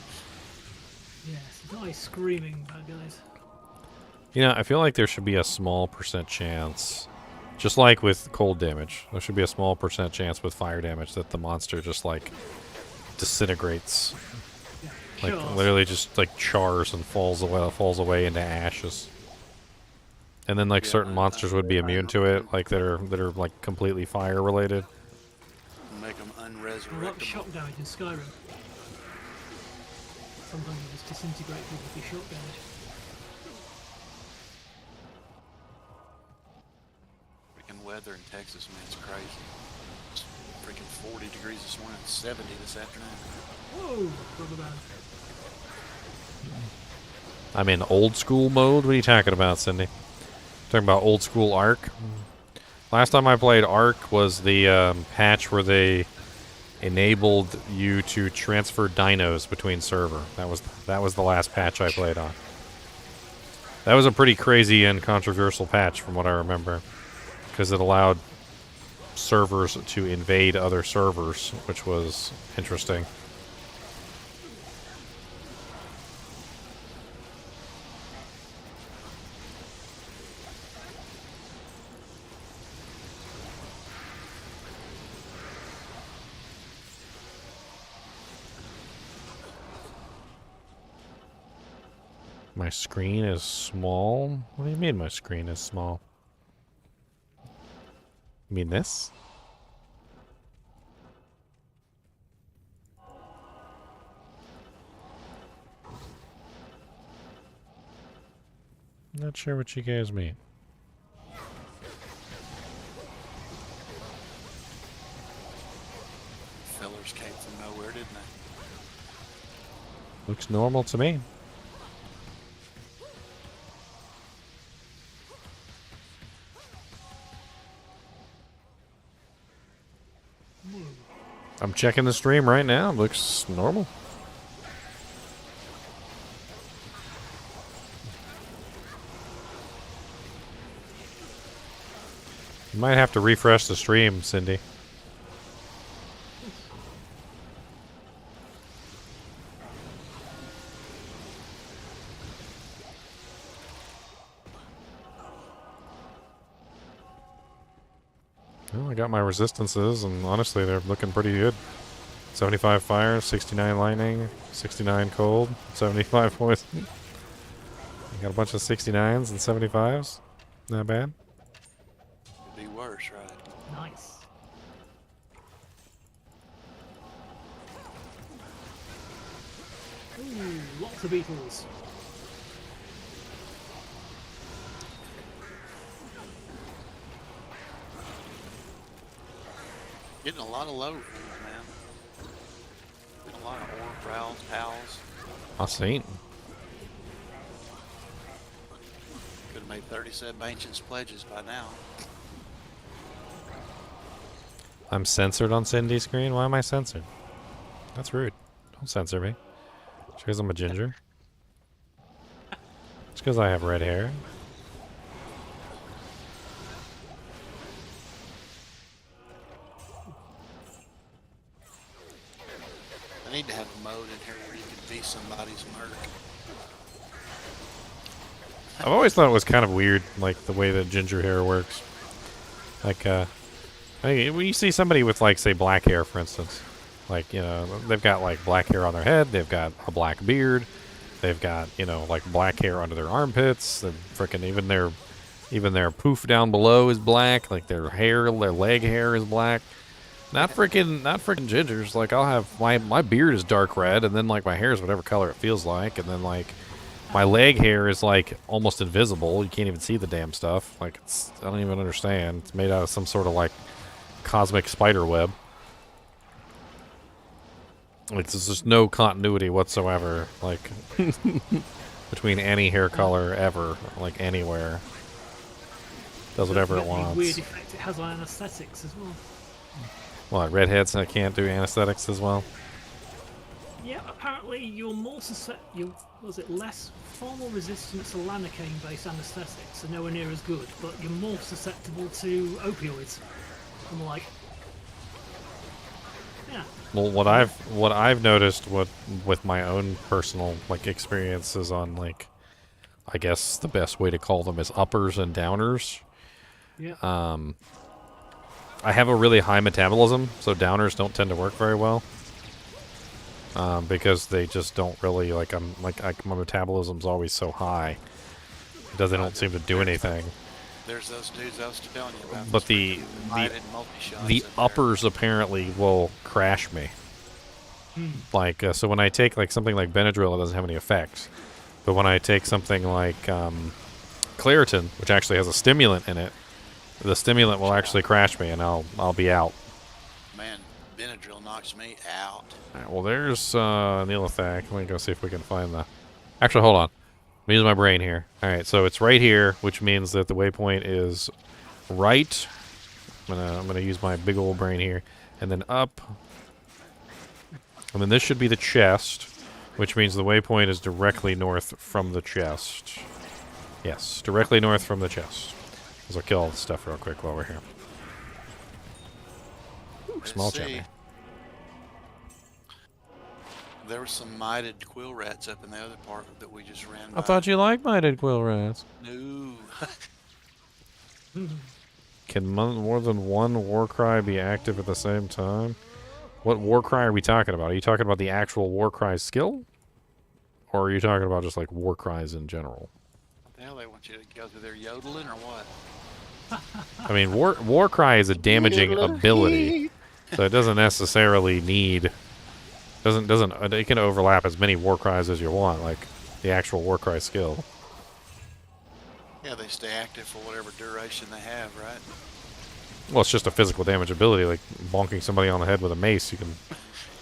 Yes, it's always screaming bad guys. You know, I feel like there should be a small % chance, just like with cold damage, there should be a small % chance with fire damage that the monster just like disintegrates. Yeah, Like sure. literally just like chars and falls away into ashes. And then like Yeah, certain I monsters would be know. immune to it, like that are like completely fire related. Make them I like unresurrectable. shock damage in Skyrim. Sometimes you just disintegrate people with your shock damage. Freaking weather in Texas, man, it's crazy. It's freaking 40 degrees this morning, 70 this afternoon. Whoa, rubber band. I'm in old school mode. What are you talking about, Cindy? Talking about old school Ark? Last time I played Ark was the patch where they enabled you to transfer dinos between server. That was the last patch I played on. That was a pretty crazy and controversial patch from what I remember, because it allowed servers to invade other servers, which was interesting. My screen is small? What do you mean my screen is small? You mean this? Not sure what you guys mean. Fellers came from nowhere, didn't they? Looks normal to me. I'm checking the stream right now. Looks normal. You might have to refresh the stream, Cindy. Well, I got my resistances, and honestly, they're looking pretty good. 75 fire, 69 lightning, 69 cold, 75 poison. I got a bunch of 69s and 75s. Not bad. Could be worse, right? Nice. Ooh, lots of beetles. Getting a lot of low food, man. Getting a lot of ore, prowls, pals. I seen. Could have made 37 ancient pledges by now. I'm censored on Cindy screen. Why am I censored? That's rude. Don't censor me. Just because I'm a ginger. Just because I have red hair. I need to have a mode in here where you can be somebody's merc. I've always thought it was kind of weird, like the way that ginger hair works. Like, when you see somebody with, like, say, black hair, for instance, like, you know, they've got like black hair on their head, they've got a black beard, they've got, you know, like black hair under their armpits, and frickin' even their poof down below is black, like their leg hair is black. Not freaking gingers. Like, I'll have my beard is dark red, and then like my hair is whatever color it feels like, and then like my leg hair is like almost invisible. You can't even see the damn stuff. Like, I don't even understand. It's made out of some sort of like cosmic spider web. Like, there's just no continuity whatsoever, like between any hair color ever, like anywhere. Does whatever it wants. Weird effect it has on anesthetics as well. What, redheads that can't do anesthetics as well? Yeah, apparently you're more less far more resistant to lanacane-based anesthetics, so nowhere near as good, but you're more susceptible to opioids. I'm like, yeah. Well, what I've noticed with my own personal like experiences on, like, I guess the best way to call them is uppers and downers. Yeah. I have a really high metabolism, so downers don't tend to work very well. Because they just don't really like. My metabolism's always so high. They don't seem to do anything. There's those dudes I was telling you about. But the uppers apparently will crash me. Like, so when I take like something like Benadryl, it doesn't have any effect. But when I take something like Claritin, which actually has a stimulant in it, the stimulant will actually crash me, and I'll be out. Man, Benadryl knocks me out. All right, well, there's Neolithac. Let me go see if we can find the... Actually, hold on. Let me use my brain here. All right, so it's right here, which means that the waypoint is right. I'm gonna use my big old brain here, and then up. And then this should be the chest, which means the waypoint is directly north from the chest. Yes, directly north from the chest. I'll kill all the stuff real quick while we're here. Ooh, small chimney. There were some mitted quill rats up in the other part that we just ran by. I thought you liked mitted quill rats. No. Can more than one war cry be active at the same time? What war cry are we talking about? Are you talking about the actual war cry skill? Or are you talking about just like war cries in general? What the hell, they want you to go through their yodeling or what? I mean, war cry is a damaging ability, so it doesn't necessarily need... It can overlap as many war cries as you want, like the actual war cry skill. Yeah, they stay active for whatever duration they have, right? Well, it's just a physical damage ability, like bonking somebody on the head with a mace. You can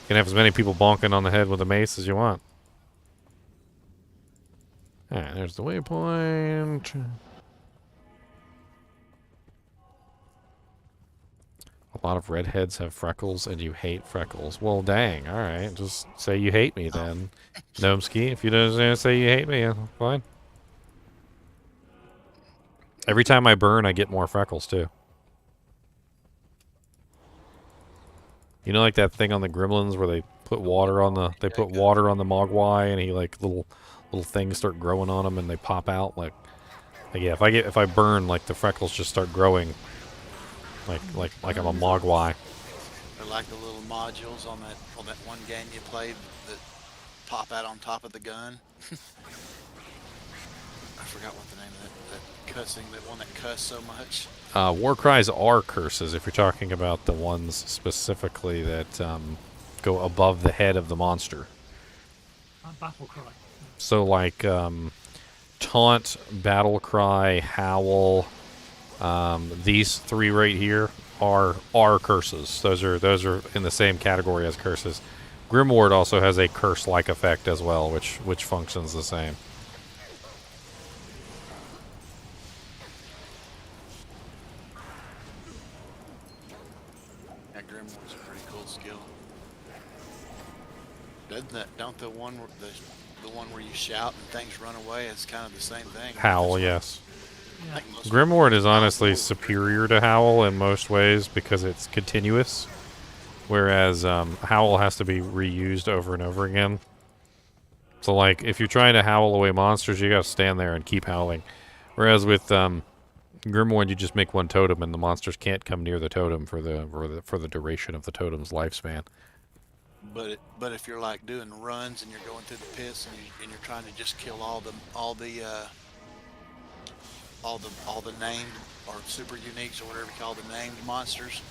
have as many people bonking on the head with a mace as you want. Alright, there's the waypoint. A lot of redheads have freckles, and you hate freckles. Well, dang. All right, just say you hate me then, Gnomesky. If you don't say you hate me, fine. Every time I burn, I get more freckles too. You know, like that thing on the Gremlins where they put water on the Mogwai, and he like little things start growing on him, and they pop out. Like yeah, if I burn, like the freckles just start growing. Like I'm a Mogwai. They're like the little modules on that one game you played that pop out on top of the gun. I forgot what the name of that cussing, that one that cussed so much. War cries are curses if you're talking about the ones specifically that go above the head of the monster. Battle cry. So like taunt, battle cry, howl, these three right here are curses. Those are in the same category as curses. Grimward also has a curse-like effect as well, which functions the same. That Grimoire's a pretty cool skill. Don't the one where you shout and things run away? It's kind of the same thing. Howl, yes. Yeah. I think most Grimward is honestly superior to Howl in most ways because it's continuous, whereas Howl has to be reused over and over again. So, like, if you're trying to howl away monsters, you gotta stand there and keep howling. Whereas with Grimward, you just make one totem, and the monsters can't come near the totem for the duration of the totem's lifespan. But if you're like doing runs and you're going through the pits and you're trying to just kill all the named or super uniques or whatever you call the named monsters,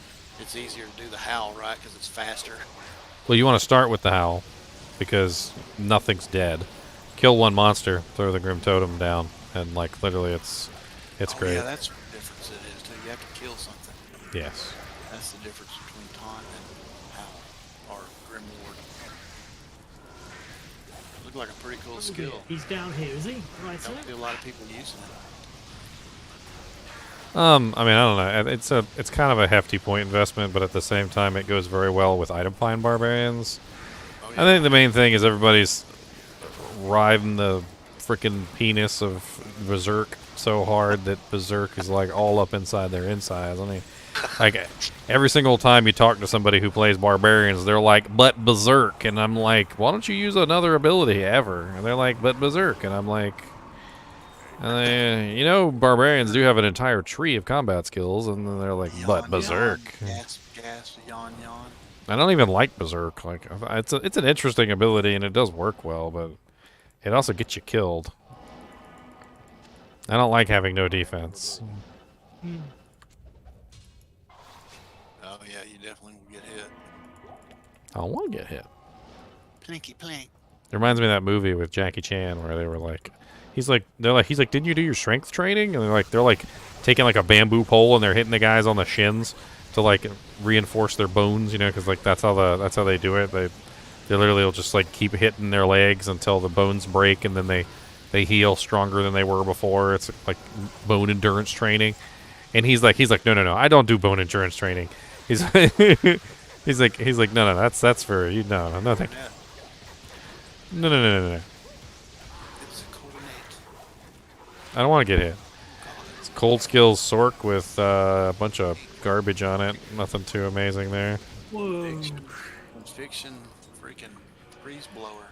it's easier to do the howl, right? Because it's faster. Well, you want to start with the Howl, because nothing's dead. Kill one monster, throw the Grim Totem down, and like literally, it's great. Yeah, that's what the difference it is too. You have to kill something. Yes. That's the difference between taunt and howl or Grim Ward. Look like a pretty cool skill. He's down here, is he? Right I don't see a lot of people using it. I mean, I don't know. It's kind of a hefty point investment, but at the same time, it goes very well with item find barbarians. Oh, I think the main thing is everybody's riding the freaking penis of Berserk so hard that Berserk is like all up inside their insides. I mean, like every single time you talk to somebody who plays barbarians, they're like, "But Berserk," and I'm like, "Why don't you use another ability ever?" And they're like, "But Berserk," and I'm like. You know, barbarians do have an entire tree of combat skills, and then they're like, "But Berserk." Yawn, gasp, yawn, yawn. I don't even like Berserk. Like, it's an interesting ability, and it does work well, but it also gets you killed. I don't like having no defense. Oh yeah, you definitely will get hit. I don't want to get hit. Plinky plink. It reminds me of that movie with Jackie Chan where they were like, he's like, didn't you do your strength training? And they're like taking like a bamboo pole and they're hitting the guys on the shins to like reinforce their bones, you know, because like that's how they do it. They literally will just like keep hitting their legs until the bones break, and then they heal stronger than they were before. It's like bone endurance training. And he's like, no, I don't do bone endurance training. He's he's like, no, that's for you. No, thank you. No. It's a coordinate. I don't want to get hit. It's Cold Skills Sork with a bunch of garbage on it. Nothing too amazing there. Whoa. Fiction, freaking freeze blower.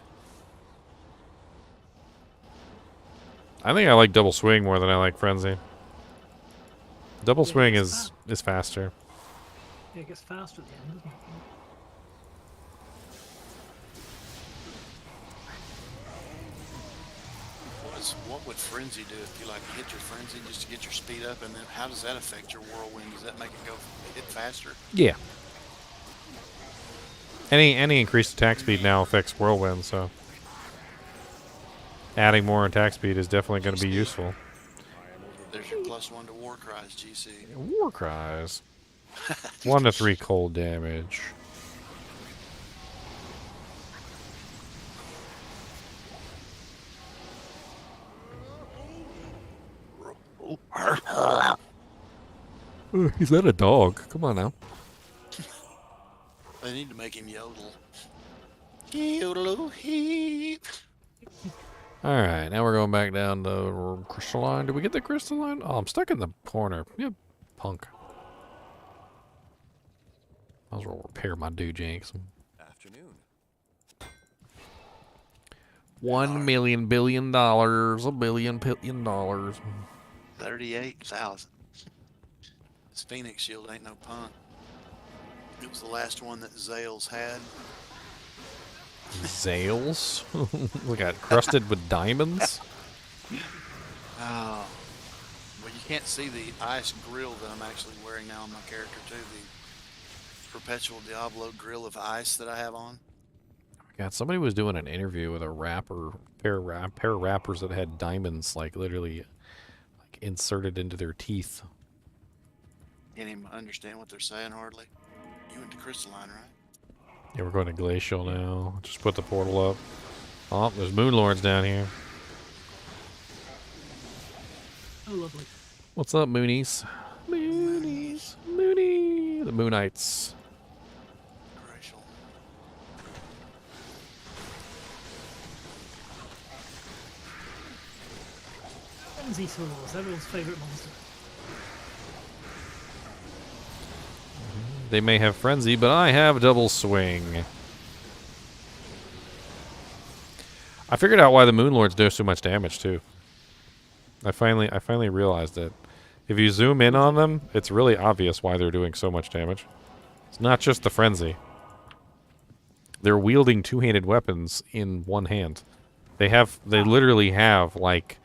I think I like Double Swing more than I like Frenzy. Double Swing is faster. Yeah, it gets faster at the end, doesn't it? What would Frenzy do if you like hit your Frenzy just to get your speed up, and then how does that affect your Whirlwind? Does that make it go hit faster? Yeah. Any increased attack speed now affects Whirlwind, so adding more attack speed is definitely going to be useful. There's your +1 to War Cries, GC. War Cries. 1 to 3 cold damage. He's not a dog. Come on now. They need to make him yodel. Yodel heap. Alright, now we're going back down to Crystalline. Did we get the Crystalline? Oh, I'm stuck in the corner. You punk. Might as well repair my doojanks. Afternoon. $1 million billion $1 billion $1 billion. 38,000. This Phoenix Shield ain't no punk. It was the last one that Zales had. Zales? We got crusted with diamonds? Oh. Well, you can't see the ice grill that I'm actually wearing now on my character too. The Perpetual Diablo grill of ice that I have on. God, somebody was doing an interview with a pair of rappers that had diamonds like literally like inserted into their teeth. Can't even understand what they're saying hardly. You went to Crystalline, right? Yeah, we're going to Glacial now. Just put the portal up. Oh, there's Moonlords down here. Oh, lovely. What's up, Moonies? Moonies. Moony. The Moonites. Glacial. Frenzy Saws, everyone's favourite monster. They may have Frenzy, but I have Double Swing. I figured out why the Moonlords do so much damage, too. I finally realized it. If you zoom in on them, it's really obvious why they're doing so much damage. It's not just the Frenzy. They're wielding two-handed weapons in one hand. They literally have, like,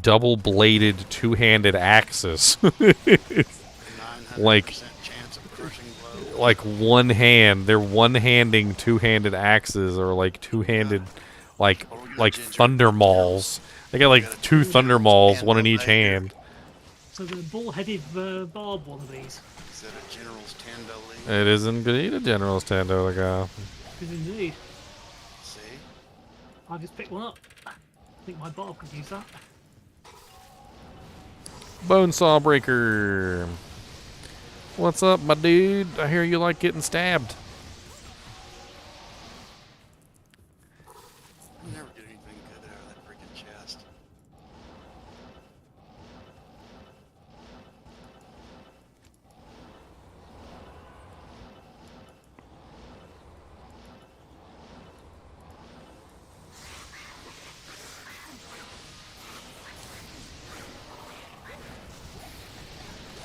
double-bladed two-handed axes. 900% Like... chance of crushing blow. like one hand. They're one-handing two-handed axes or like two-handed like thunder mauls. They got like two thunder mauls, one in each hand. So the bull-headed Barb one of these. Is that a General's Tando lead? It is indeed a General's Tando guy. Good indeed. See? I just picked one up. I think my Barb could use that. Bonesaw Breaker. What's up, my dude? I hear you like getting stabbed. I'll never get anything good out of that freaking chest.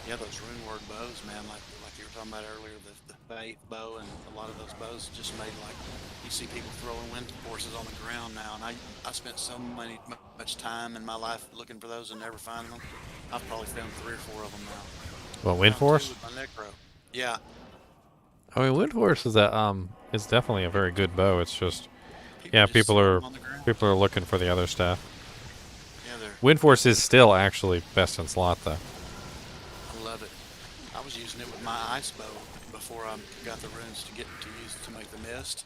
Yeah, those rune word bows, man, like you were talking about earlier, the Faith bow and a lot of those bows just made like, you see people throwing wind forces on the ground now, and I spent so much time in my life looking for those and never finding them. I've probably found 3 or 4 of them now. What, Wind Found 2 Force? with my necro. Yeah. I mean, Wind Force is is definitely a very good bow. It's just just people throw are 'em on the ground. looking for the other stuff. Yeah, they're. Wind Force is still actually best in slot though. I love it. I was using it with my ice bow before I got the runes to use to make the mist.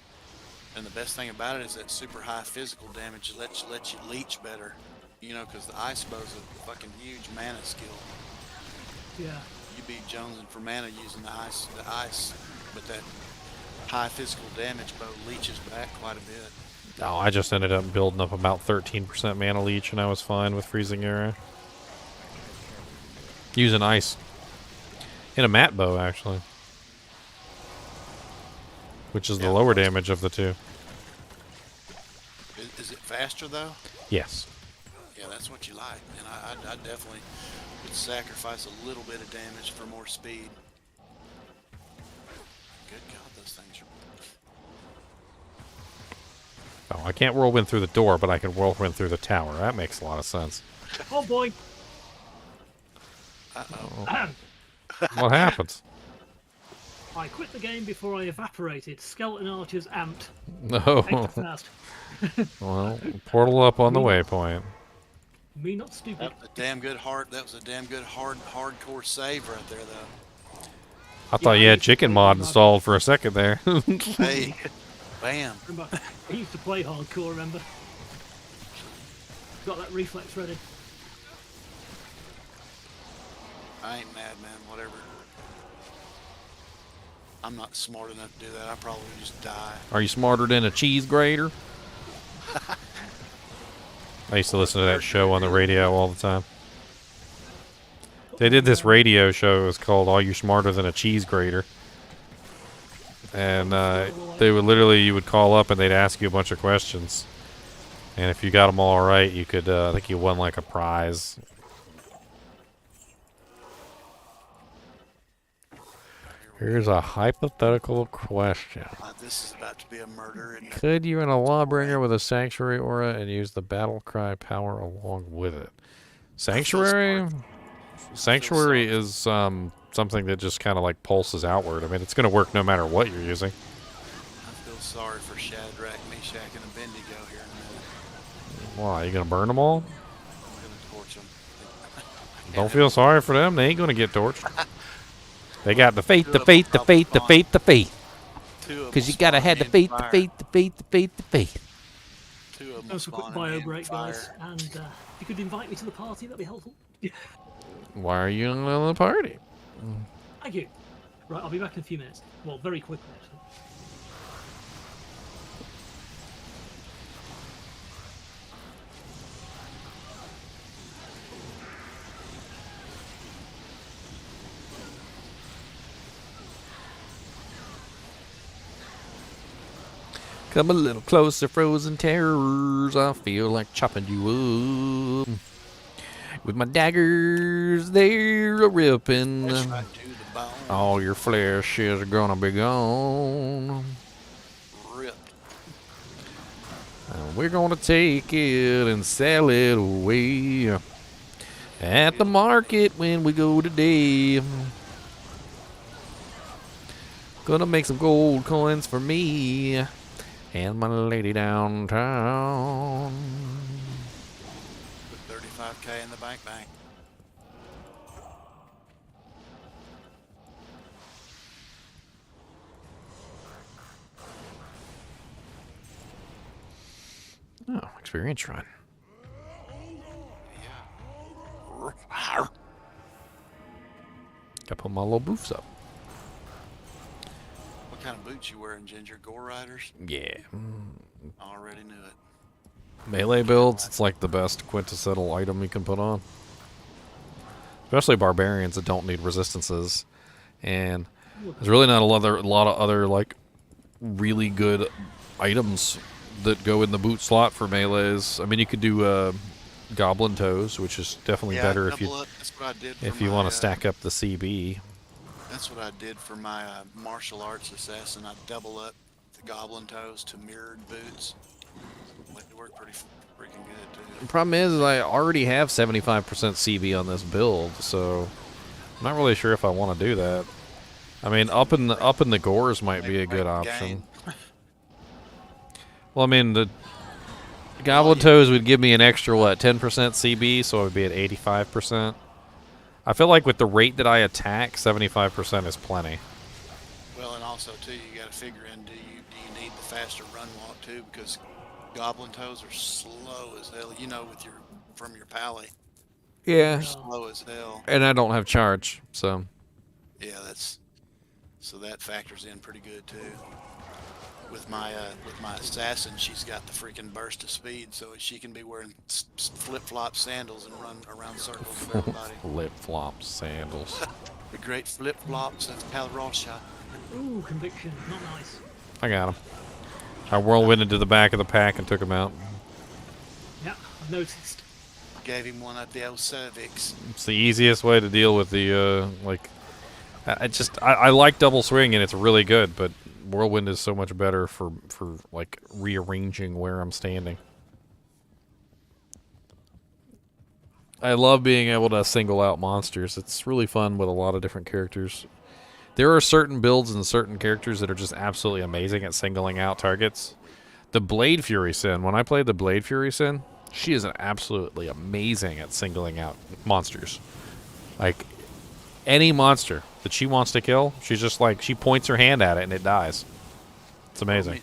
And the best thing about it is that super high physical damage lets you leech better. You know, because the ice bow's a fucking huge mana skill. Yeah. You beat Jonesing for mana using the ice, but that high physical damage bow leeches back quite a bit. Oh, I just ended up building up about 13% mana leech, and I was fine with freezing era. Using ice. In a mat bow, actually. Which is the lower damage of the two. Is it faster though? Yes. Yeah, that's what you like. And I definitely would sacrifice a little bit of damage for more speed. Good God, those things are... Oh, I can't whirlwind through the door, but I can whirlwind through the tower. That makes a lot of sense. Oh boy! Uh-oh. What happens? I quit the game before I evaporated. Skeleton archers amped. No. Extra fast. Well, portal up on the waypoint. Me not stupid. That was a damn good hardcore save right there, though. I thought you had chicken mod installed for a second there. Hey, bam. Remember, I used to play hardcore, remember? Got that reflex ready. I ain't mad, man. Whatever. I'm not smart enough to do that. I probably would just die. Are you smarter than a cheese grater? I used to listen to that show on the radio all the time. They did this radio show. It was called Are You Smarter Than a Cheese Grater? And they would literally, you would call up and they'd ask you a bunch of questions. And if you got them all right, you could, I think you won like a prize. Here's a hypothetical question. This is about to be a murder. And Could you run a Lawbringer with a Sanctuary aura and use the Battle Cry power along with it? Sanctuary? Sanctuary is something that just kind of like pulses outward. I mean, it's going to work no matter what you're using. I feel sorry for Shadrach, Meshach, Why, you gonna burn them all? I'm gonna torch them. Don't feel sorry for them. They ain't gonna get torched. They got the faith, the Two of faith, the them faith, the probably faith, the faith. Two of them Because you gotta spawn have the in faith, the fire. faith, the faith, the faith, the faith, the faith. Two of them That was a quick spawning bio in break, guys. fire. And if you could invite me to the party, that'd be helpful. Why are you on the party? Thank you. Right, I'll be back in a few minutes. Well, very quickly, actually. Come a little closer, frozen terrors. I feel like chopping you up. With my daggers, they're a ripping. That's right to the bone. All your flesh is gonna be gone. Ripped. And we're gonna take it and sell it away at the market when we go today. Gonna make some gold coins for me and my lady downtown. Put 35K in the bank. Oh, experience run. Yeah. Gotta put my little boots up. What kind of boots you wearing, Ginger? Gore Riders? Yeah. I already knew it. Melee builds, it's like the best quintessential item you can put on. Especially barbarians that don't need resistances. And there's really not a lot of other like really good items that go in the boot slot for melees. I mean, you could do goblin toes, which is definitely better if you That's what I did for if you my, want to stack up the CB. That's what I did for my martial arts assassin. I double up the goblin toes to mirrored boots. It worked pretty freaking good The too. problem is I already have 75% CB on this build, so I'm not really sure if I want to do that. I mean, up in the gores might be a good option. Well, I mean, the goblin toes would give me an extra, what, 10% CB, so I would be at 85%. I feel like with the rate that I attack, 75% is plenty. Well, and also too, you got to figure in do you need the faster run walk too, because goblin toes are slow as hell. You know, with from your pally, Yeah. slow as hell. And I don't have charge, so. Yeah, so that factors in pretty good too. With my assassin, she's got the freaking burst of speed, so she can be wearing flip-flop sandals and run around circles with everybody. Flip-flop sandals. The great flip-flops of Calrosha. Ooh, conviction. Not nice. I got him. I whirlwinded to the back of the pack and took him out. Yeah, I've noticed. Gave him one at the old cervix. It's the easiest way to deal with the, I like double swing and it's really good, but whirlwind is so much better for like rearranging where I'm standing. I love being able to single out monsters. It's really fun with a lot of different characters. There are certain builds and certain characters that are just absolutely amazing at singling out targets. The Blade Fury Sin, when I played the Blade Fury Sin, she is absolutely amazing at singling out monsters. Like, any monster that she wants to kill, she's just like, she points her hand at it and it dies. It's amazing.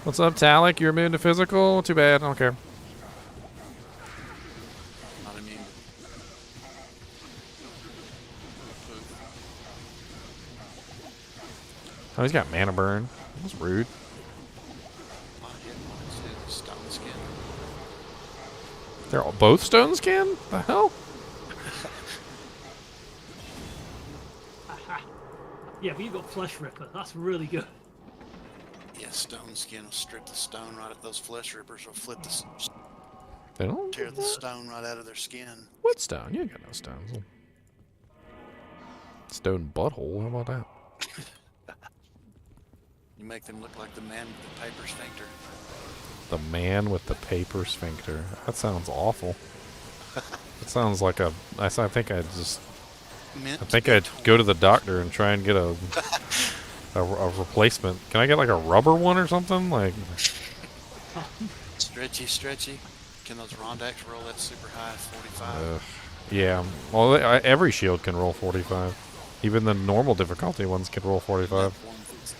What's up, Talik? You're immune to physical? Too bad. I don't care. Not immune. Oh, he's got mana burn. That's rude. My hit points is stone skin. They're all, both stone skin? The hell? Yeah, but you've got Flesh Ripper. That's really good. Yeah, stone skin will strip the stone right at those flesh rippers will flip the They don't tear the stone right out of their skin. What stone? You ain't got no stones. Stone butthole. How about that? You make them look like the man with the paper sphincter. The man with the paper sphincter. That sounds awful. That sounds like a. I think I'd go to the doctor and try and get a a replacement. Can I get like a rubber one or something? Like, Stretchy. Can those Rondax roll that super high 45? yeah. Well, every shield can roll 45. Even the normal difficulty ones can roll 45.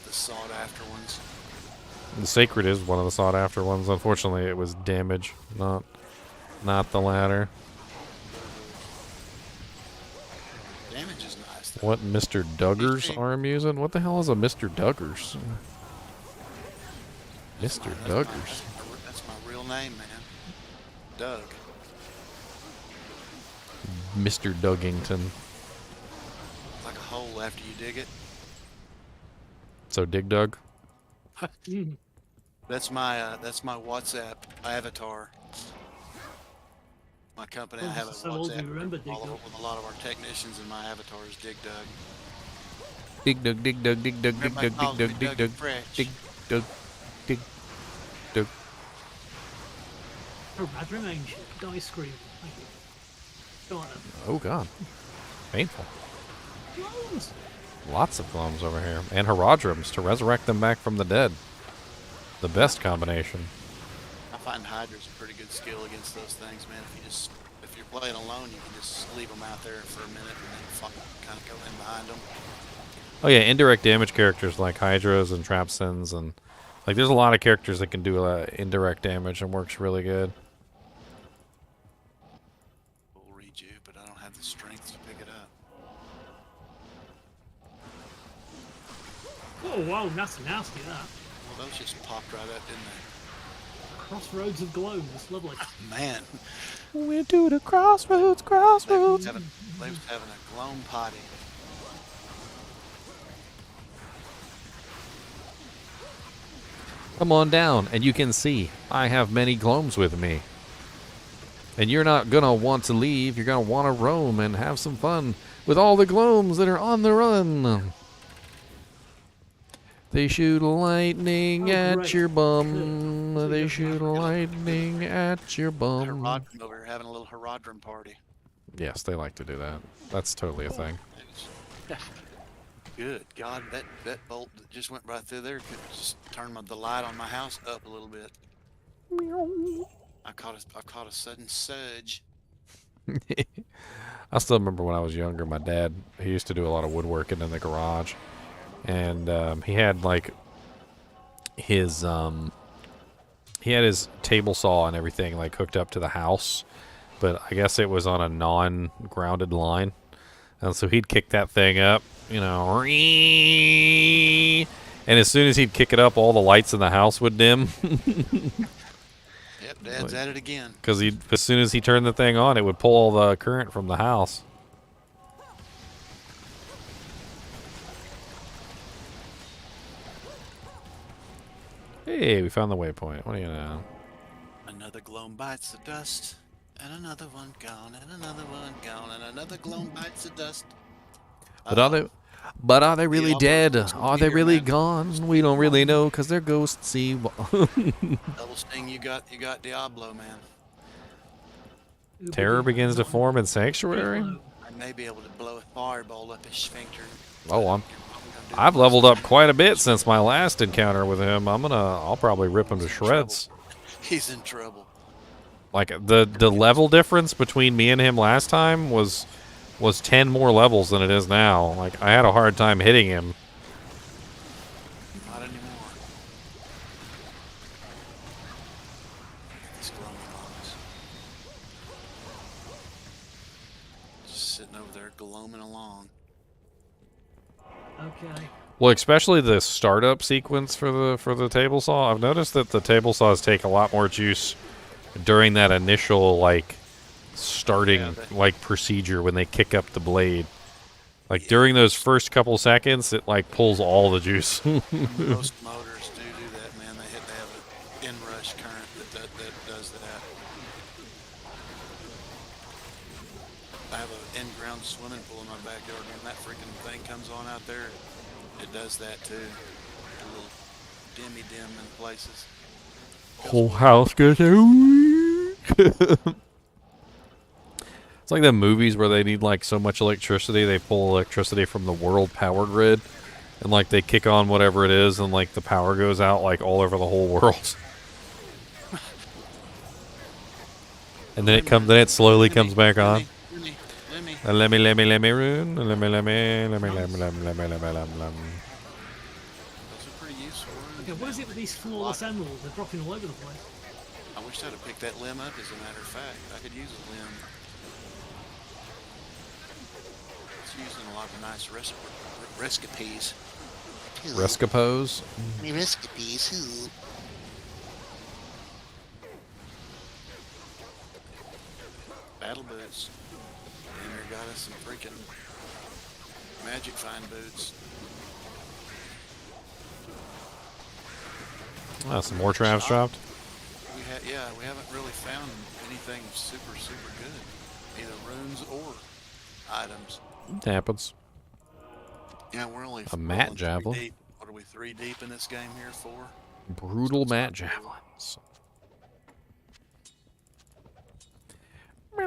The sought after ones. The Sacred is one of the sought after ones. Unfortunately, it was damage, not the latter. Damage is nice. Though. What Mr. Duggars arm using? What the hell is a Mr. Duggars? Mr. Duggars. That's my real name, man. Doug. Mr. Duggington. Like a hole after you dig it. So Dig Dug? That's my WhatsApp avatar. My company, I have a So old you WhatsApp remember group Dig all Dug. with a lot of our technicians, and my avatar is Dig Dug. Dig Dug, Dig Dug, Dig Dug, Dig Everybody Dug, calls Dig me Dug, Dig Dougie Dug, Fresh. Dig Dug, Dig Dug. A rad remains. Die scream. Thank you. Go on then. Oh god. Painful. Clones! Lots of glomes over here. And Herodrums to resurrect them back from the dead. The best combination. I find Hydra's a pretty good skill against those things, man. If you're playing alone, you can just leave them out there for a minute and then kind of go in behind them. Oh yeah, indirect damage characters like Hydras and Trapsins and like there's a lot of characters that can do indirect damage and works really good. We'll read you, but I don't have the strength to pick it up. Oh wow, that's nasty that. Well, those just popped right up, didn't they? Crossroads of glows. Lovely. Man, We're to the crossroads. they was having a gloam potty. Come on down, and you can see I have many glomes with me. And you're not gonna want to leave. You're gonna want to roam and have some fun with all the glomes that are on the run. They shoot lightning at great. your bum. Good. They shoot lightning at your bum. Herodrum over here having a little Herodrum party. Yes, they like to do that. That's totally a thing. Good God, that bolt that just went right through there could just turn the light on my house up a little bit. I caught a sudden surge. I still remember when I was younger, my dad, he used to do a lot of woodworking in the garage. And he had like his table saw and everything like hooked up to the house, but I guess it was on a non-grounded line, and so he'd kick that thing up, you know, and as soon as he'd kick it up, all the lights in the house would dim. Yep, Dad's at it again. Because as soon as he turned the thing on, it would pull all the current from the house. Hey, we found the waypoint. What do you know? Another gloam bites the dust, and another one gone, and another one gone, and another gloam bites the dust. But are they really all dead? those Are they here, really man. gone? We don't really know because they're ghosts. Double sting, you got Diablo, man. Terror begins to form in Sanctuary? I may be able to blow a fireball up his sphincter. Oh, I've leveled up quite a bit since my last encounter with him. I'll probably rip him to shreds. He's in trouble. Like the level difference between me and him last time was 10 more levels than it is now. Like I had a hard time hitting him. Not anymore. These glowing bombs. Just sitting over there gloaming along. Okay. Well, especially the startup sequence for the table saw. I've noticed that the table saws take a lot more juice during that initial like starting like procedure when they kick up the blade. Like during those first couple seconds, it like pulls all the juice. Most motors do that, man. They have an inrush current that does that. I have an in-ground swimming pool in my backyard, and when that freaking thing comes on out there, it does that too. A little dimmy dim in places. Whole house goes. It's like the movies where they need like so much electricity, they pull electricity from the world power grid, and like they kick on whatever it is, and like the power goes out like all over the whole world. And then then it slowly comes back on. Let me rune. Let me. Those are pretty useful. Okay, what is it with these flawless emeralds? They're dropping all over the place. I wish I'd have picked that limb up, as a matter of fact. I could use a limb. It's used in a lot of nice recipes. Rescapose. Recipes. Battle boots. And there got us some freaking magic fine boots. Oh, some more traps dropped. We haven't really found anything super good, either runes or items. It happens. Yeah, we're only A mat three javelin. deep. What are we, 3 deep in this game here? 4? Brutal mat javelins. I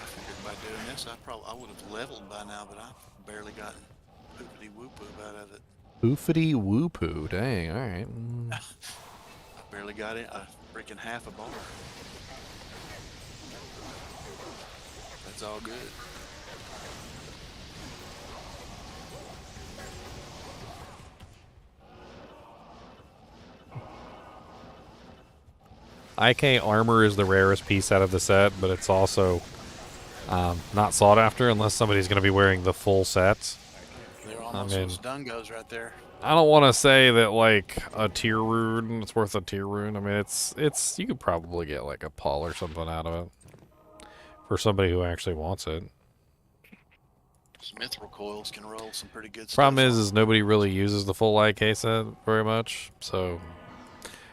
figured by doing this, I would have leveled by now, but I've barely gotten poopity whoop out of it. Poofity whoopoo. Dang, alright. I barely got it. A freaking half a bar. That's all good. IK armor is the rarest piece out of the set, but it's also not sought after unless somebody's going to be wearing the full set. They're almost those dungos right there. I don't want to say that like a tier rune, it's worth a tier rune. I mean, it's you could probably get like a pull or something out of it for somebody who actually wants it. Some mithril coils can roll some pretty good stuff. Problem is nobody really uses the full IK set very much, so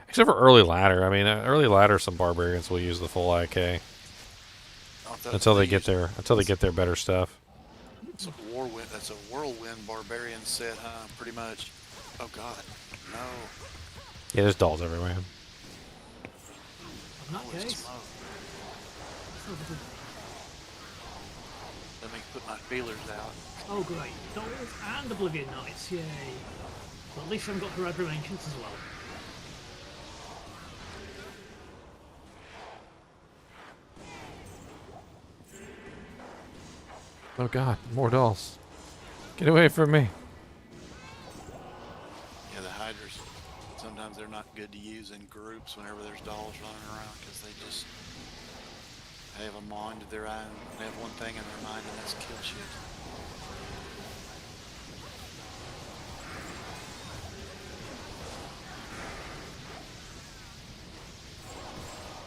except for early ladder. I mean, early ladder, some barbarians will use the full IK until they get their better stuff. It's a that's a whirlwind barbarian set, huh? Pretty much. Oh god, no. Yeah, there's dolls everywhere. In that Holy case, smoke. Let me put my feelers out. oh great, Dolls and Oblivion Knights, yay. Well, at least we haven't got Hereditary Ancients as well. Oh god, more dolls. Get away from me. Yeah, the hydras, sometimes they're not good to use in groups whenever there's dolls running around, because they have a mind of their own. They have one thing in their mind, and that's kill shit.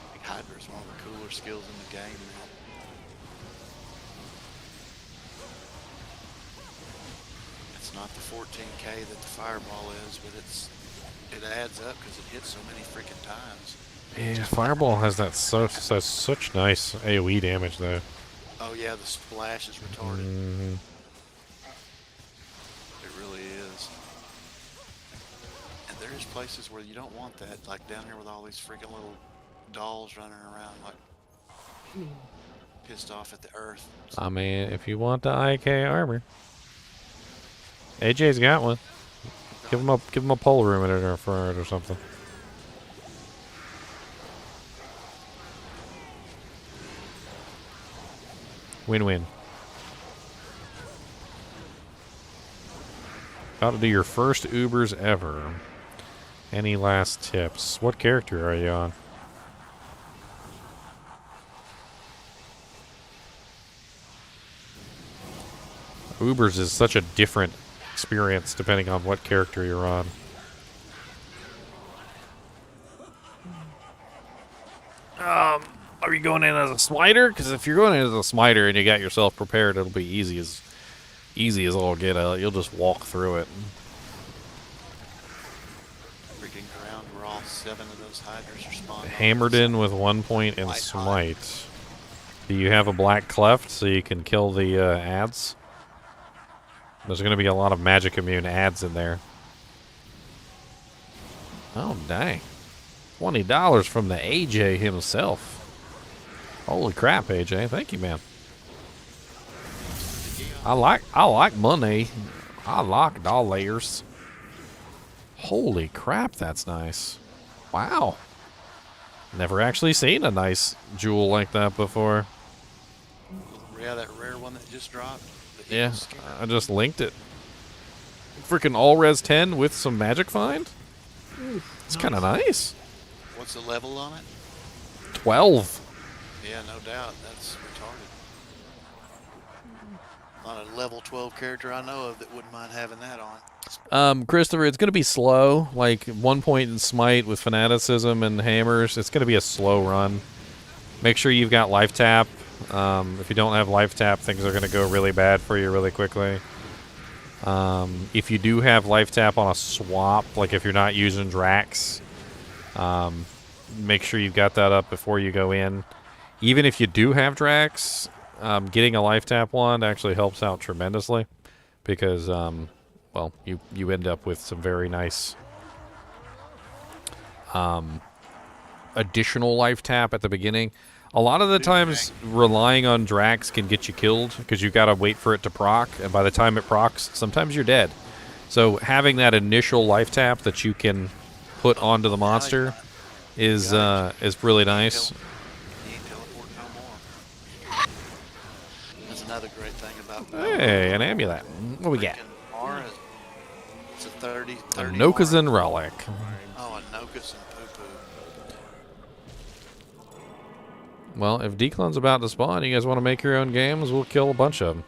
I think Hydra is one of the cooler skills in the game, man. It's not the 14k that the fireball is, but it adds up because it hits so many freaking times. Yeah, fireball has that such nice AoE damage though. Oh yeah, the splash is retarded. Mm-hmm. It really is. And there's places where you don't want that, like down here with all these freaking little dolls running around, like pissed off at the earth. I mean, if you want the IK armor, AJ's got one. Give him a pole room in it for it or something. Win-win. About to do your first Ubers ever. Any last tips? What character are you on? Ubers is such a different experience depending on what character you're on. Are you going in as a smiter? Because if you're going in as a smiter and you got yourself prepared, it'll be easy as all get out. You'll just walk through it. Freaking ground where all 7 of those hydras are spawned. Hammered in with 1 point in White smite. Do you have a black cleft so you can kill the ads? There's going to be a lot of magic immune ads in there. Oh, dang. $20 from the AJ himself. Holy crap, AJ. Thank you, man. I like money. I like dollars. Holy crap, that's nice. Wow. Never actually seen a nice jewel like that before. Yeah, that rare one that just dropped. the Yeah, Eagle Skinner. I just linked it. Freaking all res 10 with some magic find. It's kind of nice. What's the level on it? 12. Yeah, no doubt. That's retarded. Not a level 12 character I know of that wouldn't mind having that on. Christopher, it's going to be slow. Like 1 point in Smite with Fanaticism and Hammers. It's going to be a slow run. Make sure you've got life tap. If you don't have life tap, things are going to go really bad for you really quickly. If you do have life tap on a swap, like if you're not using Drax, make sure you've got that up before you go in. Even if you do have Drax, getting a life tap wand actually helps out tremendously because, well, you end up with some very nice additional life tap at the beginning. A lot of the times, relying on Drax can get you killed because you've got to wait for it to proc, and by the time it procs, sometimes you're dead. So having that initial life tap that you can put onto the monster is really nice. He ain't teleport no more. That's another great thing about Hey, an amulet. What do we got? Aura. It's a 30. A Nokazin relic. Oh, a Nokazin poo-poo. Well, if Declan's about to spawn, you guys want to make your own games, we'll kill a bunch of them.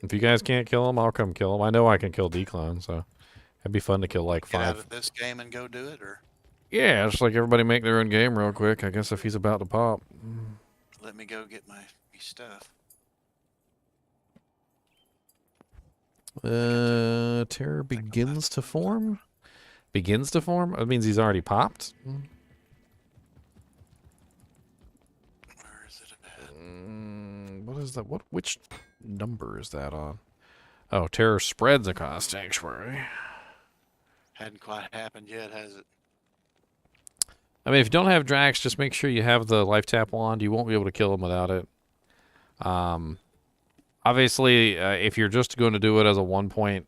If you guys can't kill them, I'll come kill them. I know I can kill Declan, so it'd be fun to kill like Get out 5. of this game and go do it, or Yeah, just like everybody make their own game real quick. I guess if he's about to pop. let me go get my stuff. Terror begins to form? Begins to form? That means he's already popped? Where is it at? What is that? Which number is that on? Oh, terror spreads across Sanctuary. Hadn't quite happened yet, has it? I mean, if you don't have Drax, just make sure you have the life tap wand. You won't be able to kill him without it. Obviously, if you're just going to do it as a 1 point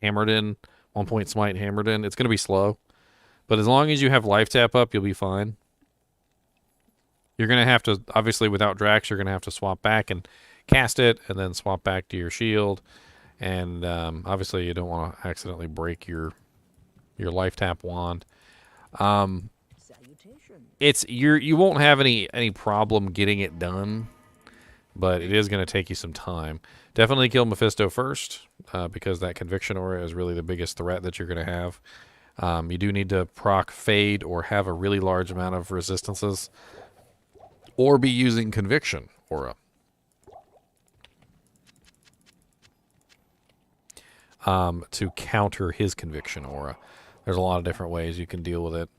hammered in, 1 point smite hammered in, it's going to be slow. But as long as you have life tap up, you'll be fine. You're going to have to, obviously without Drax, you're going to have to swap back and cast it, and then swap back to your shield. And obviously you don't want to accidentally break your life tap wand. You won't have any problem getting it done, but it is going to take you some time. Definitely kill Mephisto first, because that conviction aura is really the biggest threat that you're going to have. You do need to proc fade or have a really large amount of resistances, or be using conviction aura. To counter his conviction aura. There's a lot of different ways you can deal with it.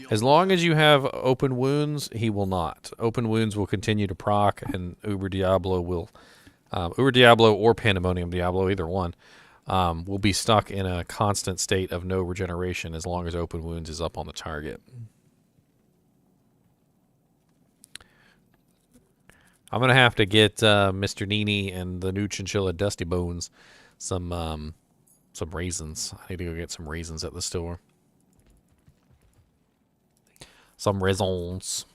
As long as you have open wounds, he will not. Open wounds will continue to proc, and Uber Diablo will... Uber Diablo or Pandemonium Diablo, either one, will be stuck in a constant state of no regeneration as long as open wounds is up on the target. I'm going to have to get Mr. NiNi and the new Chinchilla Dusty Bones some raisins. I need to go get some raisins at the store. Some raisins.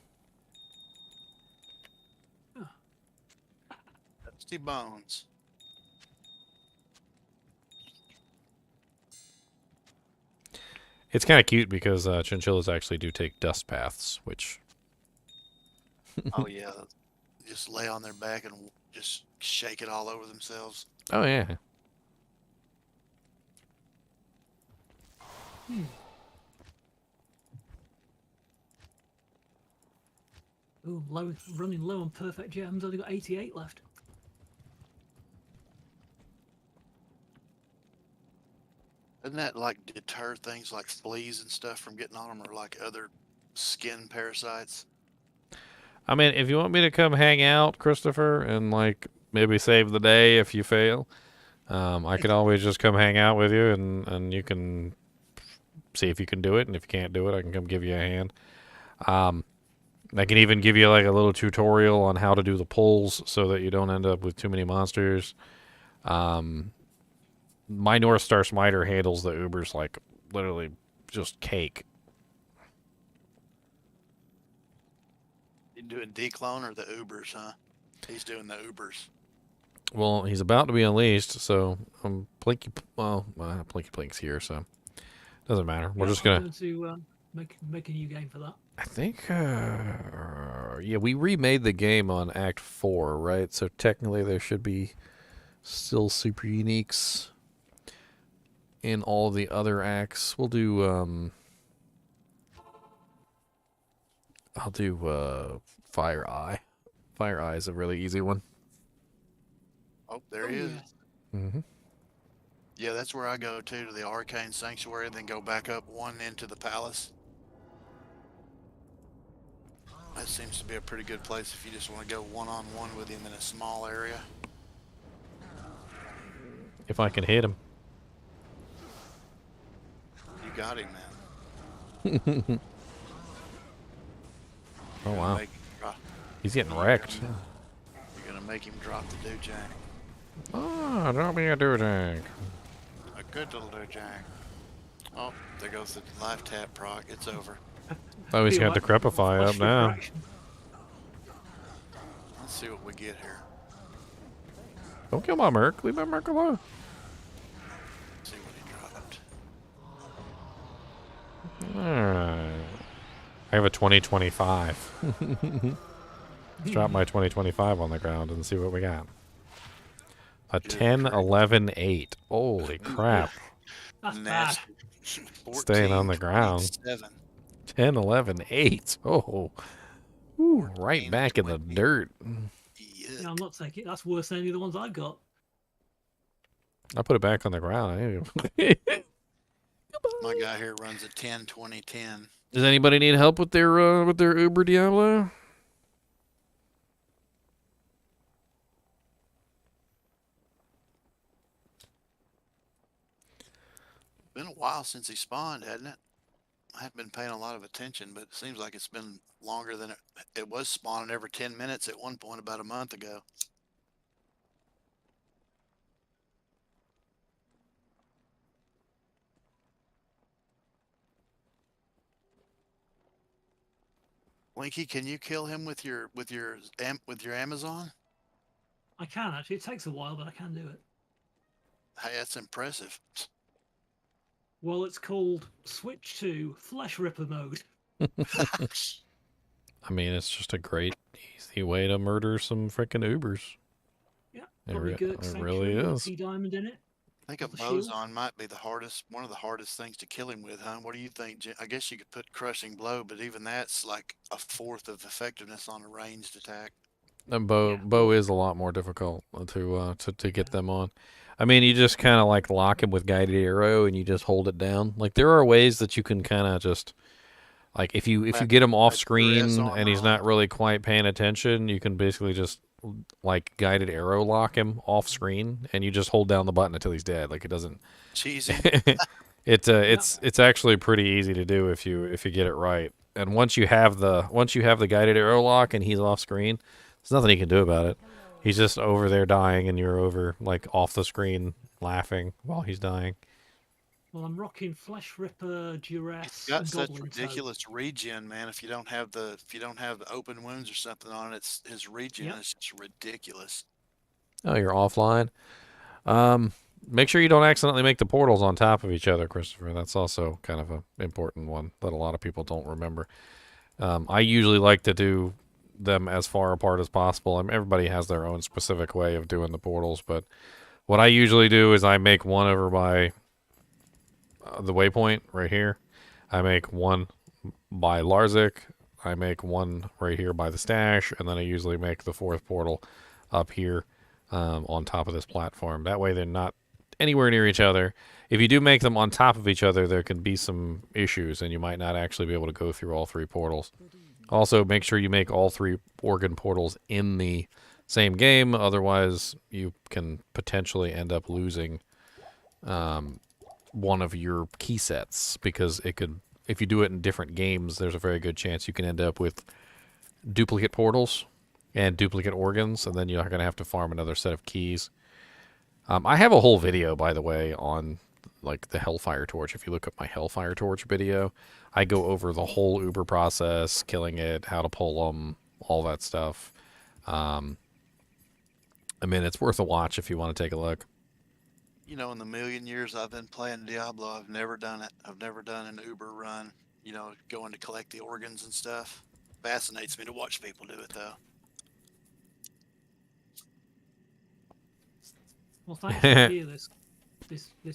Dusty Bones. It's kind of cute because chinchillas actually do take dust paths, which... Oh, yeah. Just lay on their back and just shake it all over themselves. Oh, yeah. Ooh, running low on perfect gems. Only got 88 left. Doesn't that like deter things like fleas and stuff from getting on them, or like other skin parasites? I mean, if you want me to come hang out, Christopher, and like maybe save the day if you fail, I could always just come hang out with you, and you can see if you can do it, and if you can't do it, I can come give you a hand. I can even give you like a little tutorial on how to do the pulls so that you don't end up with too many monsters. My North Star Smiter handles the Ubers like literally just cake. You doing declone or the Ubers, huh? He's doing the Ubers. Well, he's about to be unleashed, so Plinky. Well, Plinky Plink's here, so doesn't matter. We're just gonna to make a new game for that. I think, yeah, we remade the game on Act 4, right? So technically there should be still super uniques in all the other acts. We'll do, I'll do, Fire Eye. Fire Eye is a really easy one. Oh, there he is. Mm-hmm. Yeah, that's where I go to the Arcane Sanctuary, and then go back up one into the palace. That seems to be a pretty good place if you just want to go one-on-one with him in a small area. If I can hit him. You got him, man. Oh, wow. He's getting wrecked. You're going to make him drop the dojang. Oh, drop me a dojang. A good little dojang. Oh, there goes the life tap proc. It's over. Oh, he's got Decrepify up now. Let's see what we get here. Don't kill my Merc. Leave my Merc alone. See what he dropped. Alright. I have a 2025. Let's drop my 2025 on the ground and see what we got. A 10, 11, 8. Holy crap. That's bad. 14, Staying on the ground. 27. 10, 11, 8. Oh. Ooh, right back in the dirt. Yeah. No, I'm not taking it. That's worse than any of the ones I've got. I put it back on the ground. My guy here runs a 10, 20, 10. Does anybody need help with their Uber Diablo? Been a while since he spawned, hasn't it? I haven't been paying a lot of attention, but it seems like it's been longer than it was spawning every 10 minutes at one point about a month ago. Winky, can you kill him with your Amazon? I can actually. It takes a while, but I can do it. Hey, that's impressive. Well, it's called Switch to Flesh Ripper mode. I mean, it's just a great, easy way to murder some frickin' Ubers. Yeah, It probably good. it really is. Sea diamond in it. I think a The shield? boson might be one of the hardest things to kill him with, huh? What do you think, Jim? I guess you could put crushing blow, but even that's like a fourth of effectiveness on a ranged attack. And bow is a lot more difficult to get them on. I mean, you just kind of like lock him with guided arrow, and you just hold it down. Like there are ways that you can kind of just, like if you get him off screen and he's not really quite paying attention, you can basically just like guided arrow lock him off screen, and you just hold down the button until he's dead. Like it doesn't. Cheesy. It's actually pretty easy to do if you get it right. And once you have the guided arrow lock and he's off screen, there's nothing he can do about it. He's just over there dying, and you're over like off the screen laughing while he's dying. Well, I'm rocking Flesh Ripper, Duress, It's got and such Goblin Toe. ridiculous regen, man. If you don't have the open wounds or something on it, his regen is just ridiculous. Oh, you're offline. Make sure you don't accidentally make the portals on top of each other, Christopher. That's also kind of an important one that a lot of people don't remember. I usually like to do them as far apart as possible. I mean, everybody has their own specific way of doing the portals, but what I usually do is I make one over by the waypoint right here. I make one by Larzik. I make one right here by the stash, and then I usually make the fourth portal up here on top of this platform. That way they're not anywhere near each other. If you do make them on top of each other, there can be some issues, and you might not actually be able to go through all three portals. Also, make sure you make all three organ portals in the same game. Otherwise, you can potentially end up losing one of your key sets, because it could, if you do it in different games, there's a very good chance you can end up with duplicate portals and duplicate organs, and then you're going to have to farm another set of keys. I have a whole video, by the way, on like the Hellfire Torch. If you look up my Hellfire Torch video, I go over the whole Uber process, killing it, how to pull them, all that stuff. I mean, it's worth a watch if you want to take a look. You know, in the million years I've been playing Diablo, I've never done it. I've never done an Uber run, you know, going to collect the organs and stuff. Fascinates me to watch people do it, though. Well, thanks to hear this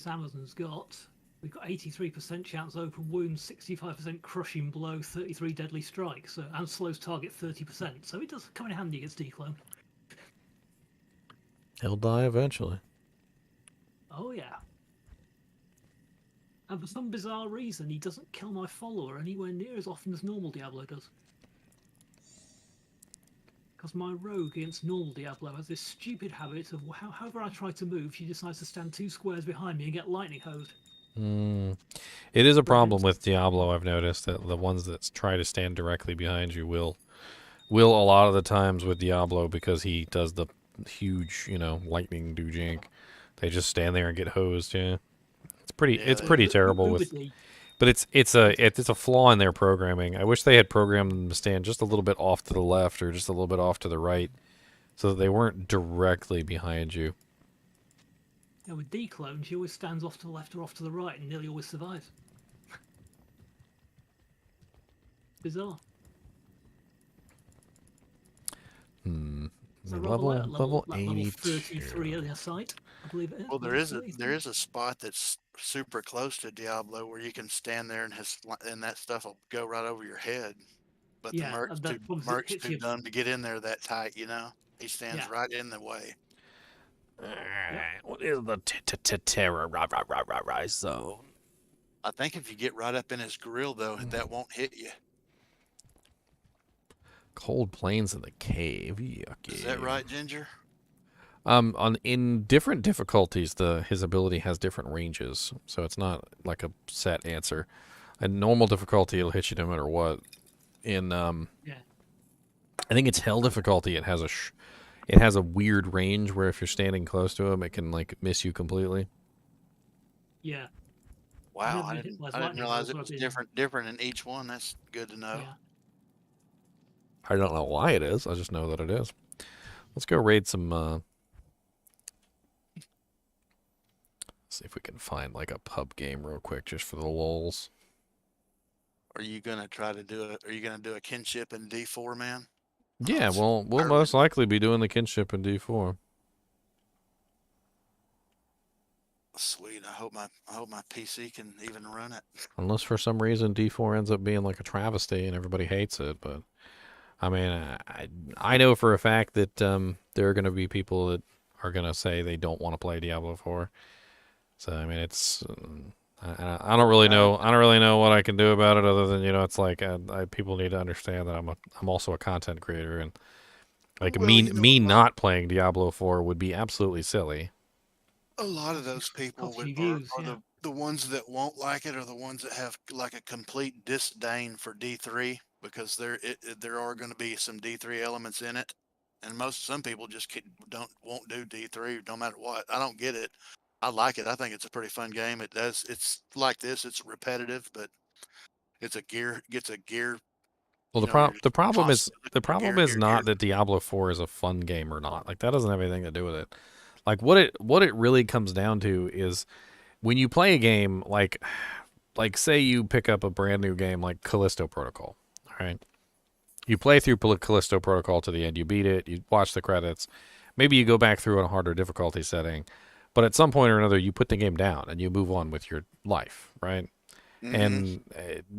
Amazon's got. We've got 83% chance open wound, 65% crushing blow, 33 deadly strike, so and slows target 30%. So it does come in handy against declone. He'll die eventually. Oh yeah. And for some bizarre reason, he doesn't kill my follower anywhere near as often as normal Diablo does. Because my rogue against normal Diablo has this stupid habit of however I try to move, she decides to stand 2 squares behind me and get lightning hosed. It is a problem with Diablo, I've noticed, that the ones that try to stand directly behind you will a lot of the times with Diablo, because he does the huge, you know, lightning doojink. They just stand there and get hosed, yeah. It's pretty terrible with, but it's a flaw in their programming. I wish they had programmed them to stand just a little bit off to the left or just a little bit off to the right, so that they weren't directly behind you. Yeah, with declone, she always stands off to the left or off to the right and nearly always survives. Bizarre. So Level 82. 33 at their site, I believe it is. Well, there is a spot that's super close to Diablo where you can stand there and that stuff will go right over your head. But Yeah, the Merc's too dumb to get in there that tight, you know? He stands right in the way. Alright, what is the terror zone? I think if you get right up in his grill, though, that won't hit you. Cold plains in the cave. Yucky. Is that right, Ginger? In different difficulties, his ability has different ranges, so it's not like a set answer. In normal difficulty, it'll hit you no matter what. In I think it's hell difficulty. It has a weird range where if you're standing close to him, it can like miss you completely. Yeah. Wow, I didn't realize it was different in each one. That's good to know. Yeah. I don't know why it is. I just know that it is. Let's go raid some. See if we can find like a pub game real quick, just for the lulz. Are you gonna try to do it? Are you gonna do a kinship in D4, man? Yeah, we'll most likely be doing the kinship in D4. Sweet. I hope my PC can even run it. Unless for some reason D4 ends up being like a travesty and everybody hates it, but I mean, I know for a fact that there are going to be people that are going to say they don't want to play Diablo 4. So I mean, it's I don't really know. I don't really know what I can do about it, other than, you know, it's like people need to understand that I'm also a content creator, and like me not playing Diablo 4 would be absolutely silly. A lot of those people are the ones that won't like it, are the ones that have like a complete disdain for D3, because there are going to be some D3 elements in it, and some people just won't do D3 no matter what. I don't get it. I like it. I think it's a pretty fun game. It's like this. It's repetitive, but gets a gear. Well, the problem is not that Diablo 4 is a fun game or not. Like, that doesn't have anything to do with it. Like, what it really comes down to is when you play a game, like say you pick up a brand new game like Callisto Protocol, all right? You play through Callisto Protocol to the end, you beat it, you watch the credits, maybe you go back through in a harder difficulty setting, but at some point or another, you put the game down and you move on with your life, right? Mm-hmm. And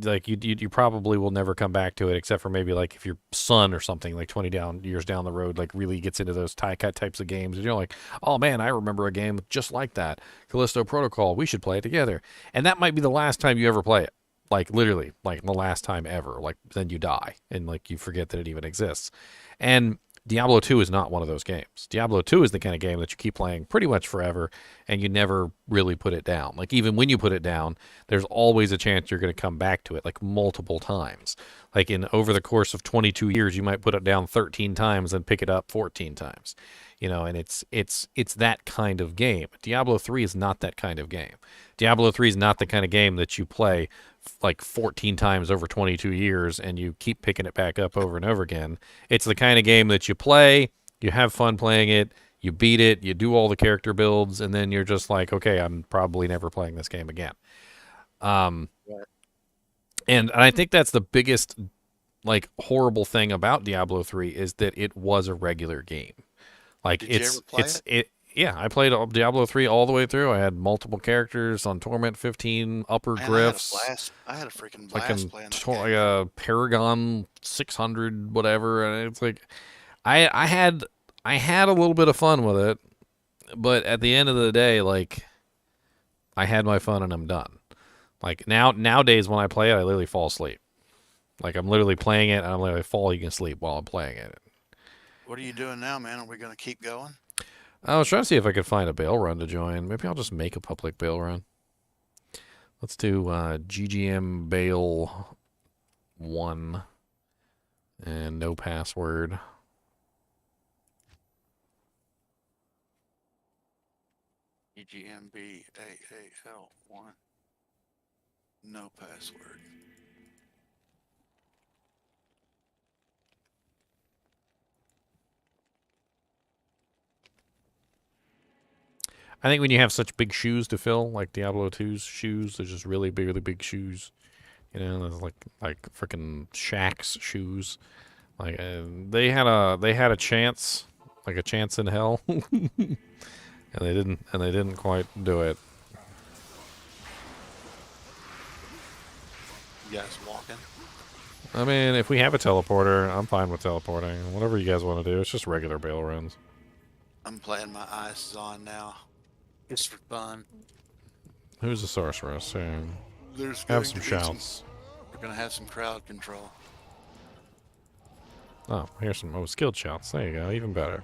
like you probably will never come back to it, except for maybe like if your son or something like 20 years down the road like really gets into those types of games, and you're like, oh man, I remember a game just like that, Callisto Protocol, we should play it together. And that might be the last time you ever play it, like literally like the last time ever. Like then you die and like you forget that it even exists. And Diablo 2 is not one of those games. Diablo 2 is the kind of game that you keep playing pretty much forever, and you never really put it down. Like, even when you put it down, there's always a chance you're going to come back to it, like, multiple times. Like, over the course of 22 years, you might put it down 13 times and pick it up 14 times. You know, and it's that kind of game. Diablo 3 is not that kind of game. Diablo 3 is not the kind of game that you play like 14 times over 22 years and you keep picking it back up over and over again. It's the kind of game that you play, you have fun playing it, you beat it, you do all the character builds, and then you're just like, okay, I'm probably never playing this game again. And I think that's the biggest, like, horrible thing about Diablo 3 is that it was a regular game. Like, Did you ever play yeah, I played Diablo 3 all the way through. I had multiple characters on Torment 15, Upper Man, Glyphs. I had a freaking Like blast playing that like game. a Paragon 600, whatever, and it's like I had a little bit of fun with it, but at the end of the day, like, I had my fun and I'm done. Like, nowadays when I play it, I literally fall asleep. Like, I'm literally playing it and I'm literally falling asleep while I'm playing it. What are you doing now, man? Are we going to keep going? I was trying to see if I could find a bail run to join. Maybe I'll just make a public bail run. Let's do GGM bail 1 and no password. EGMBAAL1. No password. I think when you have such big shoes to fill, like Diablo 2's shoes, they're just really big shoes. You know, there's like freaking Shaq's shoes. Like they had a chance, like a chance in hell, and they didn't quite do it. You guys walking? I mean, if we have a teleporter, I'm fine with teleporting. Whatever you guys want to do, it's just regular bail runs. I'm playing my ice on now. Just for fun. Who's the sorceress? Yeah. There's Have going some to be shouts. We're gonna have some crowd control. Oh, here's some skilled shouts. There you go, even better.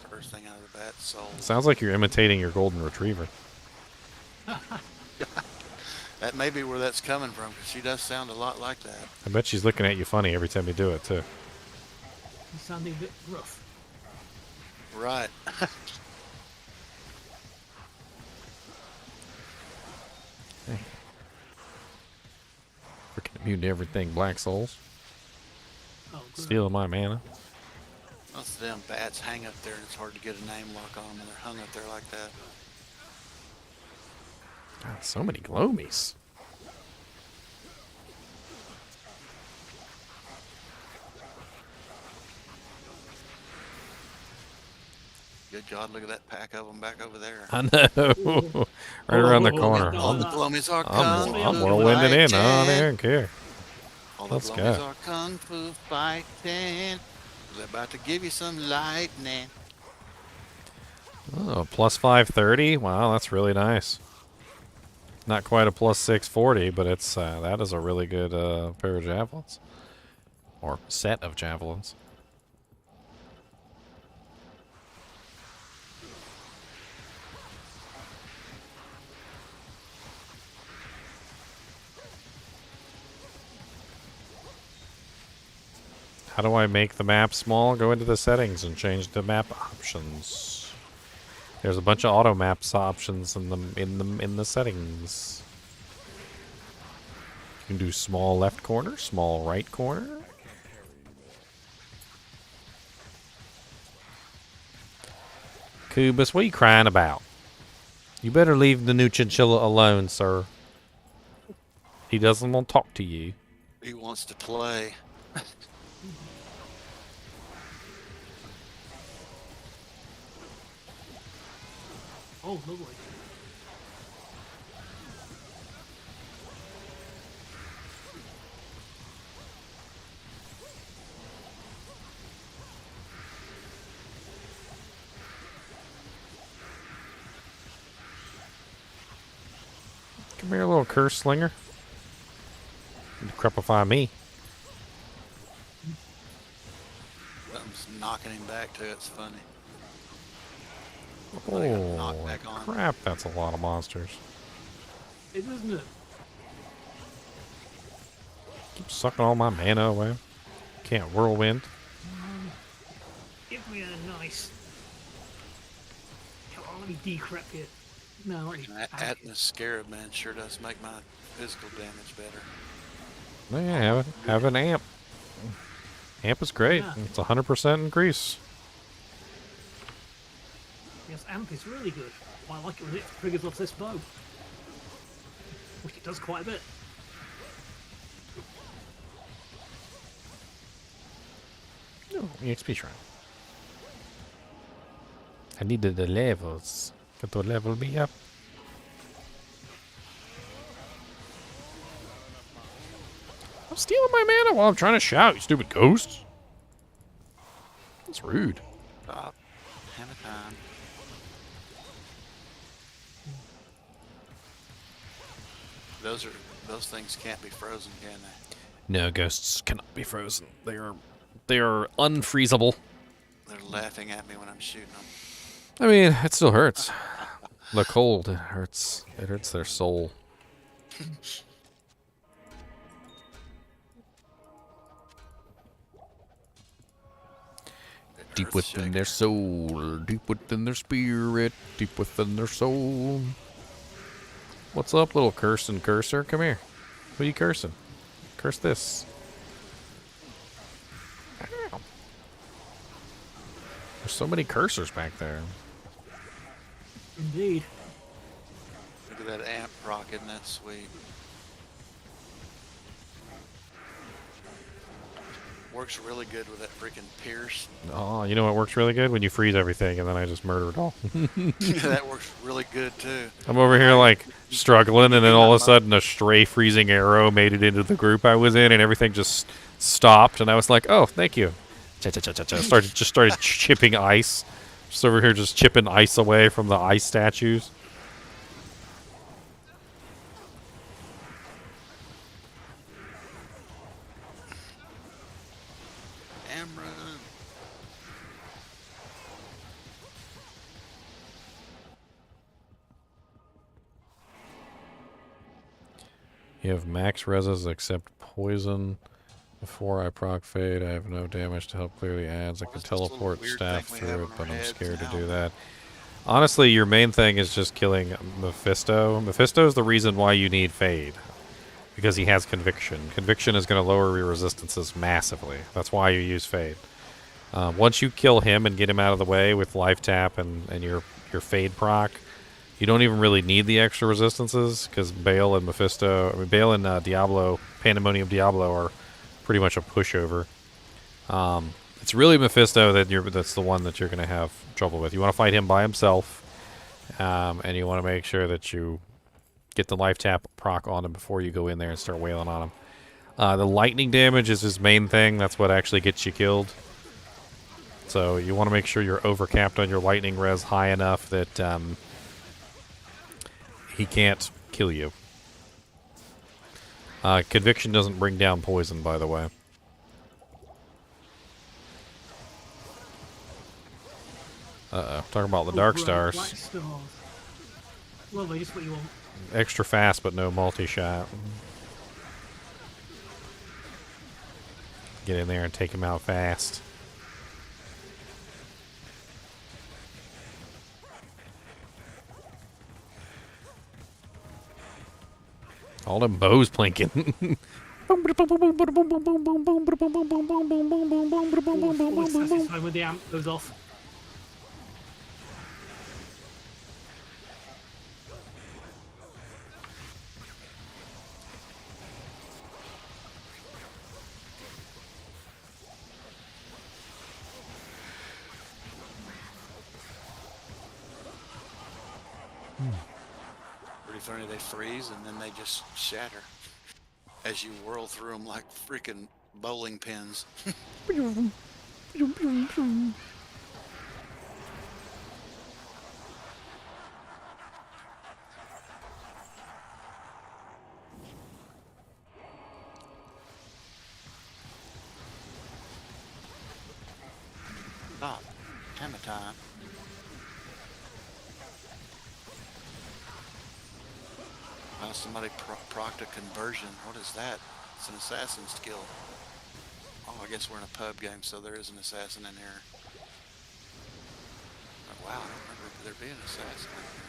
First thing out of the bat, soul. Sounds like you're imitating your golden retriever. That may be where that's coming from, because she does sound a lot like that. I bet she's looking at you funny every time you do it, too. He's sounding a bit rough. Right. Freaking immune to everything, Black Souls. Oh, good. Stealing my mana. Those damn bats hang up there, and it's hard to get a name lock on them when they're hung up there like that. God, so many glomies. Good God, look at that pack of them back over there. I know. Right around the corner. All the gloomies are kung fu I'm whirlwinding in. I fighting. don't care. All the Let's gloomies go. are kung fu fighting. They're about to give you some lightning. Oh, plus 530. Wow, that's really nice. Not quite a plus 640, but it's that is a really good pair of javelins. Or set of javelins. How do I make the map small? Go into the settings and change the map options. There's a bunch of auto maps options in the settings. You can do small left corner, small right corner. Kubus, what are you crying about? You better leave the new Chinchilla alone, sir. He doesn't want to talk to you. He wants to play. Oh, lovely. Come here, little curse slinger. crupify me. Something's knocking him back too. It's funny. But I got knocked Oh, back on. crap, that's a lot of monsters. It isn't it? Keep sucking all my mana away. Can't whirlwind. Give me a nice. Come on, let me decrep you. No, not That Atmos Scarab, man, sure does make my physical damage better. Oh, yeah, have an amp. Amp is great. Yeah. It's 100% increase. Yes, amp is really good. I like it when it triggers off this bow. Which it does quite a bit. Oh, EXP shrine. I needed the levels. Got to level me up. I'm stealing my mana while I'm trying to shout, you stupid ghost. That's rude. Stop. Hammer time. Those things can't be frozen, can they? No, ghosts cannot be frozen. They are unfreezable. They're laughing at me when I'm shooting them. I mean, it still hurts. The cold, it hurts. It hurts their soul. Deep within their soul, deep within their spirit, deep within their soul. What's up, little cursing cursor? Come here. What are you cursing? Curse this. Ow. There's so many cursors back there. Indeed. Look at that amp rock, isn't that sweet? Works really good with that freaking Pierce. Oh, you know what works really good? When you freeze everything and then I just murder it all. That works really good too. I'm over here like struggling and then all of a sudden a stray freezing arrow made it into the group I was in and everything just stopped and I was like, oh, thank you. Started chipping ice. Just over here just chipping ice away from the ice statues. Amrun. You have max reses except poison. Before I proc fade, I have no damage to help clear the ads. I can What's this little teleport weird staff thing we have through it, on our but I'm heads scared to now? do that. Honestly, your main thing is just killing Mephisto. Mephisto is the reason why you need Fade. Because he has Conviction. Conviction is going to lower your resistances massively. That's why you use Fade. Once you kill him and get him out of the way with Life Tap and your Fade proc, you don't even really need the extra resistances, because Bale and Mephisto, I mean, Bale and Diablo, Pandemonium Diablo are pretty much a pushover. It's really Mephisto that's the one that you're going to have trouble with. You want to fight him by himself, and you want to make sure that you get the Life Tap proc on him before you go in there and start wailing on him. The lightning damage is his main thing. That's what actually gets you killed. So you want to make sure you're overcapped on your lightning res high enough that he can't kill you. Conviction doesn't bring down poison, by the way. Talking about the Dark Stars. Black stars. Lovely, just what you want. Extra fast, but no multi-shot. Get in there and take him out fast. All them bows plinking. Always satisfying when the amp goes off. Pretty funny, they freeze and then they just shatter as you whirl through them like freaking bowling pins. Stop. Hammer time. Wow, somebody procced a conversion. What is that? It's an assassin skill. Oh, I guess we're in a pub game, so there is an assassin in here. Oh, wow, I don't remember there being an assassin in here.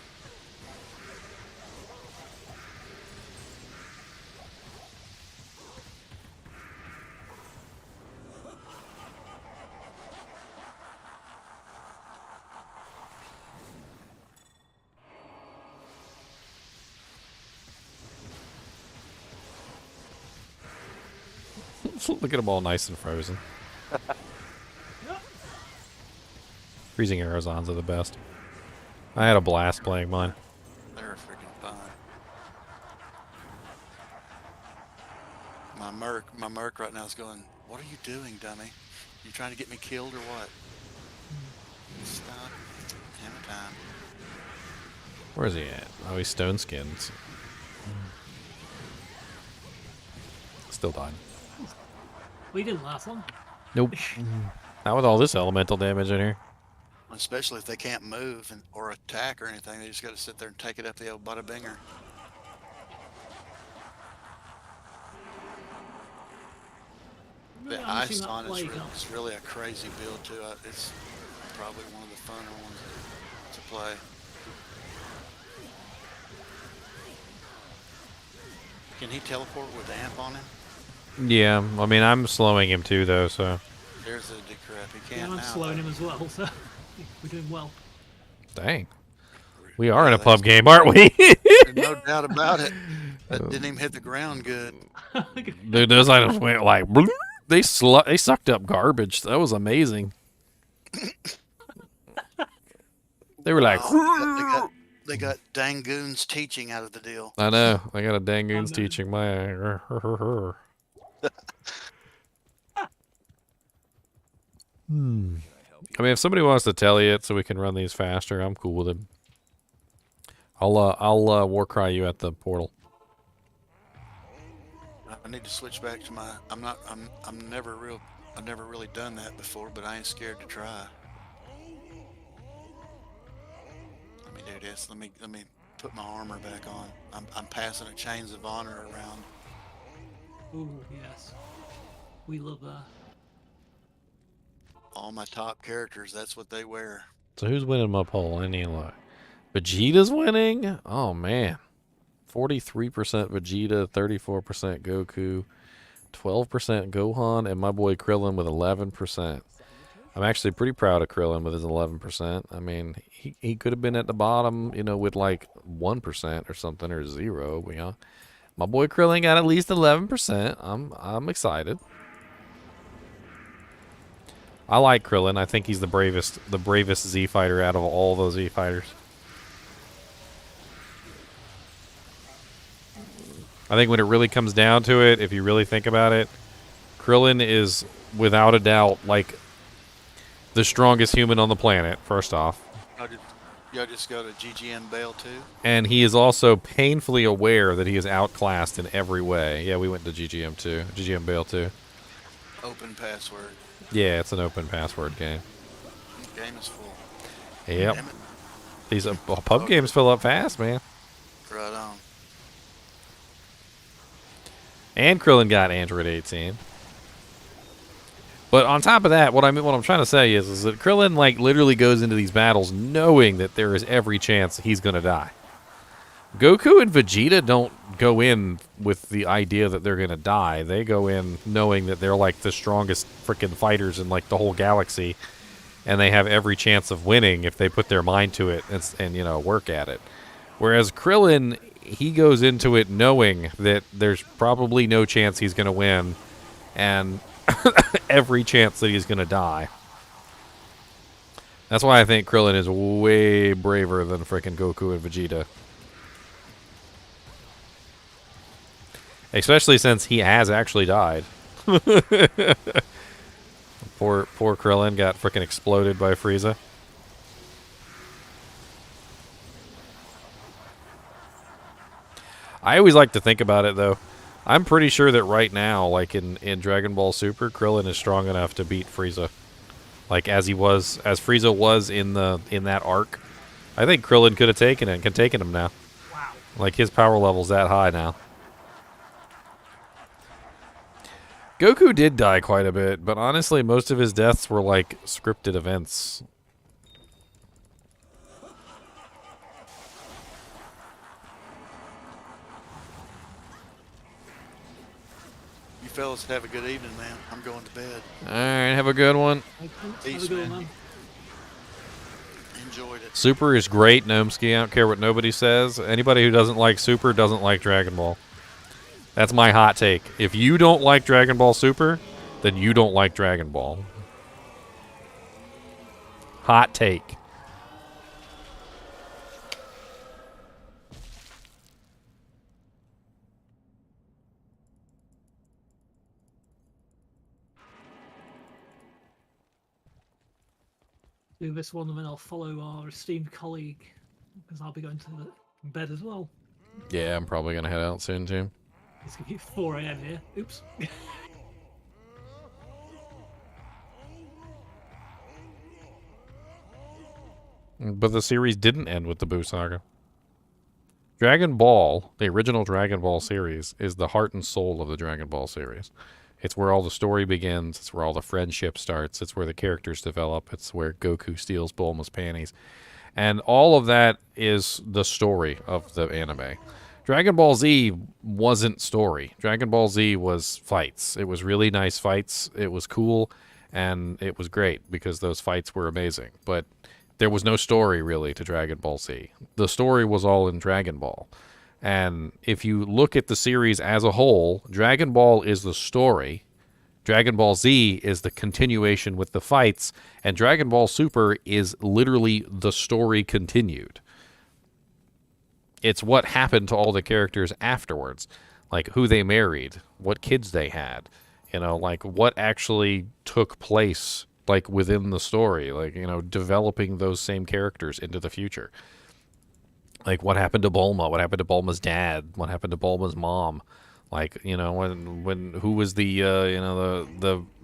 Look at them all nice and frozen. Freezing Arizons are the best. I had a blast playing mine. They're freaking fun. My merc right now is going, what are you doing, dummy? You trying to get me killed or what? Stop. Hammer time. Where is he at? Oh, he's stone skins. Still dying. We didn't last long. Nope. Not with all this elemental damage in here. Especially if they can't move or attack or anything. They just got to sit there and take it up the old bada binger. The ice on is really a crazy build too. It's probably one of the funner ones to play. Can he teleport with amp on him? Yeah, I mean, I'm slowing him too, though, so. There's a decrep. He can't Yeah, I'm now. slowing him as well, so we're doing well. Dang. We are in a pub game, aren't we? There's no doubt about it. That didn't even hit the ground good. Dude, those items went like, bloop. They sucked up garbage. That was amazing. They were like, They got Dangoon's teaching out of the deal. I know. I got a Dangoon's teaching my. I mean, if somebody wants to tell you it so we can run these faster, I'm cool with it. I'll Warcry you at the portal. I need to switch back to my. I've never really done that before, but I ain't scared to try. Let me do this. Let me put my armor back on. I'm passing a Chains of Honor around. Ooh, yes. We love that. All my top characters, that's what they wear. So who's winning my poll? I need look. Vegeta's winning? Oh, man. 43% Vegeta, 34% Goku, 12% Gohan, and my boy Krillin with 11%. I'm actually pretty proud of Krillin with his 11%. I mean, he could have been at the bottom, you know, with like 1% or something, or 0. But, you know, my boy Krillin got at least 11%. I'm excited. I like Krillin. I think he's the bravest Z fighter out of all those Z fighters. I think when it really comes down to it, if you really think about it, Krillin is without a doubt like the strongest human on the planet, first off. Y'all just go to GGM Bale too? And he is also painfully aware that he is outclassed in every way. Yeah, we went to GGM too. GGM Bale too. Open password. Yeah, it's an open password game. Game is full. Yep. These pub games fill up fast, man. Right on. And Krillin got Android 18. But on top of that, what I'm trying to say is that Krillin like literally goes into these battles knowing that there is every chance he's gonna die. Goku and Vegeta don't go in with the idea that they're gonna die. They go in knowing that they're like the strongest freaking fighters in like the whole galaxy, and they have every chance of winning if they put their mind to it and you know, work at it. Whereas Krillin, he goes into it knowing that there's probably no chance he's gonna win, and every chance that he's gonna die. That's why I think Krillin is way braver than frickin' Goku and Vegeta. Especially since he has actually died. Poor Krillin got frickin' exploded by Frieza. I always like to think about it, though. I'm pretty sure that right now, like in Dragon Ball Super, Krillin is strong enough to beat Frieza. like as Frieza was in that arc. I think Krillin could have taken it and can taken him now. Wow. Like his power level's that high now. Goku did die quite a bit, but honestly, most of his deaths were like scripted events. You fellas have a good evening, man. I'm going to bed. All right, have a good one. Peace, Have a good one, man. man. Enjoyed it. Super is great, Gnomesky. I don't care what nobody says. Anybody who doesn't like Super doesn't like Dragon Ball. That's my hot take. If you don't like Dragon Ball Super, then you don't like Dragon Ball. Hot take. Do this one and then I'll follow our esteemed colleague because I'll be going to bed as well. Yeah, I'm probably going to head out soon, too. It's going to be 4 a.m. here. Oops. But the series didn't end with the Buu Saga. Dragon Ball, the original Dragon Ball series, is the heart and soul of the Dragon Ball series. It's where all the story begins. It's where all the friendship starts. It's where the characters develop. It's where Goku steals Bulma's panties. And all of that is the story of the anime. Dragon Ball Z wasn't story. Dragon Ball Z was fights. It was really nice fights. It was cool, and it was great because those fights were amazing. But there was no story, really, to Dragon Ball Z. The story was all in Dragon Ball. And if you look at the series as a whole, Dragon Ball is the story, Dragon Ball Z is the continuation with the fights, and Dragon Ball Super is literally the story continued. It's what happened to all the characters afterwards, like who they married, what kids they had, you know, like what actually took place, like within the story, like, you know, developing those same characters into the future. Like what happened to Bulma, what happened to Bulma's dad, what happened to Bulma's mom, like, you know, when who was the you know,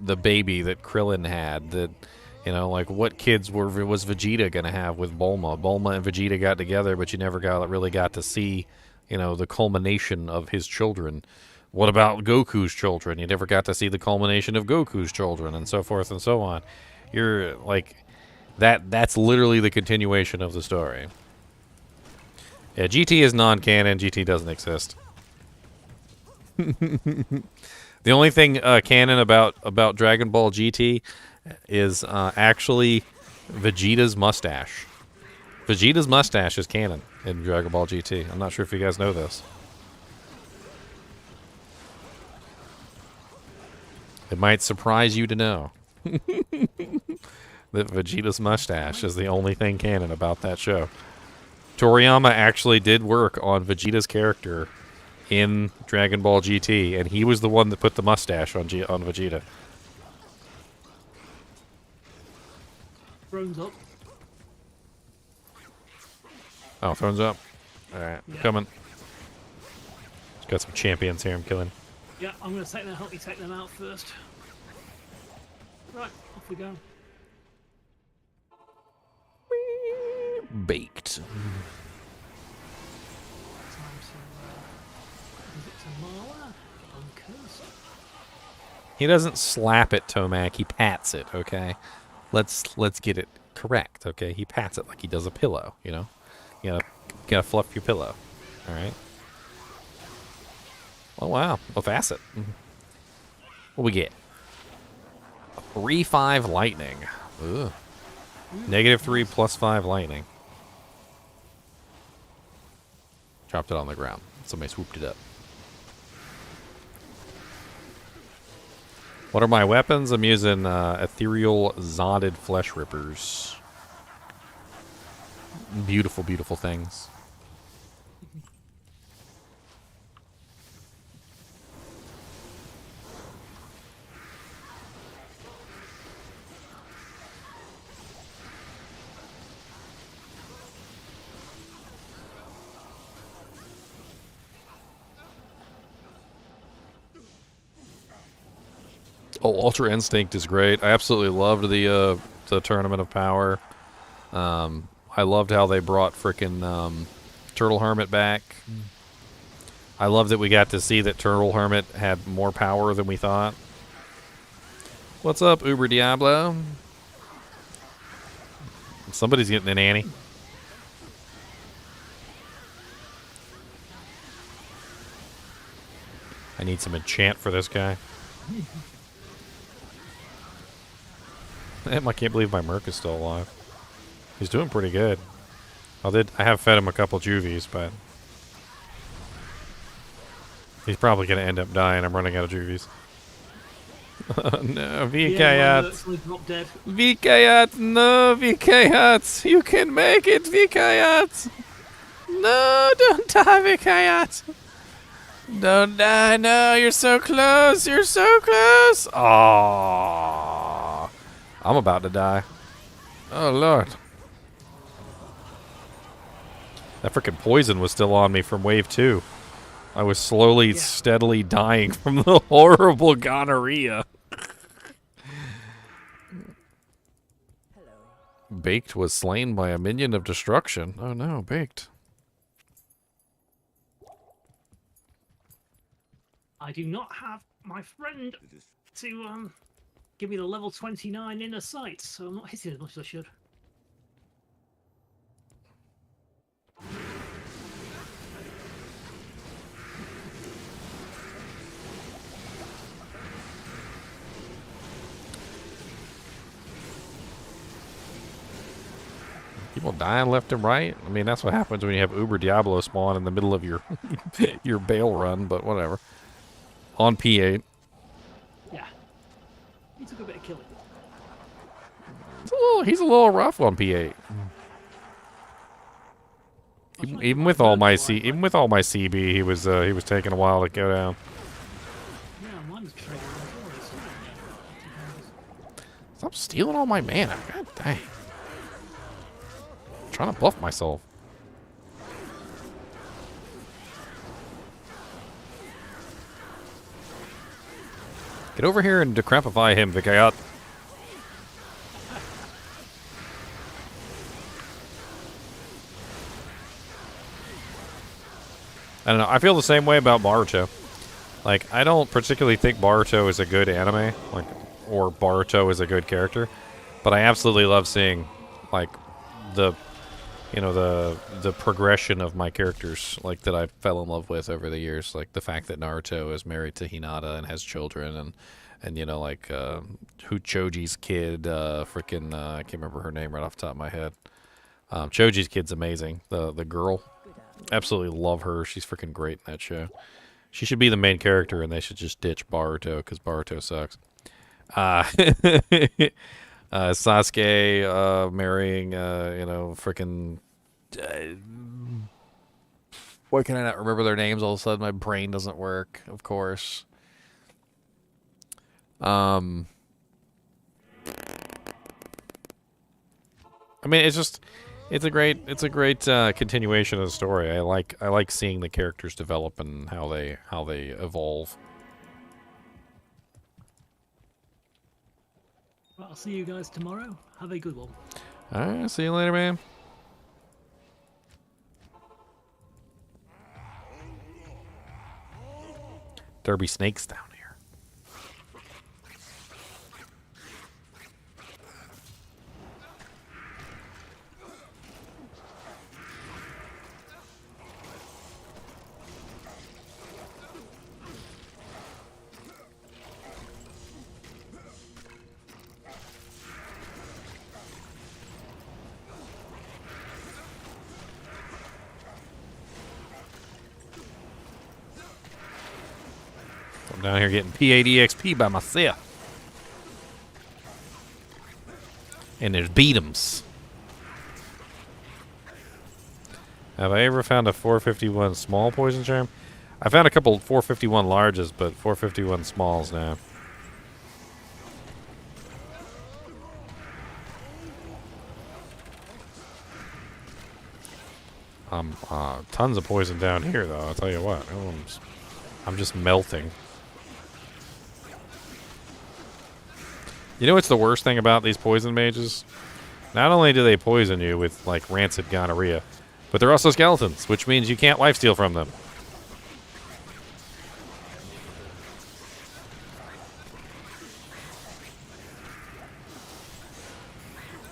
the baby that Krillin had, that, you know, like what kids was Vegeta gonna have with Bulma? Bulma and Vegeta got together, but you never really got to see, you know, the culmination of his children. What about Goku's children? You never got to see the culmination of Goku's children, and so forth and so on. You're like that's literally the continuation of the story. Yeah, GT is non-canon. GT doesn't exist. The only thing canon about Dragon Ball GT is actually Vegeta's mustache. Vegeta's mustache is canon in Dragon Ball GT. I'm not sure if you guys know this. It might surprise you to know that Vegeta's mustache is the only thing canon about that show. Toriyama actually did work on Vegeta's character in Dragon Ball GT, and he was the one that put the mustache on Vegeta. Thrones up. Oh, thrones up. All right, Yeah. coming. Just got some champions here I'm killing. Yeah, I'm going to help you take them out first. Right, off we go. Baked. Time to visit Tamala. Uncursed. He doesn't slap it, Tomac. He pats it. Okay, let's get it correct. Okay, he pats it like he does a pillow. You know, you gotta fluff your pillow. All right. Oh wow, a facet. What we get? 3/5 lightning. Ugh. -3 +5 lightning. Dropped it on the ground. Somebody swooped it up. What are my weapons? I'm using ethereal zodded flesh rippers. Beautiful, beautiful things. Oh, Ultra Instinct is great. I absolutely loved the the Tournament of Power. I loved how they brought frickin' Turtle Hermit back. I love that we got to see that Turtle Hermit had more power than we thought. What's up, Uber Diablo? Somebody's getting an Annie. I need some enchant for this guy. I can't believe my Merc is still alive. He's doing pretty good. I have fed him a couple juvies, but he's probably going to end up dying. I'm running out of juvies. No, Vikayat. Vikayat, no, Vikayat. You can make it, Vikayat. No, don't die, Vikayat. Don't die, no, you're so close. You're so close. Oh, I'm about to die. Oh, Lord. That freaking poison was still on me from wave 2. I was slowly, steadily dying from the horrible gonorrhea. Baked was slain by a minion of destruction. Oh no, Baked. I do not have my friend to give me the level 29 inner sight, so I'm not hitting as much as I should. People dying left and right. I mean, that's what happens when you have Uber Diablo spawn in the middle of your your bail run, but whatever. On P8. Yeah. He took a bit of killing. He's a little rough on P8. Even with all my CB, he was taking a while to go down. Yeah, mine was trading. Stop stealing all my mana. God dang. I'm trying to buff myself. Get over here and decrepify him, Vikayat. I don't know. I feel the same way about Baruto. Like, I don't particularly think Baruto is a good anime, like, or Baruto is a good character, but I absolutely love seeing, like, the progression of my characters, like, that I fell in love with over the years. Like, the fact that Naruto is married to Hinata and has children, and you know, like, Choji's kid, I can't remember her name right off the top of my head. Choji's kid's amazing. The girl. Absolutely love her. She's freaking great in that show. She should be the main character, and they should just ditch Baruto, because Baruto sucks. Sasuke marrying, freaking... why can I not remember their names? All of a sudden, my brain doesn't work, of course. I mean, it's a great continuation of the story. I like seeing the characters develop and how they evolve. Well, I'll see you guys tomorrow. Have a good one. All right, see you later, man. Derby snakes down here. I'm down here getting P8 EXP by myself. And there's beat'ems. Have I ever found a 451 small poison charm? I found a couple 451 larges, but 451 smalls now. Tons of poison down here, though. I'll tell you what. I'm just melting. You know what's the worst thing about these poison mages? Not only do they poison you with, like, rancid gonorrhea, but they're also skeletons, which means you can't lifesteal from them.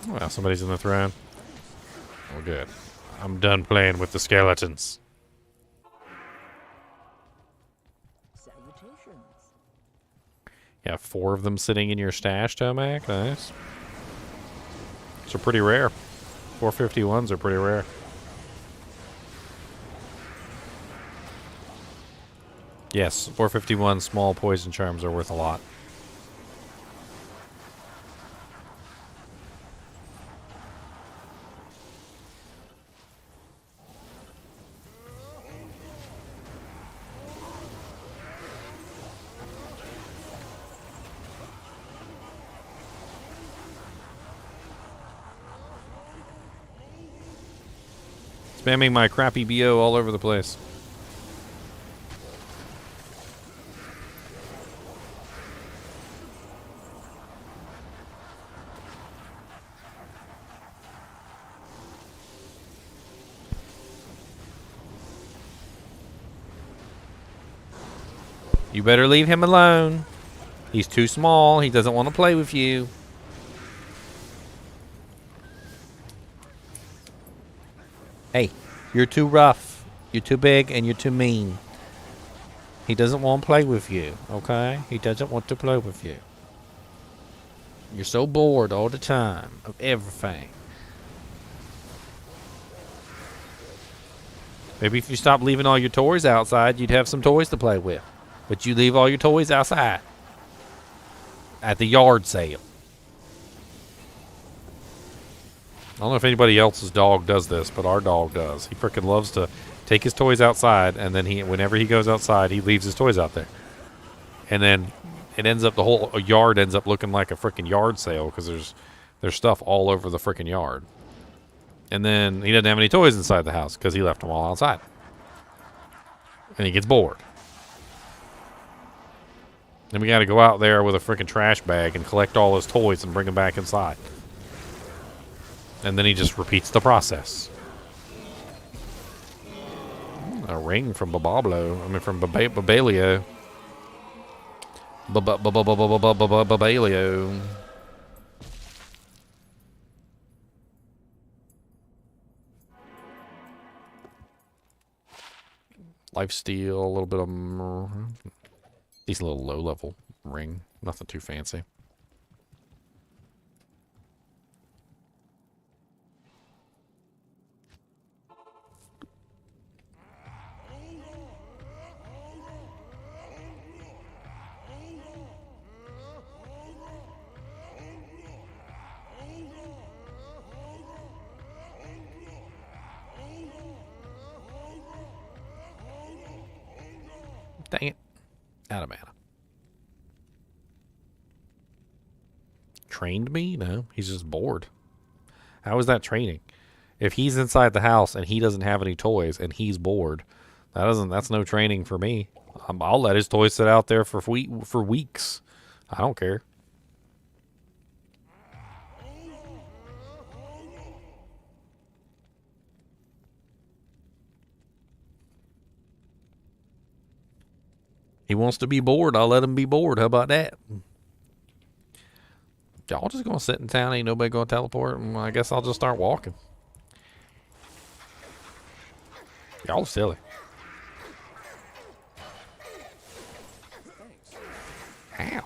Well, somebody's in the throne. Oh, good. I'm done playing with the skeletons. Salutations. Yeah, 4 of them sitting in your stash, Tomac. Nice. Those are pretty rare. 451s are pretty rare. Yes, 451 small poison charms are worth a lot. Spamming my crappy BO all over the place. You better leave him alone. He's too small. He doesn't want to play with you. Hey, you're too rough. You're too big and you're too mean. He doesn't want to play with you, okay? He doesn't want to play with you. You're so bored all the time of everything. Maybe if you stop leaving all your toys outside, you'd have some toys to play with. But you leave all your toys outside. At the yard sale. I don't know if anybody else's dog does this, but our dog does. He frickin' loves to take his toys outside, and then whenever he goes outside, he leaves his toys out there. And then it ends up, the whole yard ends up looking like a frickin' yard sale because there's stuff all over the frickin' yard. And then he doesn't have any toys inside the house because he left them all outside. And he gets bored. Then we got to go out there with a frickin' trash bag and collect all his toys and bring them back inside. And then he just repeats the process. A ring from Babablo. I mean, from Babalio. Babalio. Lifesteal, a little bit of decent little low-level ring. Nothing too fancy. Dang it. Out of mana. Trained me? No, he's just bored. How is that training? If he's inside the house and he doesn't have any toys and he's bored, that's no training for me. I'll let his toys sit out there for weeks. I don't care. He wants to be bored. I'll let him be bored. How about that? Y'all just gonna sit in town? Ain't nobody gonna teleport? I guess I'll just start walking. Y'all are silly. Ow.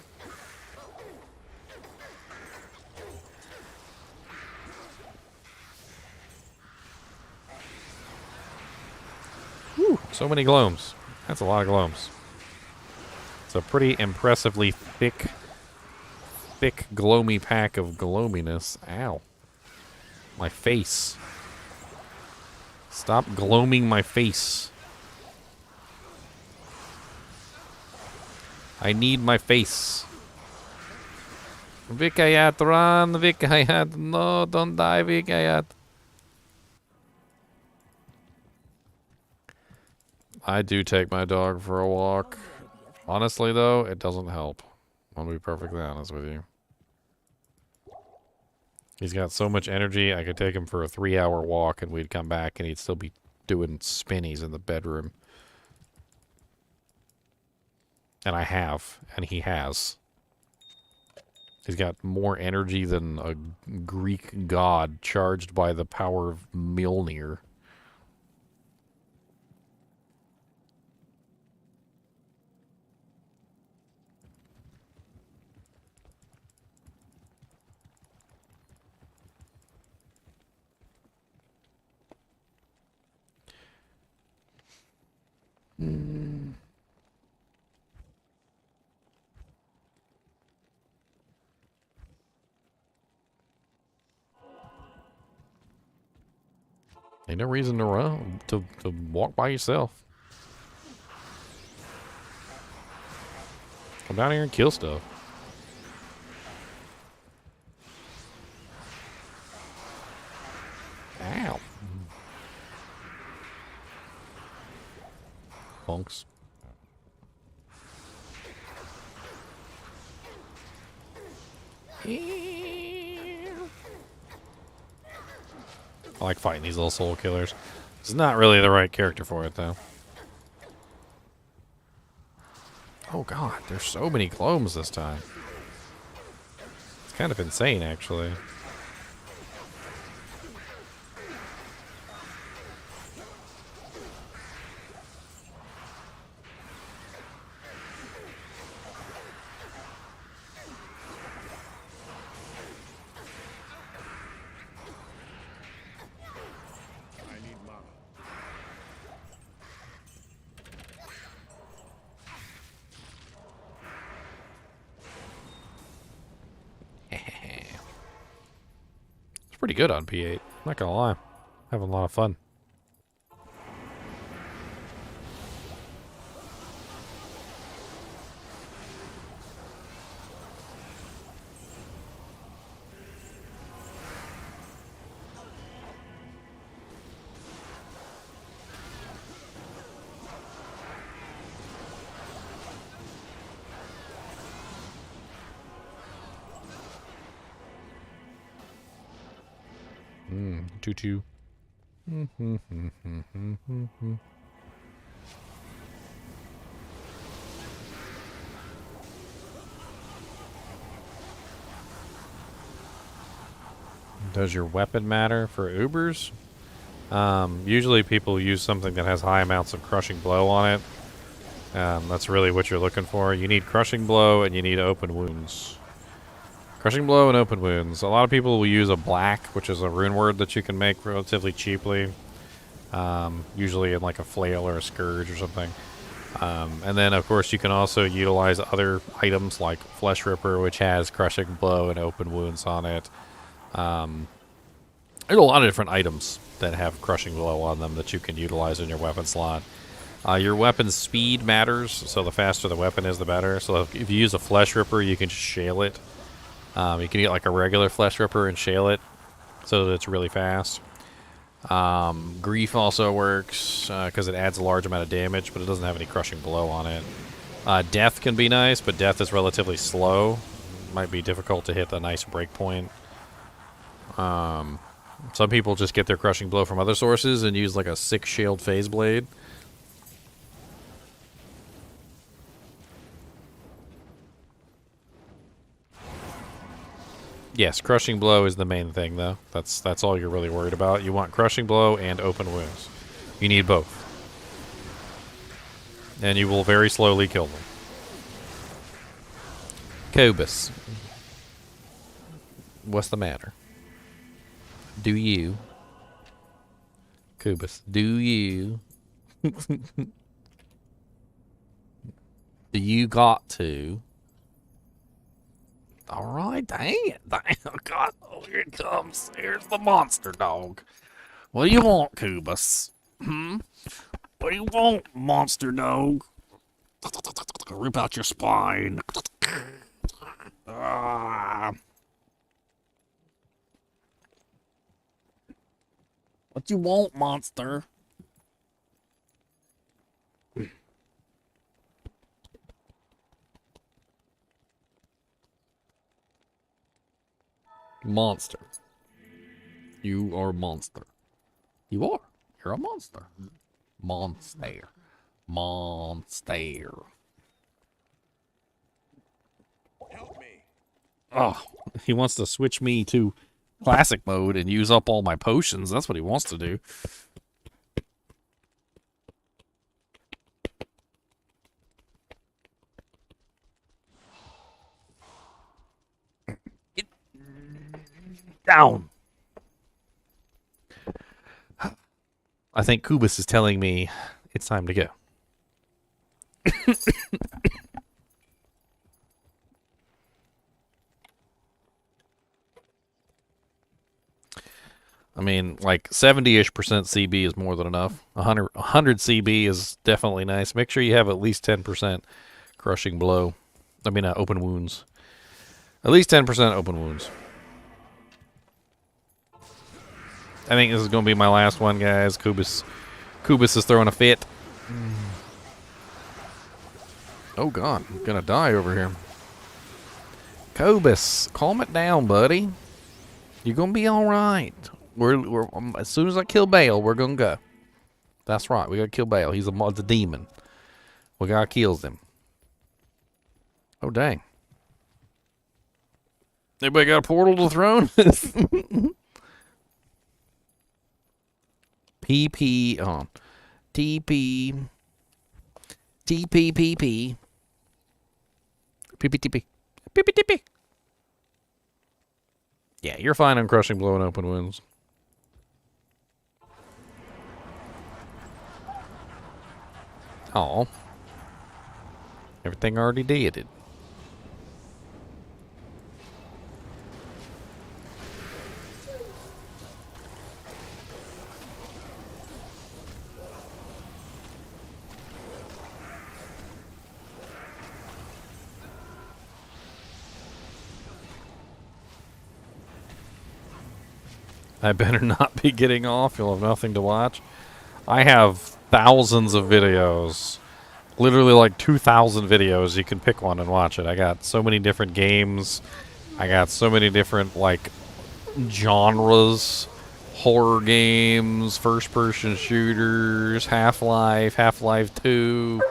Whew, so many gloams. That's a lot of gloams. It's a pretty impressively thick, gloomy pack of gloominess. Ow. My face. Stop gloaming my face. I need my face. Vikayat, run, Vikayat. No, don't die, Vikayat. I do take my dog for a walk. Honestly, though, it doesn't help. I'll be perfectly honest with you. He's got so much energy, I could take him for a 3-hour walk and we'd come back and he'd still be doing spinnies in the bedroom. And I have, and he has. He's got more energy than a Greek god charged by the power of Mjolnir. Ain't no reason to run, to walk by yourself. Come down here and kill stuff. Ow. Bonks. I like fighting these little soul killers. It's not really the right character for it, though. Oh god, there's so many clones this time. It's kind of insane, actually. I need mana. It's pretty good on P8. Not gonna lie. Having a lot of fun. Tutu. Does your weapon matter for Ubers? Usually people use something that has high amounts of crushing blow on it. That's really what you're looking for. You need crushing blow and you need open wounds. Crushing blow and open wounds. A lot of people will use a black, which is a rune word that you can make relatively cheaply. Usually in like a flail or a scourge or something. And then, of course, you can also utilize other items like Flesh Ripper, which has crushing blow and open wounds on it. There's a lot of different items that have crushing blow on them that you can utilize in your weapon slot. Your weapon's speed matters, so the faster the weapon is, the better. So if you use a Flesh Ripper, you can just shale it. You can get like a regular Flesh Ripper and shale it so that it's really fast. Grief also works because it adds a large amount of damage, but it doesn't have any crushing blow on it. Death can be nice, but Death is relatively slow. Might be difficult to hit a nice breakpoint. Some people just get their crushing blow from other sources and use like a 6 shield phase blade. Yes, crushing blow is the main thing, though. That's all you're really worried about. You want crushing blow and open wounds. You need both. And you will very slowly kill them. Cobus. What's the matter? Do you? Cobus, do you? Do you got to? Alright, dang it. Oh, God. Oh, here it comes. Here's the monster dog. What do you want, Cobus? What do you want, monster dog? Rip out your spine. What you want, monster? Monster. You are a monster. You are. You're a monster. Monster. Monster. Help me. Oh, he wants to switch me to classic mode and use up all my potions. That's what he wants to do. Get down. I think Kubus is telling me it's time to go. I mean, like 70-ish% CB is more than enough. 100 CB is definitely nice. Make sure you have at least 10% crushing blow. I mean, open wounds. At least 10% open wounds. I think this is going to be my last one, guys. Kubus is throwing a fit. Oh, God. I'm going to die over here. Kubus, calm it down, buddy. You're going to be all right. We're as soon as I kill Bale, we're gonna go. That's right. We gotta kill Bale. He's a demon. We gotta kill him. Oh dang! Anybody got a portal to the throne? PP on TP TP PP. Yeah, you're fine on crushing blow and open wounds. Oh, everything already did. I better not be getting off. You'll have nothing to watch. I have thousands of videos. Literally like 2,000 videos. You can pick one and watch it. I got so many different games. I got so many different, like, genres. Horror games, first-person shooters, Half-Life, Half-Life 2,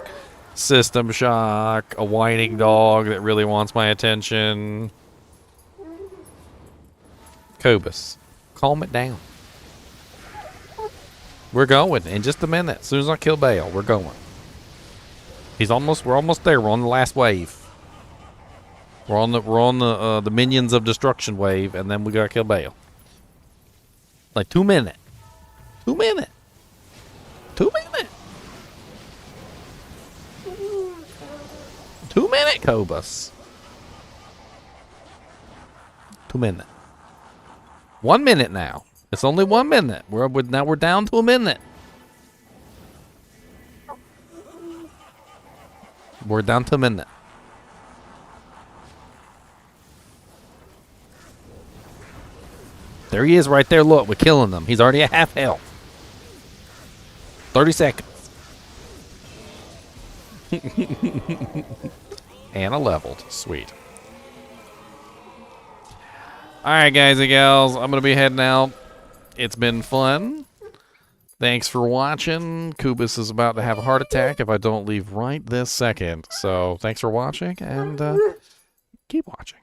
System Shock, a whining dog that really wants my attention. Cobus, calm it down. We're going in just a minute. As soon as I kill Bale, we're going. We're almost there. We're on the last wave. We're on the minions of destruction wave, and then we gotta kill Bale. Like 2 minutes. 2 minutes. 2 minutes. 2 minute Cobus. 2 minutes. 1 minute now. It's only 1 minute. Now we're down to a minute. We're down to a minute. There he is right there. Look, we're killing them. He's already at half health. 30 seconds. And a leveled. Sweet. Alright, guys and gals. I'm going to be heading out. It's been fun. Thanks for watching. Kubus is about to have a heart attack if I don't leave right this second. So, thanks for watching, and keep watching.